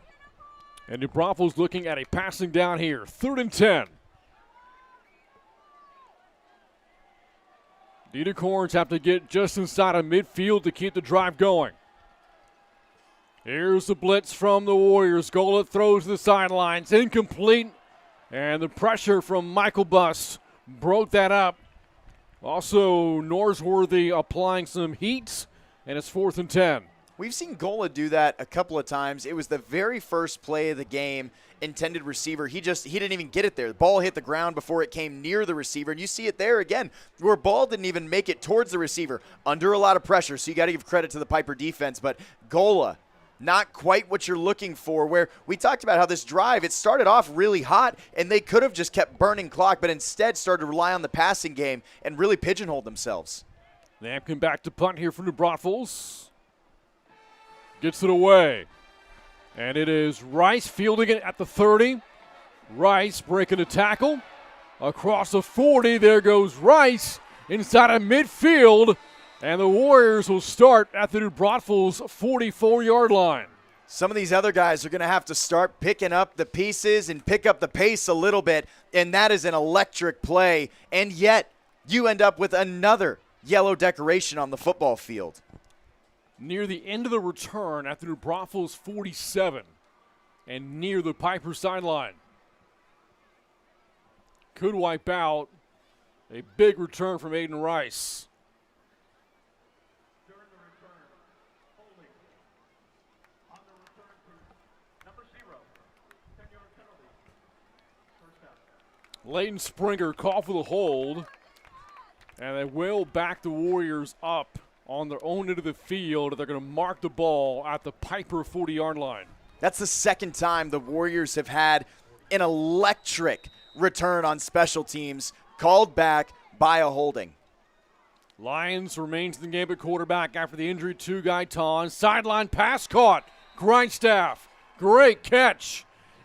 and New Braunfels looking at a passing down here. 3rd and 10. The Unicorns have to get just inside of midfield to keep the drive going. Here's the blitz from the Warriors. Gola throws to the sidelines, incomplete, and the pressure from Michael Buss broke that up. Also, Norsworthy applying some heat, and it's 4th and 10. We've seen Gola do that a couple of times. It was the very first play of the game, intended receiver. He didn't even get it there. The ball hit the ground before it came near the receiver, and you see it there again, where ball didn't even make it towards the receiver, under a lot of pressure, so you got to give credit to the Pieper defense, but Gola, not quite what you're looking for, where we talked about how this drive, it started off really hot, and they could have just kept burning clock, but instead started to rely on the passing game and really pigeonholed themselves. Lampkin back to punt here for New Braunfels. Gets it away. And it is Rice fielding it at the 30. Rice breaking a tackle. Across the 40, there goes Rice inside of midfield. And the Warriors will start at the New Braunfels 44-yard line. Some of these other guys are going to have to start picking up the pieces and pick up the pace a little bit, and that is an electric play. And yet, you end up with another yellow decoration on the football field. Near the end of the return at the New Braunfels 47 and near the Pieper sideline. Could wipe out a big return from Aiden Rice. Leighton Springer called for the hold, and they will back the Warriors up on their own end of the field. They're going to mark the ball at the Pieper 40-yard line. That's the second time the Warriors have had an electric return on special teams called back by a holding. Lions remains in the game at quarterback after the injury to Gaitan. Sideline pass caught. Grindstaff. Great catch.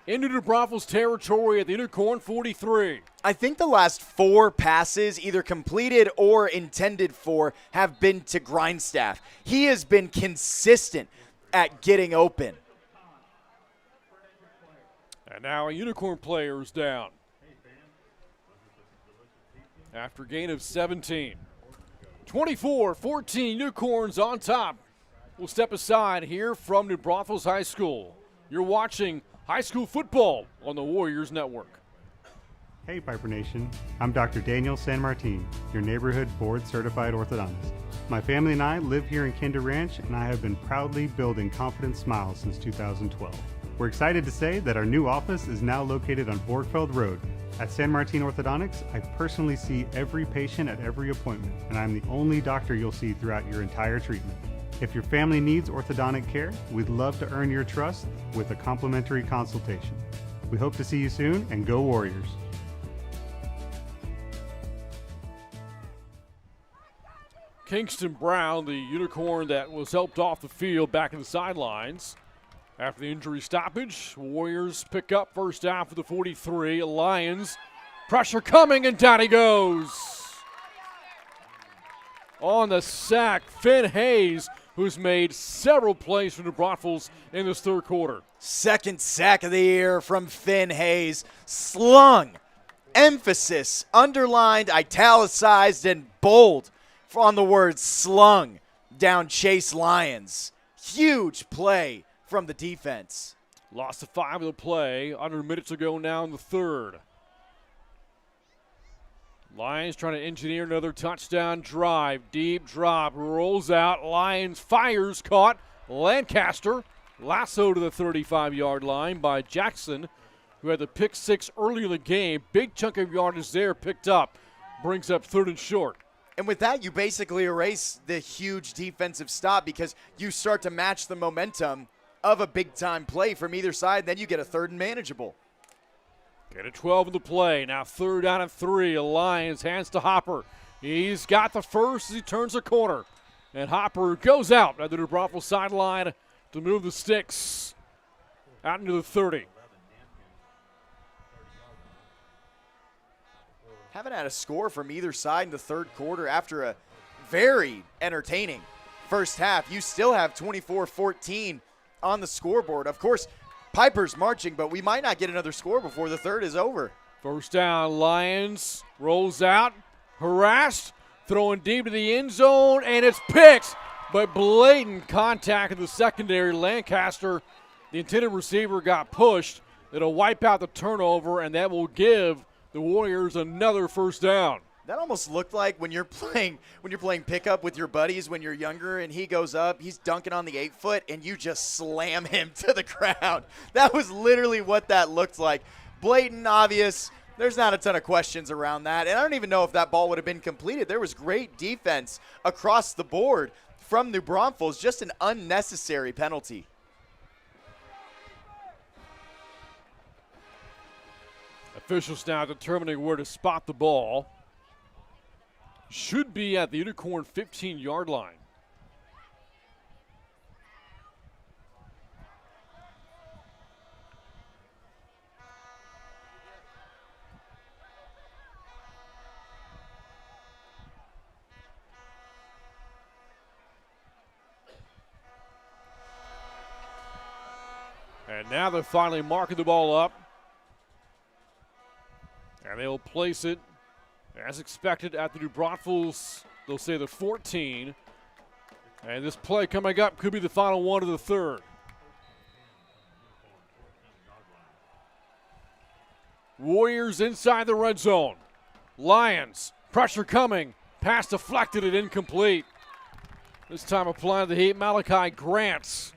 Into New Braunfels territory at the Unicorn 43. I think the last 4 passes, either completed or intended for, have been to Grindstaff. He has been consistent at getting open. And now a Unicorn player is down after gain of 17. 24-14, Unicorns on top. We'll step aside here from New Braunfels High School. You're watching high school football on the Warriors Network. Hey Pieper Nation, I'm Dr. Daniel San Martin, your neighborhood board-certified orthodontist. My family and I live here in Kinder Ranch, and I have been proudly building confident smiles since 2012. We're excited to say that our new office is now located on Borgfeld Road. At San Martin Orthodontics, I personally see every patient at every appointment, and I'm the only doctor you'll see throughout your entire treatment. If your family needs orthodontic care, we'd love to earn your trust with a complimentary consultation. We hope to see you soon, and go Warriors. Kingston Brown, the Unicorn that was helped off the field back in the sidelines. After the injury stoppage, Warriors pick up first down for the 43. Lions, pressure coming, and down he goes. On the sack, Finn Hayes, who's made several plays for New Braunfels in this third quarter. Second sack of the year from Finn Hayes. Slung Emphasis, underlined, italicized, and bold on the word slung down Chase Lyons. Huge play from the defense. Lost to 5 of the play. Under a minute to go now in the third. Lions trying to engineer another touchdown drive. Deep drop, rolls out. Lions fires, caught. Lancaster lasso to the 35-yard line by Jackson, who had the pick 6 early in the game. Big chunk of yardage there picked up. Brings up 3rd and short. And with that, you basically erase the huge defensive stop because you start to match the momentum of a big-time play from either side. Then you get a 3rd and manageable. Get a 12 in the play. Now 3rd down and 3. Lions hands to Hopper. He's got the first as he turns the corner. And Hopper goes out at the New Braunfels sideline to move the sticks out into the 30. Haven't had a score from either side in the third quarter after a very entertaining first half. You still have 24-14 on the scoreboard. Of course, Pieper's marching, but we might not get another score before the third is over. First down, Lions rolls out, harassed, throwing deep to the end zone, and it's picked. But blatant contact in the secondary. Lancaster, the intended receiver, got pushed. It'll wipe out the turnover, and that will give the Warriors another first down. That almost looked like when you're playing pickup with your buddies when you're younger and he goes up, he's dunking on the 8-foot, and you just slam him to the ground. That was literally what that looked like. Blatant, obvious. There's not a ton of questions around that. And I don't even know if that ball would have been completed. There was great defense across the board from New Braunfels. Just an unnecessary penalty. Officials now determining where to spot the ball. Should be at the Unicorn 15-yard line. And now they're finally marking the ball up. And they'll place it, as expected, at the New Braunfels. They'll say the 14. And this play coming up could be the final one of the third. Warriors inside the red zone. Lions, pressure coming. Pass deflected and incomplete. This time applying the heat, Malachi Grants.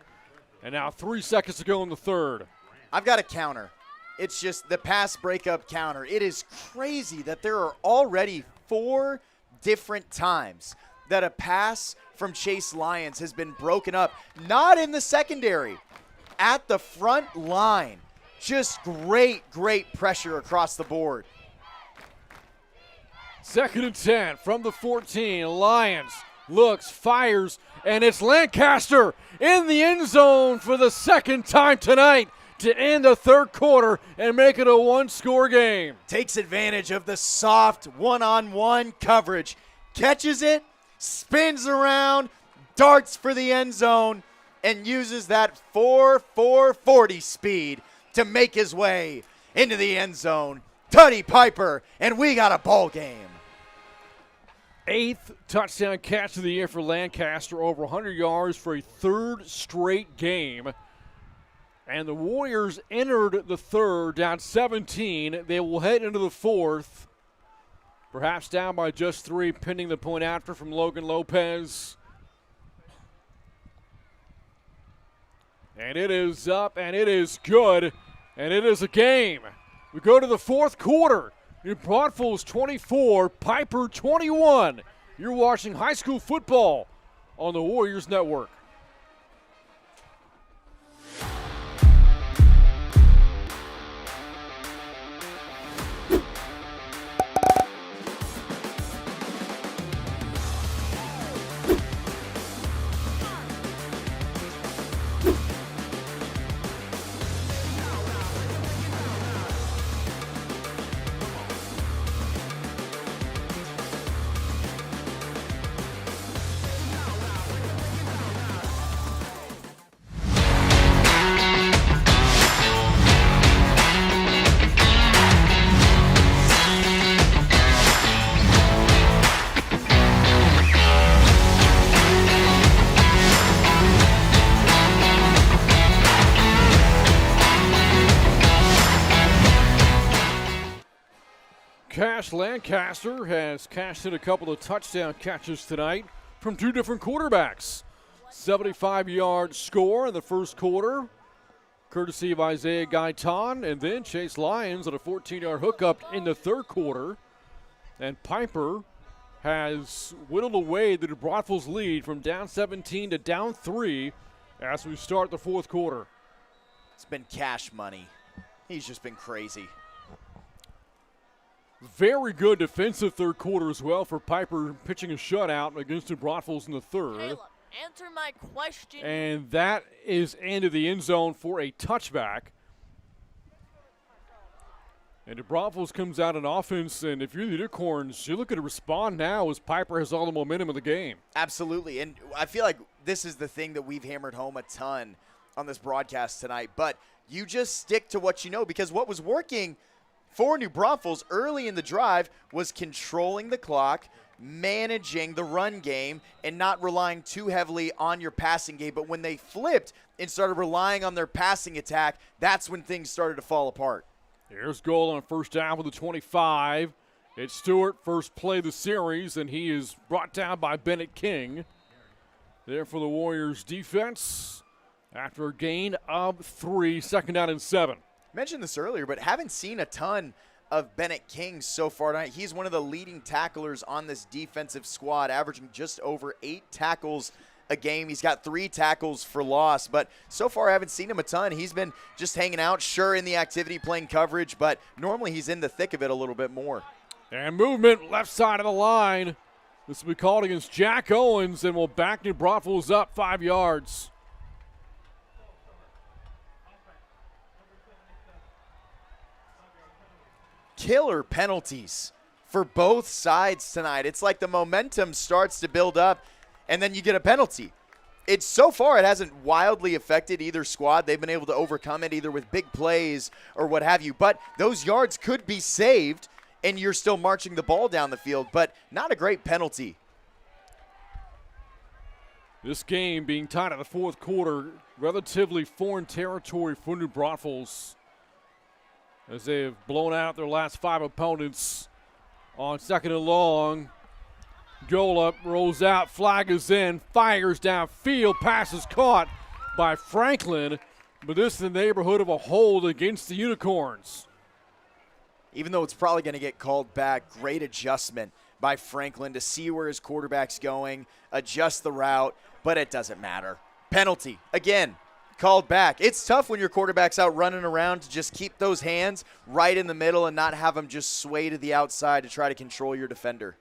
And now 3 seconds to go in the third. I've got a counter. It's just the pass breakup counter. It is crazy that there are already 4 different times that a pass from Chase Lyons has been broken up. Not in the secondary, at the front line. Just great pressure across the board. 2nd and 10 from the 14. Lions looks, fires, and it's Lancaster in the end zone for the second time tonight to end the third quarter and make it a 1-score game. Takes advantage of the soft one-on-one coverage. Catches it, spins around, darts for the end zone, and uses that 4.40 speed to make his way into the end zone. Tutty Pieper, and we got a ball game. 8th touchdown catch of the year for Lancaster, over 100 yards for a 3rd straight game. And the Warriors entered the third down 17. They will head into the fourth, perhaps down by just 3, pending the point after from Logan Lopez. And it is up, and it is good, and it is a game. We go to the fourth quarter. New Braunfels 24, Pieper 21. You're watching high school football on the Warriors Network. Josh Lancaster has cashed in a couple of touchdown catches tonight from two different quarterbacks. 75-yard score in the first quarter, courtesy of Isaiah Gaitan, and then Chase Lyons on a 14-yard hookup in the third quarter. And Pieper has whittled away the New Braunfels lead from down 17 to down 3 as we start the fourth quarter. It's been cash money. He's just been crazy. Very good defensive third quarter as well for Pieper, pitching a shutout against New Braunfels in the third. Caleb, answer my question. And that is into the end zone for a touchback. And New Braunfels comes out on offense, and if you're the Unicorns, you're looking to respond now as Pieper has all the momentum of the game. Absolutely, and I feel like this is the thing that we've hammered home a ton on this broadcast tonight, but you just stick to what you know, because what was working for New Braunfels early in the drive was controlling the clock, managing the run game, and not relying too heavily on your passing game. But when they flipped and started relying on their passing attack, that's when things started to fall apart. Here's goal on first down with the 25. It's Stewart, first play of the series, and he is brought down by Bennett King. There for the Warriors defense after a gain of 3, second down and 7. I mentioned this earlier, but haven't seen a ton of Bennett King so far tonight. He's one of the leading tacklers on this defensive squad, averaging just over 8 tackles a game. He's got 3 tackles for loss, but so far I haven't seen him a ton. He's been just hanging out, sure, in the activity, playing coverage, but normally he's in the thick of it a little bit more. And movement left side of the line. This will be called against Jack Owens, and will back New Braunfels up 5 yards. Killer penalties for both sides tonight. It's like the momentum starts to build up, and then you get a penalty. It's so far it hasn't wildly affected either squad. They've been able to overcome it either with big plays or what have you. But those yards could be saved, and you're still marching the ball down the field. But not a great penalty. This game being tied at the fourth quarter, relatively foreign territory for New Braunfels, as they have blown out their last 5 opponents on second and long. Goal up, rolls out, flag is in, fires downfield, pass is caught by Franklin, but this is in the neighborhood of a hold against the Unicorns. Even though it's probably going to get called back, great adjustment by Franklin to see where his quarterback's going, adjust the route, but it doesn't matter. Penalty, again, called back. It's tough when your quarterback's out running around to just keep those hands right in the middle and not have them just sway to the outside to try to control your defender.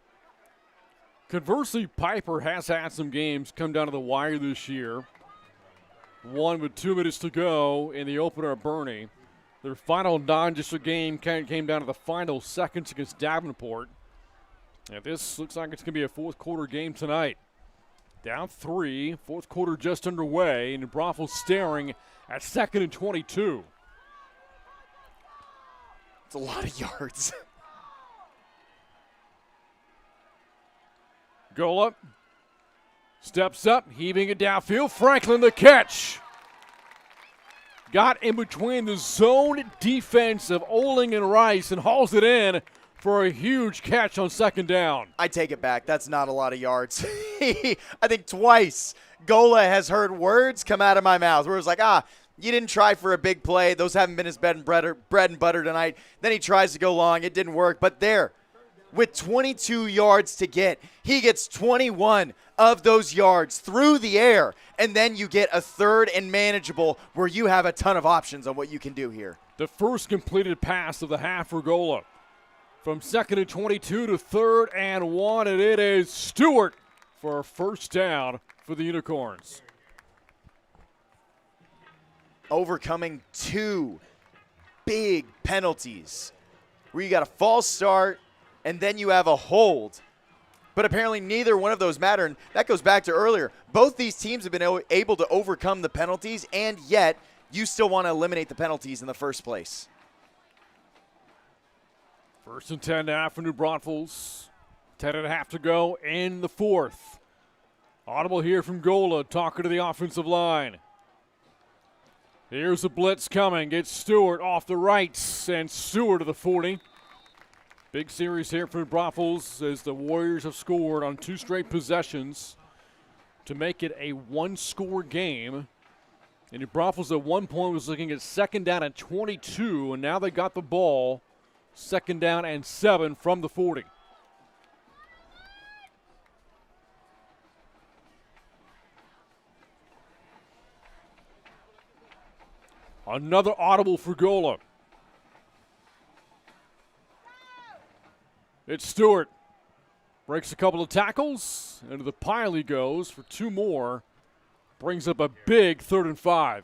Conversely, Pieper has had some games come down to the wire this year. One with 2 minutes to go in the opener at Bernie. Their final non-district game came down to the final seconds against Davenport. And this looks like it's going to be a fourth quarter game tonight. Down 3, fourth quarter just underway, and Braunfels staring at 2nd and 22. It's a lot of yards. Goal up, steps up, heaving it downfield. Franklin the catch. Got in between the zone defense of Oling and Rice and hauls it in for a huge catch on second down. I take it back. That's not a lot of yards. I think twice Gola has heard words come out of my mouth where it was like, you didn't try for a big play. Those haven't been his bread and butter tonight. Then he tries to go long. It didn't work. But there, with 22 yards to get, he gets 21 of those yards through the air. And then you get a third and manageable where you have a ton of options on what you can do here. The first completed pass of the half for Gola. From 2nd and 22 to 3rd and 1, and it is Stewart for a first down for the Unicorns. Overcoming 2 big penalties where you got a false start and then you have a hold. But apparently neither one of those matter, and that goes back to earlier. Both these teams have been able to overcome the penalties, and yet you still want to eliminate the penalties in the first place. 1st and 10 now for New Braunfels. 10.5 to go in the fourth. Audible here from Gola, talking to the offensive line. Here's a blitz coming. It's Stewart off the right, and Stewart to the 40. Big series here for the Braunfels as the Warriors have scored on 2 straight possessions to make it a 1-score game. And the Braunfels at one point was looking at 2nd down and 22, and now they got the ball 2nd down and 7 from the 40. Another audible for Gola. It's Stewart. Breaks a couple of tackles. Into the pile he goes for 2 more. Brings up a big 3rd and 5.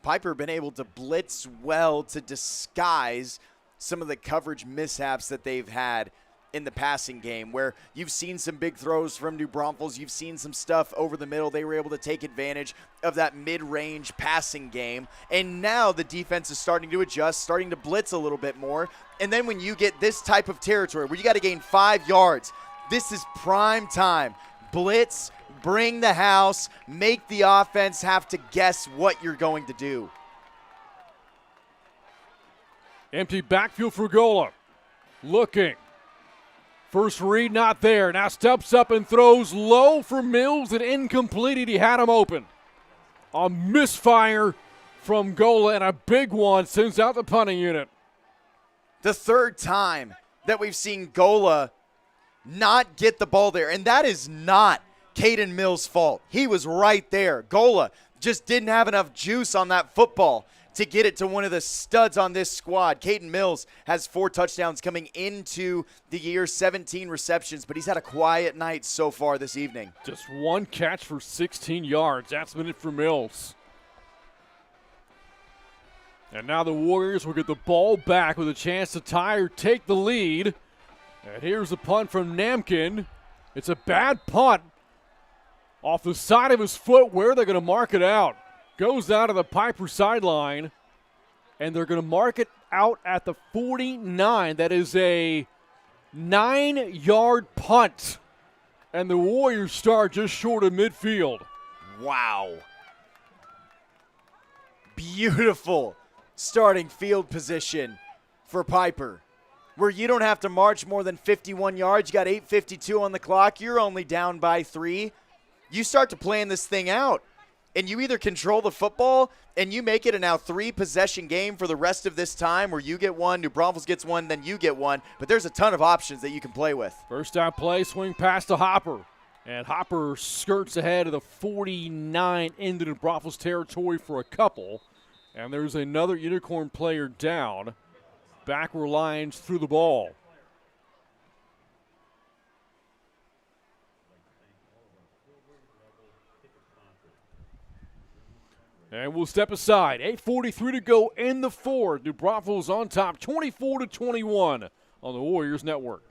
Pieper been able to blitz well to disguise some of the coverage mishaps that they've had in the passing game, where you've seen some big throws from New Braunfels. You've seen some stuff over the middle. They were able to take advantage of that mid-range passing game. And now the defense is starting to adjust, starting to blitz a little bit more. And then when you get this type of territory where you got to gain 5 yards, this is prime time. Blitz, bring the house, make the offense have to guess what you're going to do. Empty backfield for Gola. Looking. First read not there. Now steps up and throws low for Mills and incomplete. He had him open. A misfire from Gola and a big one sends out the punting unit. The 3rd time that we've seen Gola not get the ball there, and that is not Caden Mills' fault. He was right there. Gola just didn't have enough juice on that football to get it to one of the studs on this squad. Caden Mills has 4 touchdowns coming into the year, 17 receptions, but he's had a quiet night so far this evening. Just 1 catch for 16 yards. That's been it for Mills. And now the Warriors will get the ball back with a chance to tie or take the lead. And here's a punt from Namkin. It's a bad punt. Off the side of his foot, where they're going to mark it out. Goes out of the Pieper sideline, and they're going to mark it out at the 49. That is a 9-yard punt, and the Warriors start just short of midfield. Wow. Beautiful starting field position for Pieper, where you don't have to march more than 51 yards. You got 8:52 on the clock. You're only down by 3. You start to plan this thing out, and you either control the football and you make it a now 3-possession game for the rest of this time, where you get 1, New Braunfels gets 1, then you get 1. But there's a ton of options that you can play with. First down play, swing pass to Hopper. And Hopper skirts ahead of the 49 into New Braunfels territory for a couple. And there's another Unicorn player down. Backward Lions through the ball. And we'll step aside. 8:43 to go in the 4th. New Braunfels on top, 24-21 on the Warriors Network.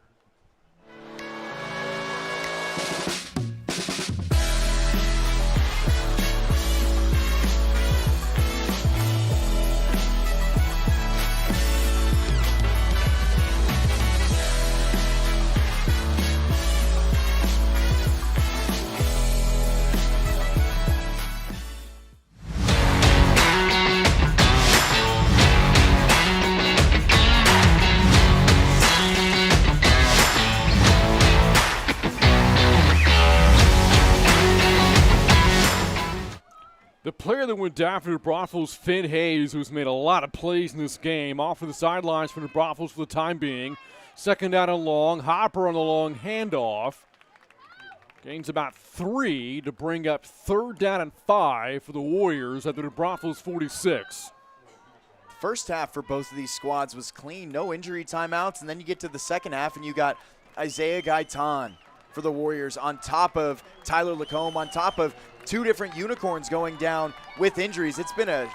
The player that went down for the Braunfels, Finn Hayes, who's made a lot of plays in this game, off of the sidelines for the Braunfels for the time being. 2nd down and long. Hopper on the long handoff. Gains about 3 to bring up 3rd down and 5 for the Warriors at the Braunfels 46. First half for both of these squads was clean. No injury timeouts. And then you get to the second half and you got Isaiah Gaitan for the Warriors on top of Tyler Lacombe, on top of 2 different Unicorns going down with injuries. It's been a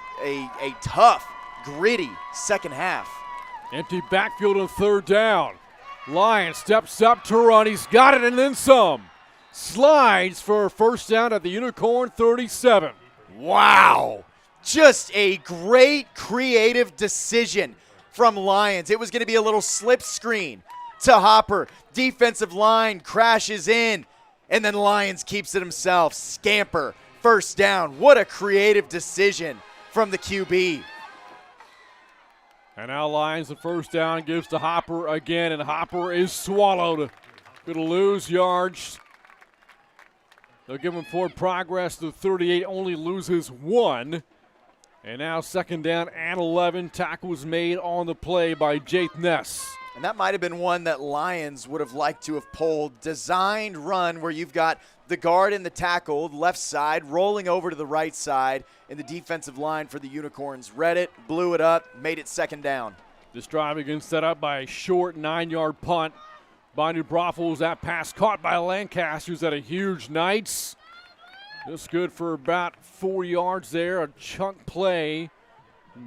tough, gritty second half. Empty backfield on 3rd down. Lion steps up to run. He's got it and then some. Slides for a 1st down at the Unicorn 37. Wow. Just a great creative decision from Lions. It was going to be a little slip screen to Hopper. Defensive line crashes in, and then Lions keeps it himself. Scamper, 1st down. What a creative decision from the QB. And now Lions the first down, gives to Hopper again, and Hopper is swallowed. Going to lose yards. They'll give him forward progress to 38, only loses 1. And now second down and 11. Tackle was made on the play by Jake Ness. And that might have been one that Lions would have liked to have pulled. Designed run where you've got the guard and the tackle, left side, rolling over to the right side, and the defensive line for the Unicorns read it, blew it up, made it second down. This drive again set up by a short 9-yard punt by New Braunfels. That pass caught by Lancaster's at a huge Knights. Just good for about 4 yards there, a chunk play.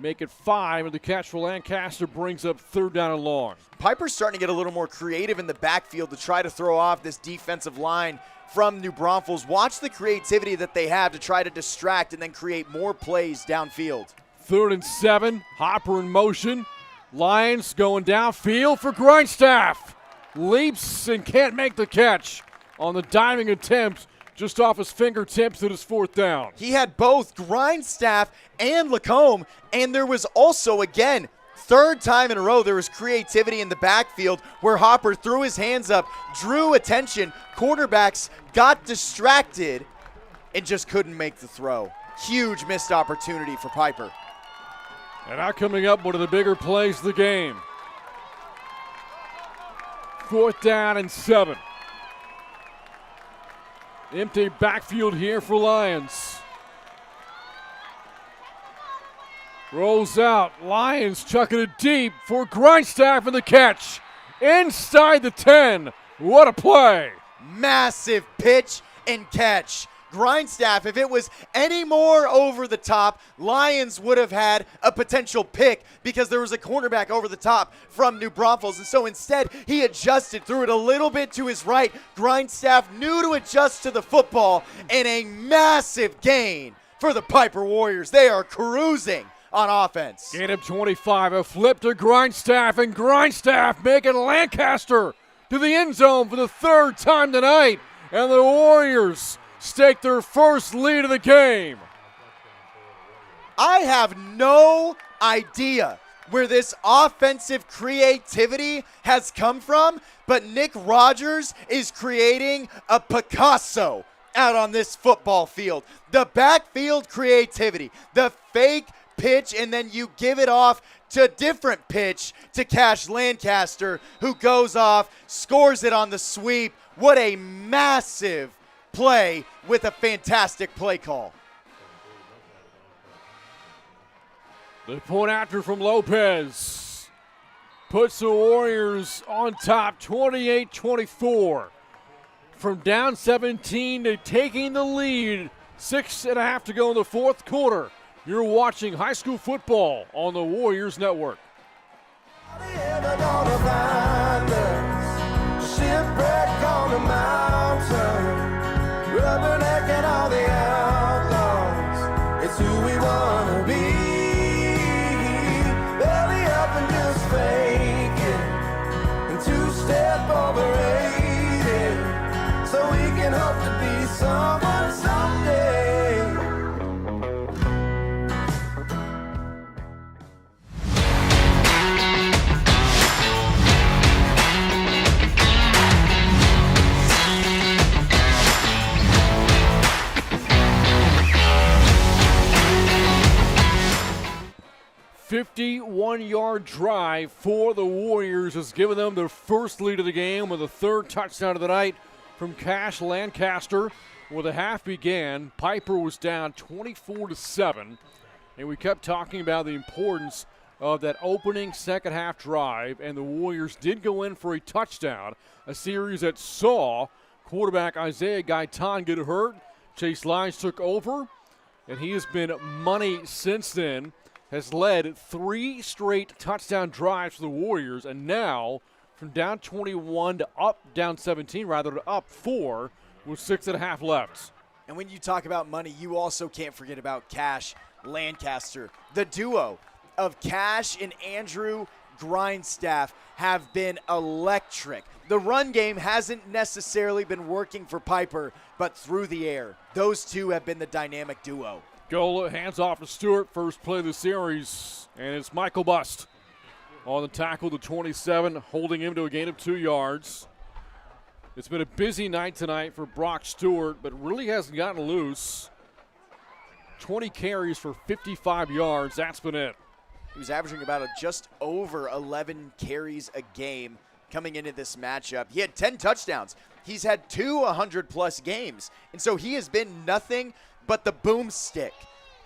Make it 5, and the catch for Lancaster brings up third down and long. Pieper's starting to get a little more creative in the backfield to try to throw off this defensive line from New Braunfels. Watch the creativity that they have to try to distract and then create more plays downfield. 3rd and 7, Hopper in motion. Lions going downfield for Grindstaff. Leaps and can't make the catch on the diving attempt. Just off his fingertips at his 4th down. He had both Grindstaff and Lacombe, and there was also, again, 3rd time in a row, there was creativity in the backfield where Hopper threw his hands up, drew attention, quarterbacks got distracted, and just couldn't make the throw. Huge missed opportunity for Pieper. And now coming up, one of the bigger plays of the game. 4th down and 7. Empty backfield here for Lions. Rolls out. Lions chucking it deep for Grindstaff in the catch. Inside the 10. What a play. Massive pitch and catch. Grindstaff, if it was any more over the top, Lions would have had a potential pick because there was a cornerback over the top from New Braunfels. And so instead, he adjusted, threw it a little bit to his right. Grindstaff knew to adjust to the football, and a massive gain for the Pieper Warriors. They are cruising on offense. Gain of 25, a flip to Grindstaff, and Grindstaff making Lancaster to the end zone for the 3rd time tonight. And the Warriors stake their first lead of the game. I have no idea where this offensive creativity has come from, but Nick Rogers is creating a Picasso out on this football field. The backfield creativity, the fake pitch, and then you give it off to a different pitch to Cash Lancaster, who goes off, scores it on the sweep. What a massive play with a fantastic play call. The point after from Lopez puts the Warriors on top 28-24. From down 17 to taking the lead, 6.5 to go in the 4th quarter. You're watching high school football on the Warriors Network. Shipwreck on the mountain, rubbernecking all the outlaws. It's who we wanna be. Belly up and just fake it, and 2-step overrated, so we can hope to be someone someday. 51-yard drive for the Warriors has given them their first lead of the game with a 3rd touchdown of the night from Cash Lancaster. When the half began, Pieper was down 24-7, and we kept talking about the importance of that opening second half drive, and the Warriors did go in for a touchdown, a series that saw quarterback Isaiah Gaitan get hurt. Chase Lyons took over, and he has been money since then. Has led 3 straight touchdown drives for the Warriors, and now from down 21 to down 17 to up 4 with 6.5 left. And when you talk about money, you also can't forget about Cash Lancaster. The duo of Cash and Andrew Grindstaff have been electric. The run game hasn't necessarily been working for Pieper, but through the air, those two have been the dynamic duo. Gola hands off to Stewart, first play of the series, and it's Michael Bust. on the tackle to 27, holding him to a gain of 2 yards. It's been a busy night tonight for Brock Stewart, but really hasn't gotten loose. 20 carries for 55 yards. That's been it. He was averaging about just over 11 carries a game coming into this matchup. He had 10 touchdowns. He's had 2 100-plus games. And so he has been nothing but the boomstick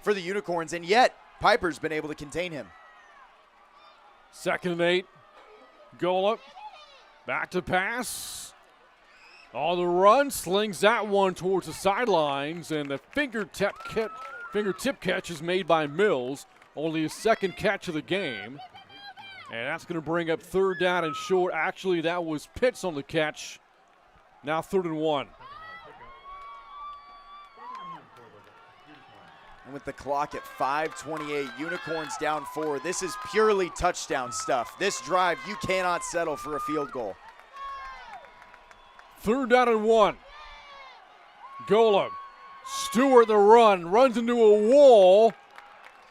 for the Unicorns, and yet Pieper's been able to contain him. 2nd and 8. Gola back to pass. On the run, slings that one towards the sidelines, and the fingertip catch is made by Mills. Only his 2nd catch of the game. And that's going to bring up 3rd down and short. Actually, that was Pitts on the catch. Now 3rd and 1. And with the clock at 5:28, Unicorns down 4. This is purely touchdown stuff. This drive, you cannot settle for a field goal. 3rd down and 1. Gola. Stewart the run. Runs into a wall.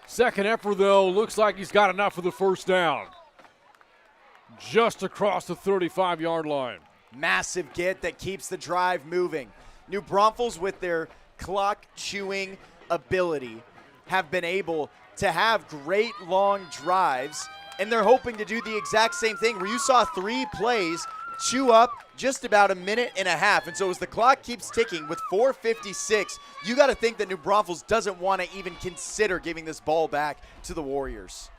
2nd effort, though, looks like he's got enough for the 1st down. Just across the 35-yard line. Massive get that keeps the drive moving. New Braunfels, with their clock-chewing ability, have been able to have great long drives, and they're hoping to do the exact same thing where you saw 3 plays chew up just about a minute and a half. And so as the clock keeps ticking with 4:56, you got to think that New Braunfels doesn't want to even consider giving this ball back to the Warriors.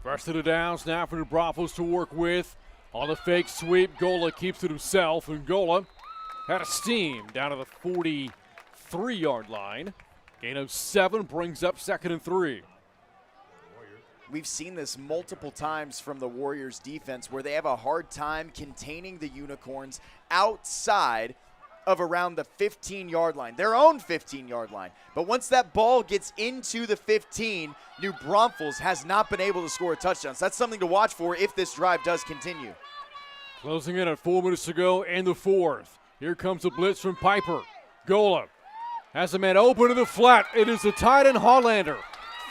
First of the downs now for New Braunfels to work with. On the fake sweep, Gola keeps it himself, and Gola had a steam down to the 43-yard line. Gain of 7 brings up 2nd and 3. We've seen this multiple times from the Warriors defense where they have a hard time containing the Unicorns outside of around the 15-yard line, their own 15-yard line. But once that ball gets into the 15, New Braunfels has not been able to score a touchdown. So that's something to watch for if this drive does continue. Closing in at 4 minutes to go in the 4th. Here comes a blitz from Pieper. Gola has a man open to the flat. It is the tight end Hollander.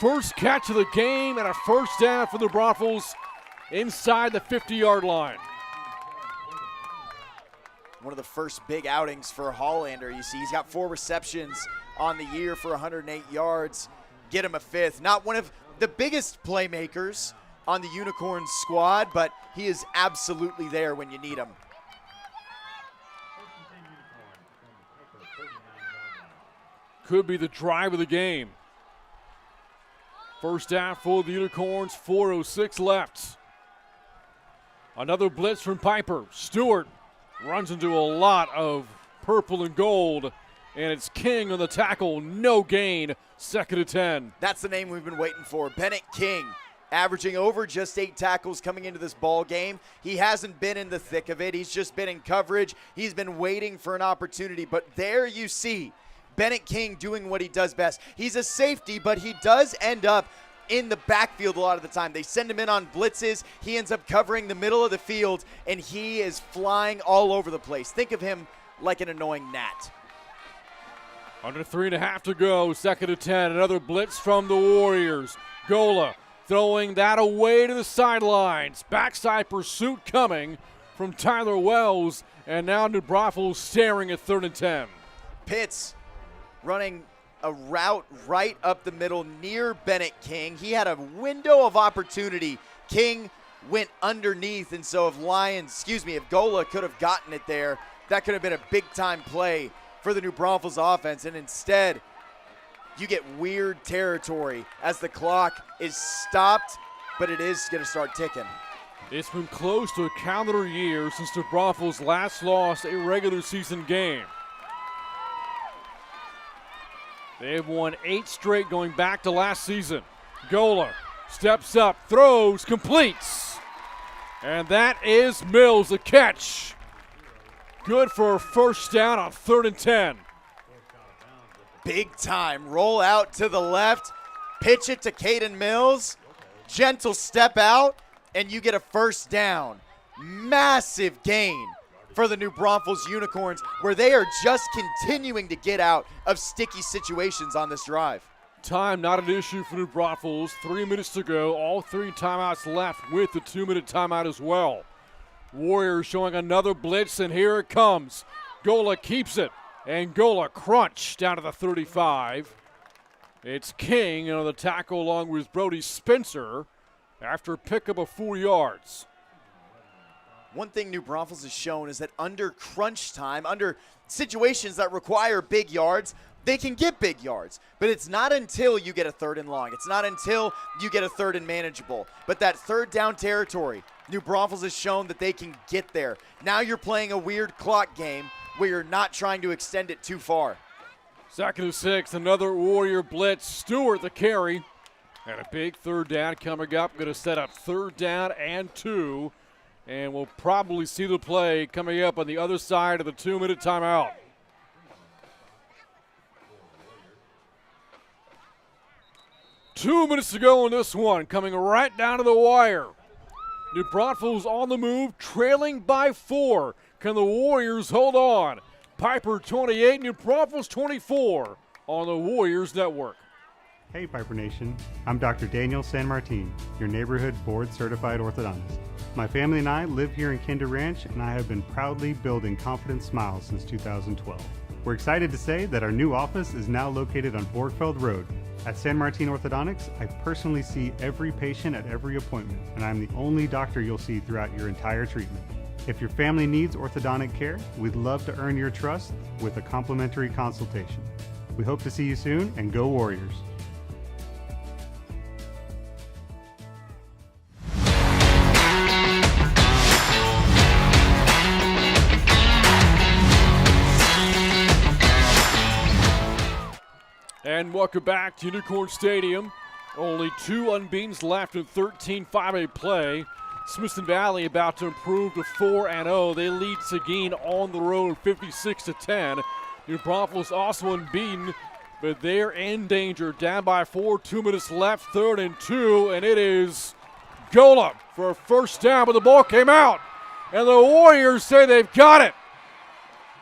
First catch of the game and a 1st down for the Braunfels inside the 50-yard line. One of the first big outings for Hollander. You see, he's got 4 receptions on the year for 108 yards. Get him a 5th. Not one of the biggest playmakers on the Unicorns squad, but he is absolutely there when you need him. Could be the drive of the game. 1st down for the Unicorns, 4:06 left. Another blitz from Pieper. Stewart runs into a lot of purple and gold, and it's King on the tackle. No gain, 2nd and 10. That's the name we've been waiting for. Bennett King, averaging over just 8 tackles coming into this ball game. He hasn't been in the thick of it. He's just been in coverage. He's been waiting for an opportunity, but there you see Bennett King doing what he does best. He's a safety, but he does end up in the backfield a lot of the time. They send him in on blitzes. He ends up covering the middle of the field, and he is flying all over the place. Think of him like an annoying gnat. Under 3.5 to go, 2nd and 10. Another blitz from the Warriors. Gola throwing that away to the sidelines. Backside pursuit coming from Tyler Wells, and now New Braunfels staring at 3rd and 10. Pitts running a route right up the middle near Bennett King. He had a window of opportunity. King went underneath, and so if Gola could have gotten it there, that could have been a big-time play for the New Braunfels offense, and instead you get weird territory as the clock is stopped, but it is going to start ticking. It's been close to a calendar year since the Braunfels last lost a regular season game. They have won 8 straight going back to last season. Gola steps up, throws, completes. And that is Mills, the catch. Good for a 1st down on 3rd and 10. Big time roll out to the left, pitch it to Caden Mills, gentle step out, and you get a 1st down. Massive gain for the New Braunfels Unicorns, where they are just continuing to get out of sticky situations on this drive. Time not an issue for New Braunfels. 3 minutes to go. All 3 timeouts left with the 2-minute timeout as well. Warriors showing another blitz, and here it comes. Gola keeps it, and Gola crunch down to the 35. It's King on the tackle along with Brody Spencer after a pickup of 4 yards. One thing New Braunfels has shown is that under crunch time, under situations that require big yards, they can get big yards. But it's not until you get a 3rd and long. It's not until you get a 3rd and manageable. But that 3rd down territory, New Braunfels has shown that they can get there. Now you're playing a weird clock game where you're not trying to extend it too far. 2nd and 6, another Warrior blitz. Stewart the carry. And a big 3rd down coming up. Going to set up 3rd down and 2. And we'll probably see the play coming up on the other side of the 2-minute timeout. Two minutes to go in this one, coming right down to the wire. New Braunfels on the move, trailing by 4. Can the Warriors hold on? Pieper 28, New Braunfels 24 on the Warriors Network. Hey Pieper Nation, I'm Dr. Daniel San Martin, your neighborhood board-certified orthodontist. My family and I live here in Kinder Ranch, and I have been proudly building confident smiles since 2012. We're excited to say that our new office is now located on Braunfels Road. At San Martin Orthodontics, I personally see every patient at every appointment, and I'm the only doctor you'll see throughout your entire treatment. If your family needs orthodontic care, we'd love to earn your trust with a complimentary consultation. We hope to see you soon, and go Warriors! And welcome back to Unicorn Stadium. Only 2 unbeatens left in 13 5A play. Smithson Valley about to improve to 4-0. They lead Seguin on the road 56-10. New Braunfels also unbeaten, but they're in danger. Down by 4, 2 minutes left, 3rd and 2, and it is Gola for a 1st down, but the ball came out. And the Warriors say they've got it.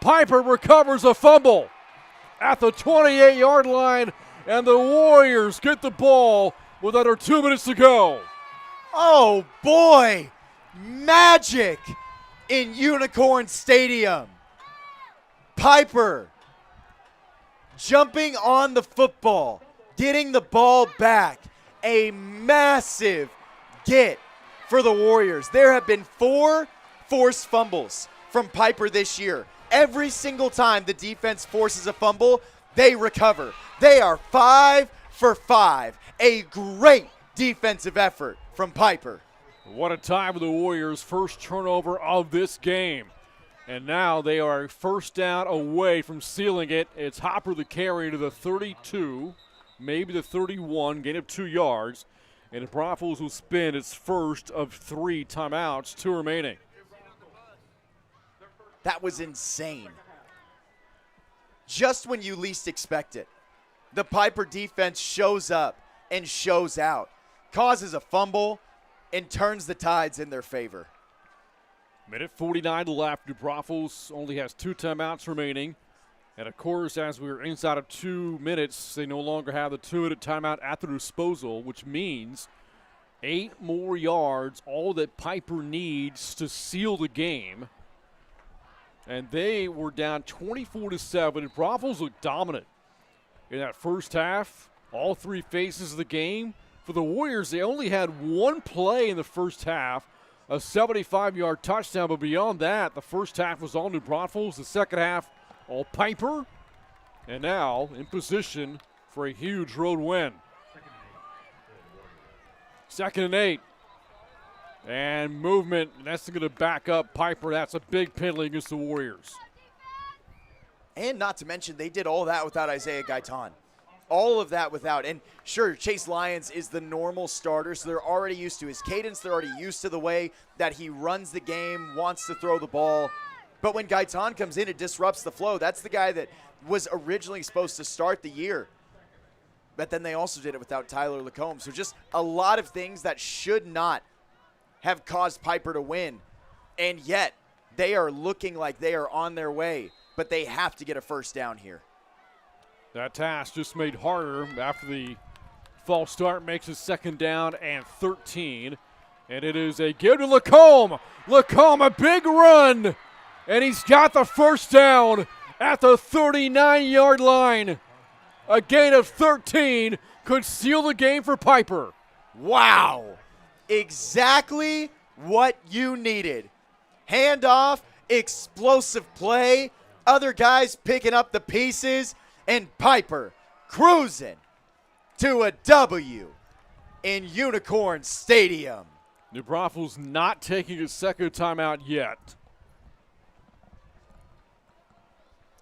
Pieper recovers a fumble at the 28-yard line, and the Warriors get the ball with under 2 minutes to go. Oh boy, magic in Unicorn Stadium. Pieper jumping on the football, getting the ball back. A massive get for the Warriors. There have been 4 forced fumbles from Pieper this year. Every single time the defense forces a fumble, they recover. They are 5 for 5. A great defensive effort from Pieper. What a time for the Warriors' first turnover of this game. And now they are 1st down away from sealing it. It's Hopper the carry to the 32, maybe the 31, gain of 2 yards. And the Braunfels will spin its first of 3 timeouts, 2 remaining. That was insane. Just when you least expect it, the Pieper defense shows up and shows out, causes a fumble, and turns the tides in their favor. Minute 49 left. New Braunfels only has 2 timeouts remaining. And of course, as we're inside of 2 minutes, they no longer have the 2-minute timeout at their disposal, which means 8 more yards, all that Pieper needs to seal the game. And they were down 24-7, and Braunfels looked dominant in that first half. All 3 phases of the game. For the Warriors, they only had 1 play in the first half, a 75-yard touchdown. But beyond that, the first half was all New Braunfels. The second half, all Pieper. And now in position for a huge road win. 2nd and 8. And movement, and that's going to back up Pieper. That's a big penalty against the Warriors. And not to mention, they did all that without Isaiah Gaitan. All of that without. And sure, Chase Lyons is the normal starter, so they're already used to his cadence. They're already used to the way that he runs the game, wants to throw the ball. But when Gaitan comes in, it disrupts the flow. That's the guy that was originally supposed to start the year. But then they also did it without Tyler Lacombe. So just a lot of things that should not have caused Pieper to win, and yet they are looking like they are on their way, but they have to get a 1st down here. That task just made harder after the false start makes it 2nd down and 13. And it is a give to Lacombe. Lacombe, a big run. And he's got the 1st down at the 39-yard line. A gain of 13 could seal the game for Pieper. Wow. Exactly what you needed. Handoff, explosive play, other guys picking up the pieces, and Pieper cruising to a W in Unicorn Stadium. New Braunfels not taking a 2nd timeout yet.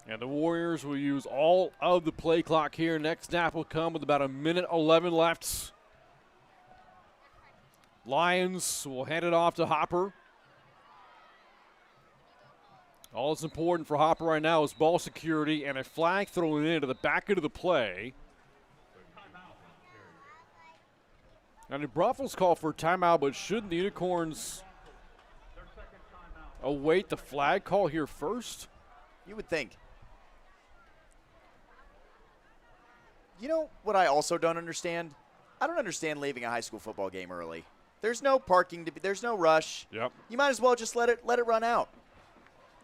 And the Warriors will use all of the play clock here. Next snap will come with about 1:11 left. Lions will hand it off to Hopper. All that's important for Hopper right now is ball security and a flag thrown into the back end of the play. Now, New Braunfels call for a timeout, but shouldn't the Unicorns await the flag call here first? You would think. You know what I also don't understand? I don't understand leaving a high school football game early. There's no parking, there's no rush. Yep. You might as well just let it run out.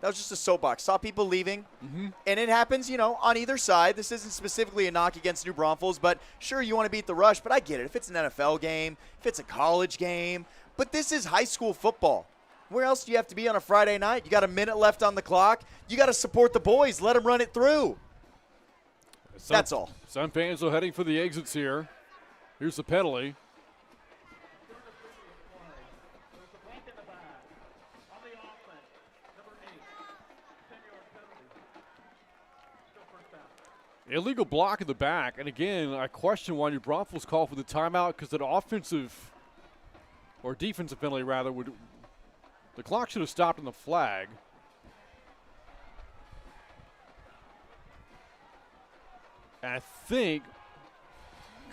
That was just a soapbox. Saw people leaving, and it happens, on either side. This isn't specifically a knock against New Braunfels, but sure, you want to beat the rush, but I get it. If it's an NFL game, if it's a college game, but this is high school football. Where else do you have to be on a Friday night? You got a minute left on the clock. You got to support the boys. Let them run it through. That's all. Some fans are heading for the exits here. Here's the penalty. Illegal block in the back, and again, I question why New Braunfels called for the timeout because an offensive or defensive penalty rather would. The clock should have stopped on the flag. And I think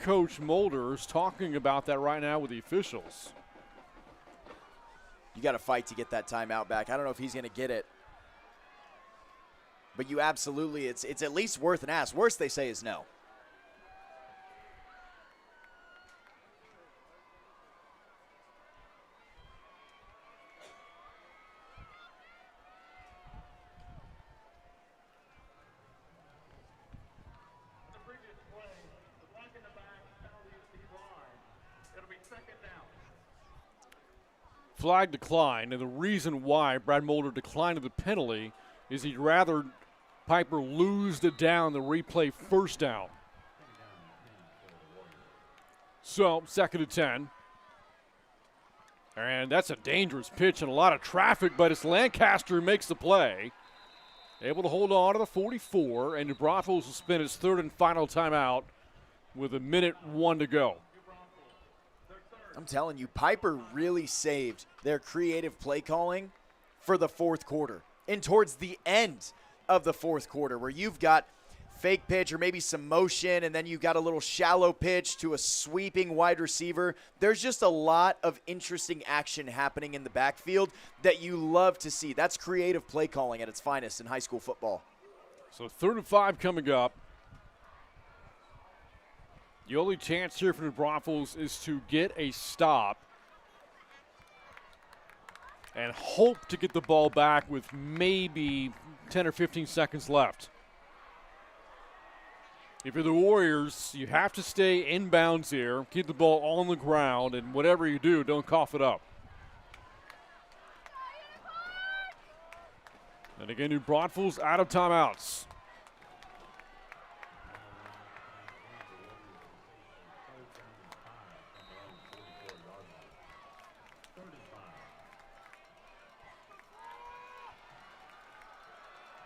Coach Mulder is talking about that right now with the officials. You got to fight to get that timeout back. I don't know if he's going to get it. But you absolutely, it's at least worth an ask. Worst they say is no. Flag declined, and the reason why Brad Mulder declined the penalty is he'd rather Pieper lose the down than replay 1st down. So, 2nd and 10. And that's a dangerous pitch and a lot of traffic, but it's Lancaster who makes the play. Able to hold on to the 44, and New Braunfels will spend its 3rd and final timeout with 1:01 to go. I'm telling you, Pieper really saved their creative play calling for the 4th quarter and towards the end of the 4th quarter, where you've got fake pitch or maybe some motion, and then you've got a little shallow pitch to a sweeping wide receiver. There's just a lot of interesting action happening in the backfield that you love to see. That's creative play calling at its finest in high school football. So 3rd and 5 coming up. The only chance here for New Braunfels is to get a stop and hope to get the ball back with maybe 10 or 15 seconds left. If you're the Warriors, you have to stay inbounds here, keep the ball on the ground, and whatever you do, don't cough it up. And again, New Braunfels out of timeouts.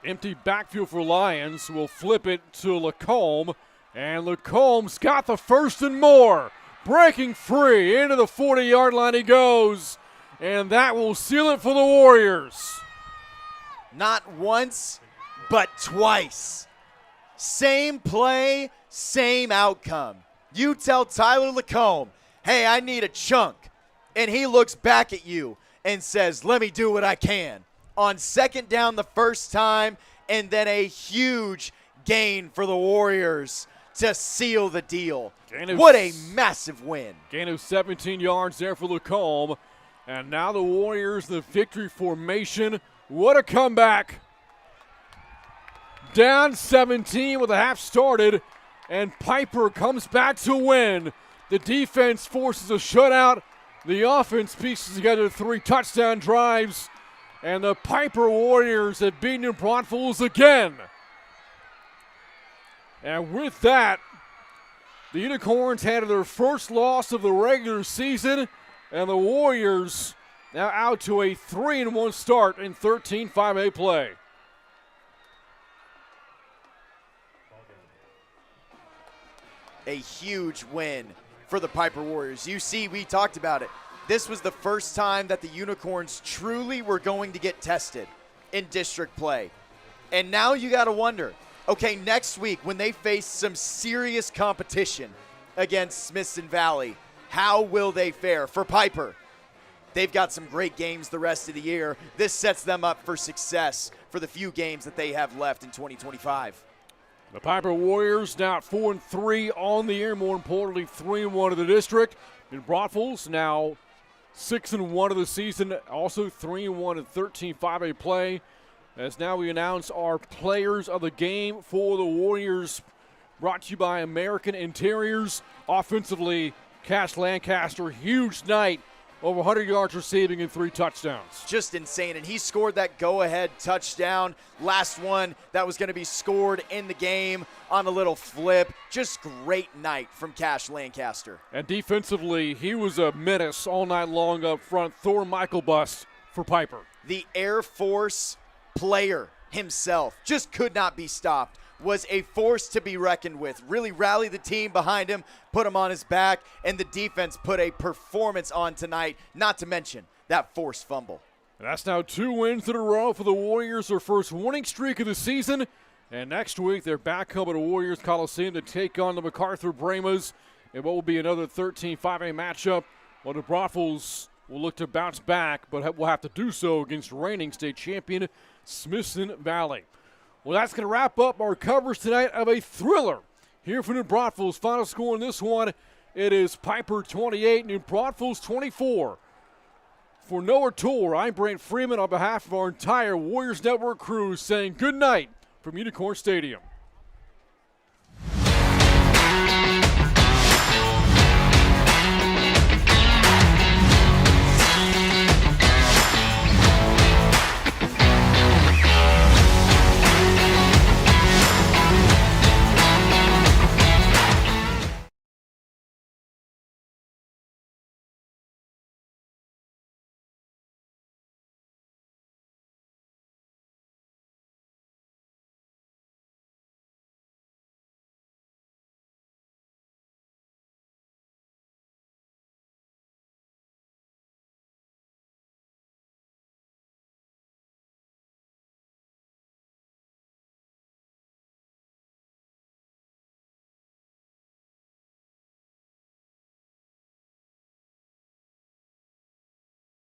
Empty backfield for Lions. Will flip it to Lacombe. And Lacombe's got the 1st and more. Breaking free. Into the 40-yard line he goes. And that will seal it for the Warriors. Not once, but twice. Same play, same outcome. You tell Tyler Lacombe, hey, I need a chunk. And he looks back at you and says, let me do what I can. On 2nd down the 1st time, and then a huge gain for the Warriors to seal the deal. Gain What a massive win. Gain of 17 yards there for Lacombe. And now the Warriors, the victory formation. What a comeback. Down 17 with the half started, and Pieper comes back to win. The defense forces a shutout. The offense pieces together 3 touchdown drives, and the Pieper Warriors have beaten the Braunfels again. And with that, the Unicorns had their first loss of the regular season, and the Warriors now out to a 3-1 start in 13-5A play. A huge win for the Pieper Warriors. You see, we talked about it. This was the first time that the Unicorns truly were going to get tested in district play. And now you got to wonder, okay, next week when they face some serious competition against Smithson Valley, how will they fare? For Pieper, they've got some great games the rest of the year. This sets them up for success for the few games that they have left in 2025. The Pieper Warriors now at 4-3 on the year, more importantly 3-1 of the district. In Braunfels now 6-1 of the season, also 3-1 in 13-5A play. As now we announce our players of the game for the Warriors, brought to you by American Interiors. Offensively, Cash Lancaster, huge night, over 100 yards receiving and 3 touchdowns. Just insane, and he scored that go-ahead touchdown. Last one that was going to be scored in the game on a little flip. Just great night from Cash Lancaster. And defensively, he was a menace all night long up front. Thor Michael bust for Pieper. The Air Force player himself just could not be stopped. Was a force to be reckoned with. Really rallied the team behind him, put him on his back, and the defense put a performance on tonight, not to mention that forced fumble. And that's now 2 wins in a row for the Warriors, their first winning streak of the season. And next week, they're back home at the Warriors Coliseum to take on the MacArthur Bramas in what will be another 13-5A matchup. Well, the Braunfels will look to bounce back, but will have to do so against reigning state champion Smithson Valley. Well, that's going to wrap up our coverage tonight of a thriller here from New Braunfels. Final score in this one, it is Pieper 28, New Braunfels 24. For Noah Tour, I'm Brent Freeman on behalf of our entire Warriors Network crew saying good night from Unicorn Stadium.